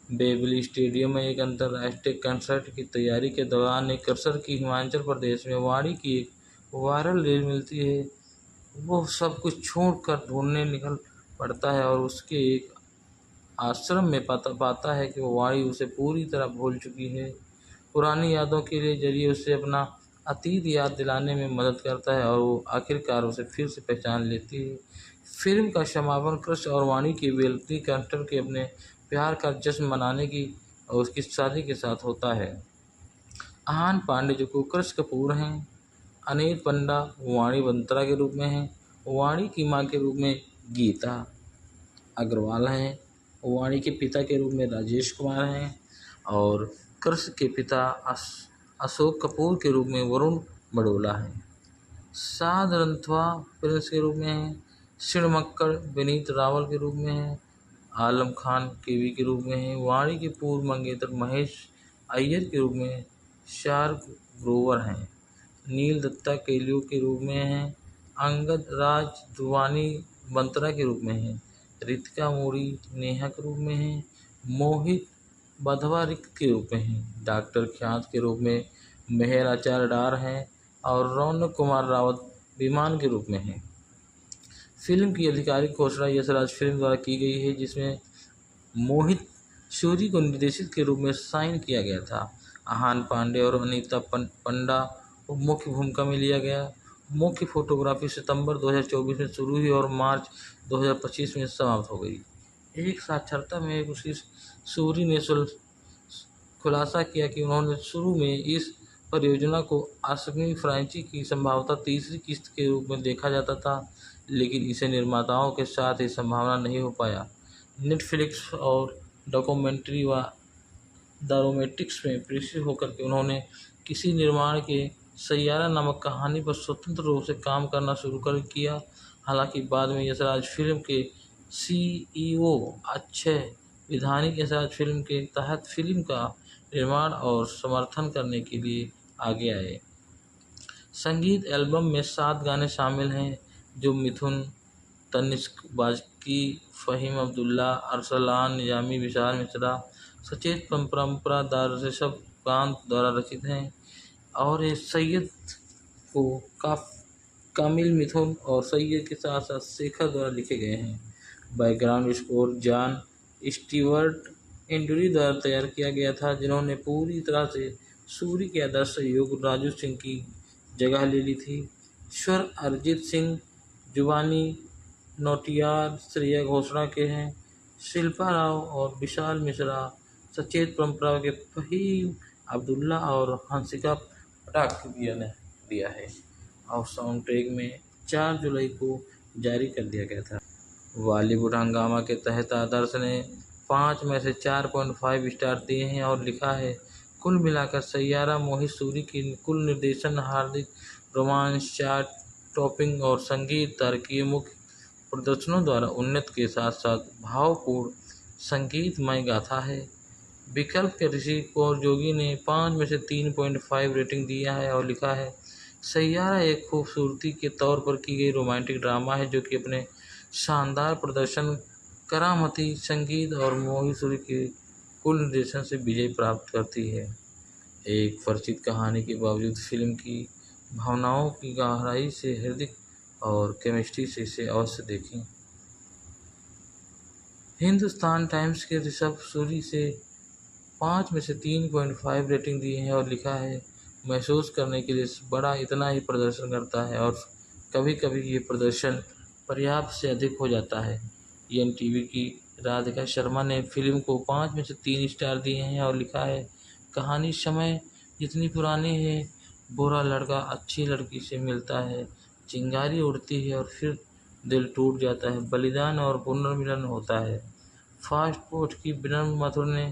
वेम्बली स्टेडियम में एक अंतर्राष्ट्रीय कंसर्ट की तैयारी के दौरान एक कृषक की हिमाचल प्रदेश में वाणी की एक वायरल रील मिलती है। वो सब कुछ छोड़कर ढूंढने निकल पड़ता है और उसके एक आश्रम में पाता है कि वो वाणी उसे पूरी तरह भूल चुकी है। पुरानी यादों के लिए जरिए उसे अपना अतीत याद दिलाने में मदद करता है और वो आखिरकार उसे फिर से पहचान लेती है। फिल्म का समापन कृष और वाणी की वेम्बली कंसर्ट के अपने प्यार का जश्न मनाने की और उसकी शादी के साथ होता है। आहान पांडे जो को कृष कपूर हैं, अनीत पंडा वाणी बंत्रा के रूप में हैं, वाणी की मां के रूप में गीता अग्रवाल हैं, वाणी के पिता के रूप में राजेश कुमार हैं और कृष के पिता अशोक कपूर के रूप में वरुण बड़ोला हैं। साध रंथवा प्रिंस के रूप में हैं, शिणमक्कड़ विनीत रावल के रूप में हैं, आलम खान केवी के रूप में हैं, वाणी के पूर्व मंगेतर महेश अय्यर के रूप में शार्क ग्रोवर हैं, नील दत्ता केलियो के रूप में हैं, अंगद राज वाणी बंत्रा के रूप में हैं, रितिका मोरी नेहा के रूप में हैं, मोहित बधवा रिक्त के रूप में हैं, डॉक्टर ख्यात के रूप में मेहर आचार्य डार हैं और रौनक कुमार रावत विमान के रूप में हैं। फिल्म की आधिकारिक घोषणा यशराज फिल्म द्वारा की गई है, जिसमें मोहित सूरी को निर्देशक के रूप में साइन किया गया था। आहान पांडे और अनीता पंडा को मुख्य भूमिका में लिया गया। मुख्य फोटोग्राफी सितंबर 2024 में शुरू हुई और मार्च 2025 में समाप्त हो गई। एक साक्षात्कार में उसकी सूरी ने खुलासा किया कि उन्होंने शुरू में इस परियोजना को आसमी फ्रांचाइजी की संभावतः तीसरी किस्त के रूप में देखा जाता था, लेकिन इसे निर्माताओं के साथ ही संभावना नहीं हो पाया। नेटफ्लिक्स और डॉक्यूमेंट्री व डोमेस्टिक्स में प्रेषित होकर के उन्होंने किसी निर्माण के सैयारा नामक कहानी पर स्वतंत्र रूप से काम करना शुरू कर किया। हालांकि बाद में यशराज फिल्म के CEO अक्षय विधानी यशराज फिल्म के तहत फिल्म का निर्माण और समर्थन करने के लिए आगे आए। संगीत एल्बम में 7 गाने शामिल हैं, जो मिथुन, तनिष्क बाजकी, फ़हीम अब्दुल्ला, अरसलान निजामी, विशाल मिश्रा, सचेत परंपरा दार ऋषभ कांत द्वारा रचित हैं और ये सैयद को कामिल मिथुन और सैयद के साथ साथ शेखर द्वारा लिखे गए हैं। बैकग्राउंड स्कोर जॉन स्टीवर्ट इंडुरी द्वारा तैयार किया गया था, जिन्होंने पूरी तरह से सूरी के आदर्श सहयोग राजू सिंह की जगह ले ली थी। स्वर अरिजीत सिंह, जुबानी नौटियाल श्रेया घोषणा के हैं। शिल्पा राव और विशाल मिश्रा सचेत परंपरा के फ़हीम अब्दुल्ला और हंसिका पटाख ने दिया है और साउंड ट्रैक में 4 जुलाई को जारी कर दिया गया था। बॉलीवुड हंगामा के तहत आदर्श ने 5 में से 4.5 स्टार दिए हैं और लिखा है, कुल मिलाकर सैयारा मोहित सूरी की कुल निर्देशन, हार्दिक रोमांस, चार्ट टॉपिंग और संगीत तारकीय मुख्य प्रदर्शनों द्वारा उन्नत के साथ साथ भावपूर्ण संगीतमय गाथा है। विकल्प के ऋषि कौर जोगी ने 5 में से 3.5 रेटिंग दिया है और लिखा है, सैयारा एक खूबसूरती के तौर पर की गई रोमांटिक ड्रामा है जो कि अपने शानदार प्रदर्शन, करामती संगीत और मोहित सूरी के कुल निर्देशन से विजय प्राप्त करती है। एक परिचित कहानी के बावजूद फिल्म की भावनाओं की गहराई से हृदय और केमिस्ट्री से इसे अवश्य देखें। हिंदुस्तान टाइम्स के ऋषभ सूरी से 5 में से 3.5 रेटिंग दी है और लिखा है, महसूस करने के लिए बड़ा इतना ही प्रदर्शन करता है और कभी कभी ये प्रदर्शन पर्याप्त से अधिक हो जाता है। एनटीवी की राधिका शर्मा ने फिल्म को 5 में से 3 स्टार दिए हैं और लिखा है, कहानी समय जितनी पुरानी है, बुरा लड़का अच्छी लड़की से मिलता है, चिंगारी उड़ती है और फिर दिल टूट जाता है, बलिदान और पुनर्मिलन होता है। फास्ट फूड की विनम्र माथुर ने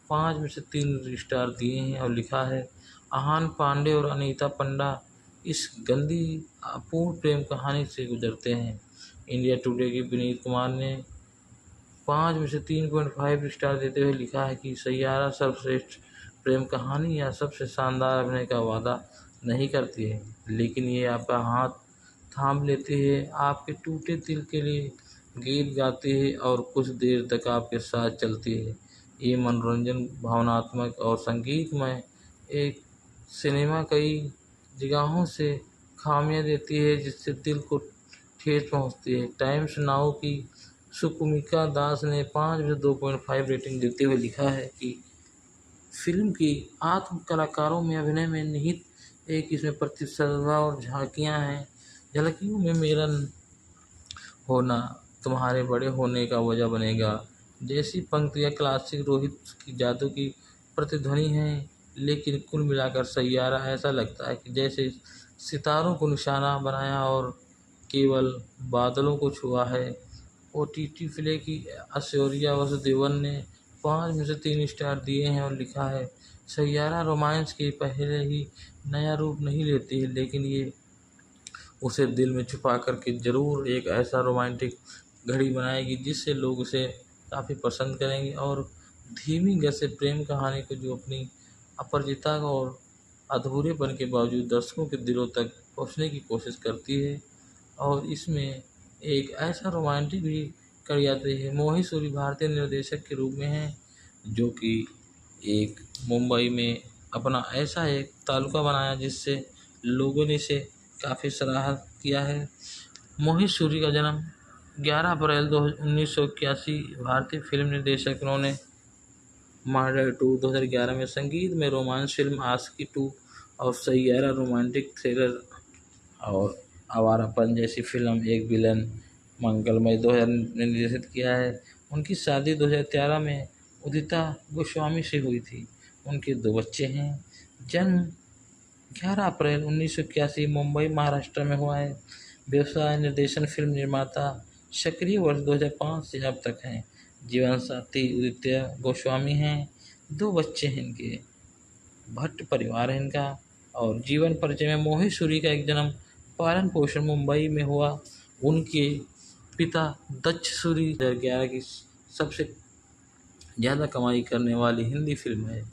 5 में से 3 स्टार दिए हैं और लिखा है, आहान पांडे और अनीता पंडा इस गंदी अपूर्ण प्रेम कहानी से गुजरते हैं। इंडिया टुडे के विनीत कुमार ने 5 में से 3.5 स्टार देते हुए लिखा है कि सैयारा सर्वश्रेष्ठ प्रेम कहानी या सबसे शानदार अभिनय का वादा नहीं करती है, लेकिन ये आपका हाथ थाम लेती है, आपके टूटे दिल के लिए गीत गाती है और कुछ देर तक आपके साथ चलती है। ये मनोरंजन, भावनात्मक और संगीतमय एक सिनेमा कई जगहों से खामियां देती है जिससे दिल को ठेस पहुंचती है। टाइम्स नाउ की सुकुमिका दास ने 5 में से 2.5 रेटिंग देते हुए लिखा है कि फिल्म की आत्म कलाकारों में अभिनय में निहित एक इसमें प्रतिस्पर्धा और झांकियां हैं। झलकियों में मेरा होना तुम्हारे बड़े होने का वजह बनेगा जैसी पंक्तियाँ क्लासिक रोहित की जादू की प्रतिध्वनि हैं, लेकिन कुल मिलाकर सैयारा ऐसा लगता है कि जैसे सितारों को निशाना बनाया और केवल बादलों को छुआ है। ओटीटी प्ले की ऐश्वर्या वासुदेवन ने 5 में से 3 स्टार दिए हैं और लिखा है, सैयारा रोमांस के पहले ही नया रूप नहीं लेती है, लेकिन ये उसे दिल में छुपा करके ज़रूर एक ऐसा रोमांटिक घड़ी बनाएगी जिससे लोग उसे काफ़ी पसंद करेंगे और धीमी गति से प्रेम कहानी को जो अपनी अपरिचितता और अधूरेपन के बावजूद दर्शकों के दिलों तक पहुंचने की कोशिश करती है। और इसमें एक ऐसा रोमांटिक भी कर जाती है। मोहित सूरी भारतीय निर्देशक के रूप में हैं जो कि एक मुंबई में अपना ऐसा एक तालुका बनाया जिससे लोगों ने इसे काफ़ी सराहा किया है। मोहित सूरी का जन्म 11 अप्रैल 1981 भारतीय फिल्म निर्देशक। उन्होंने मर्डर 2 2011 में संगीत में रोमांस फिल्म आशिकी 2 और सैयारा रोमांटिक थ्रिलर और आवारापन जैसी फिल्म एक विलन मंगलमय 2000 ने निर्देशित किया है। उनकी शादी 2013 में उदिता गोस्वामी से हुई थी। उनके 2 बच्चे हैं। जन्म 11 अप्रैल 1981 मुंबई महाराष्ट्र में हुआ है। व्यवसाय निर्देशन फिल्म निर्माता। सक्रिय वर्ष 2005 से अब तक हैं। जीवन साथी उदित्य गोस्वामी हैं। 2 बच्चे हैं इनके। भट्ट परिवार है इनका। और जीवन परिचय में मोहित सूरी का एक जन्म पालन पोषण मुंबई में हुआ। उनके पिता दक्ष सूरी 2011 की सबसे ज़्यादा कमाई करने वाली हिंदी फिल्म है,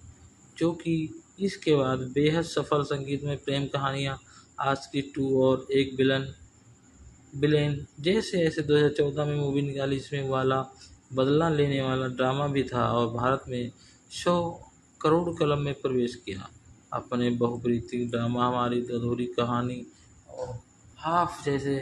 जो कि इसके बाद बेहद सफल संगीतमय प्रेम कहानियाँ आशिकी 2 और एक विलेन जैसे ऐसे 2014 में मूवी निकाली जिसमें वाला बदला लेने वाला ड्रामा भी था और भारत में 100 करोड़ क्लब में प्रवेश किया। अपने बहुप्रीति ड्रामा हमारी अधूरी कहानी और हाफ जैसे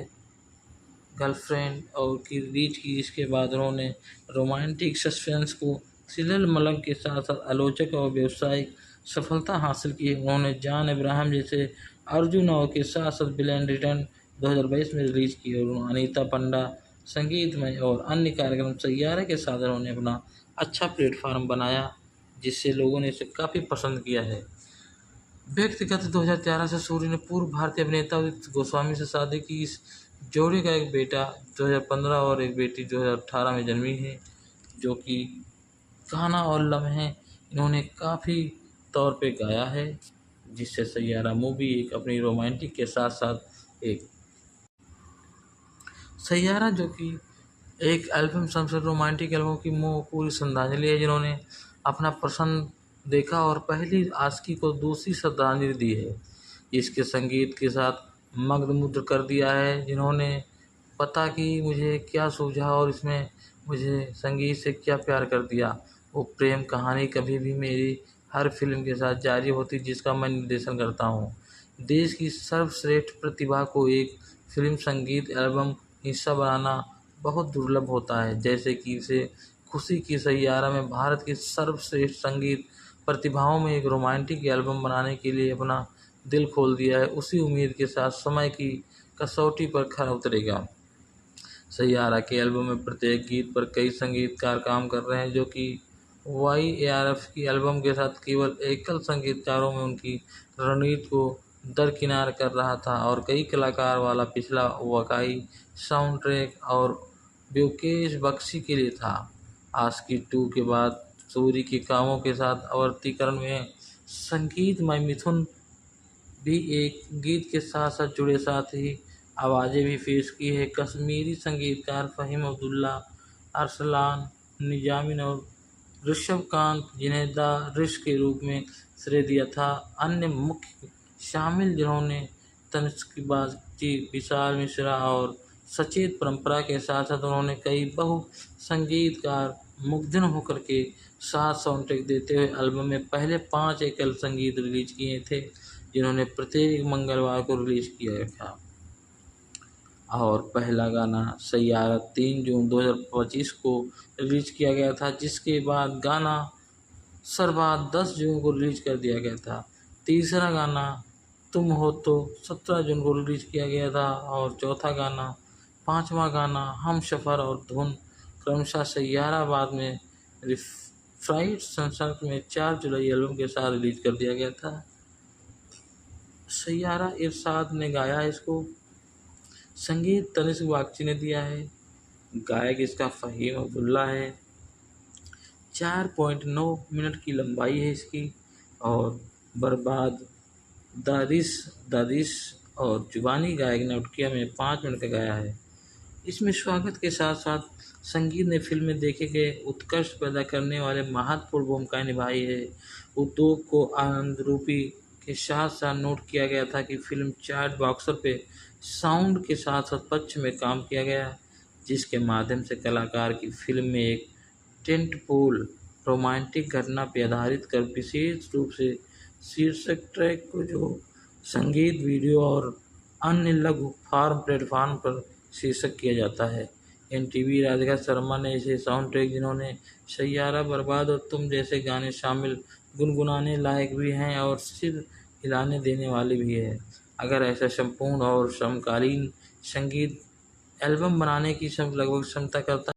गर्लफ्रेंड और की रीच की, इसके बाद उन्होंने रोमांटिक सस्पेंस को थ्रिलर मलंग के साथ साथ आलोचक और व्यावसायिक सफलता हासिल की। उन्होंने जॉन अब्राहम जैसे अर्जुन और के साथ साथ विलेन रिटर्न 2022 में रिलीज की और अनीता पंडा संगीतमय और अन्य कार्यक्रम सैयारा के साथ उन्होंने अपना अच्छा प्लेटफार्म बनाया जिससे लोगों ने इसे काफ़ी पसंद किया है। व्यक्तिगत 2013 से सूरी ने पूर्व भारतीय अभिनेता उदित गोस्वामी से शादी की। इस जोड़ी का एक बेटा 2015 और एक बेटी 2018 में जन्मी है, जो कि गाना और लम्हे इन्होंने काफ़ी तौर पे गाया है, जिससे सैयारा मूवी एक अपनी रोमांटिक के साथ साथ एक सैयारा जो कि एक एल्बम सबसे रोमांटिक एल्बम की पूरी श्रद्धांजलि है, जिन्होंने अपना पसंद देखा और पहली आशिकी को दूसरी श्रद्धांजलि दी है। इसके संगीत के साथ मग्नमुग्ध कर दिया है। जिन्होंने पता कि मुझे क्या सूझा और इसमें मुझे संगीत से क्या प्यार कर दिया। वो प्रेम कहानी कभी भी मेरी हर फिल्म के साथ जारी होती जिसका मैं निर्देशन करता हूँ। देश की सर्वश्रेष्ठ प्रतिभा को एक फिल्म संगीत एल्बम हिस्सा बनाना बहुत दुर्लभ होता है, जैसे कि इसे खुशी की सैयारा में भारत की सर्वश्रेष्ठ संगीत प्रतिभाओं में एक रोमांटिक एल्बम बनाने के लिए अपना दिल खोल दिया है। उसी उम्मीद के साथ समय की कसौटी पर खरा उतरेगा। सैयारा के एल्बम में प्रत्येक गीत पर कई संगीतकार काम कर रहे हैं, जो कि YARF की एल्बम के साथ केवल एकल संगीतकारों में उनकी रणनीति को दरकिनार कर रहा था और कई कलाकार वाला पिछला वाकई साउंड ट्रैक और ब्योकेश बख्शी के लिए था। आशिकी 2 के बाद सूरी के कामों के साथ आवर्तीकरण में संगीतमय मिथुन भी एक गीत के साथ साथ जुड़े, साथ ही आवाज़ें भी पेश की है। कश्मीरी संगीतकार फ़हीम अब्दुल्ला, अरसलान निजामी और ऋषभकांत, जिन्हें द ऋष के रूप में श्रेय दिया था। अन्य मुख्य शामिल जिन्होंने तनिष्क बागची, विशाल मिश्रा और सचेत परंपरा के साथ साथ उन्होंने कई बहु संगीतकार मुग्धन होकर के साथ साउंडट्रैक देते हुए एल्बम में पहले 5 एकल संगीत रिलीज किए थे, जिन्होंने प्रत्येक मंगलवार को रिलीज किया था। और पहला गाना सैयारा 3 जून 2025 को रिलीज किया गया था, जिसके बाद गाना सरबाद 10 जून को रिलीज कर दिया गया था। तीसरा गाना तुम हो तो 17 जून को रिलीज किया गया था और चौथा गाना, पांचवा गाना हम सफ़र और धुन क्रमशः सैयारा बाद में फ्राइड संसर्ग में 4 जुलाई एल्बम के साथ रिलीज कर दिया गया था। सैयारा इरशाद ने गाया इसको, संगीत तनिष्क बागची ने दिया है, गायक इसका फ़हीम अब्दुल्ला है। 4.9 मिनट की लंबाई है इसकी और बर्बाद दादिश और जुबानी गायक ने उटकिया में 5 मिनट का गाया है। इसमें स्वागत के साथ साथ संगीत ने फिल्म में देखे गए उत्कर्ष पैदा करने वाले महत्वपूर्ण भूमिकाएं निभाई है। उद्योग को आनंद रूपी के साथ साथ नोट किया गया था कि फिल्म चार्ट बॉक्सर पे साउंड के साथ साथ पक्ष में काम किया गया, जिसके माध्यम से कलाकार की फिल्म में एक टेंटपोल रोमांटिक घटना पर आधारित कर विशेष रूप से शीर्षक ट्रैक को जो संगीत वीडियो और अन्य लघु फॉर्म प्लेटफॉर्म पर शीर्षक किया जाता है। NTV राधिका शर्मा ने इसे साउंड ट्रैक, जिन्होंने सैयारा, बर्बाद और तुम जैसे गाने शामिल, गुनगुनाने लायक भी हैं और सिर हिलाने देने वाले भी है। अगर ऐसा संपूर्ण और समकालीन संगीत एल्बम बनाने की लगभग क्षमता करता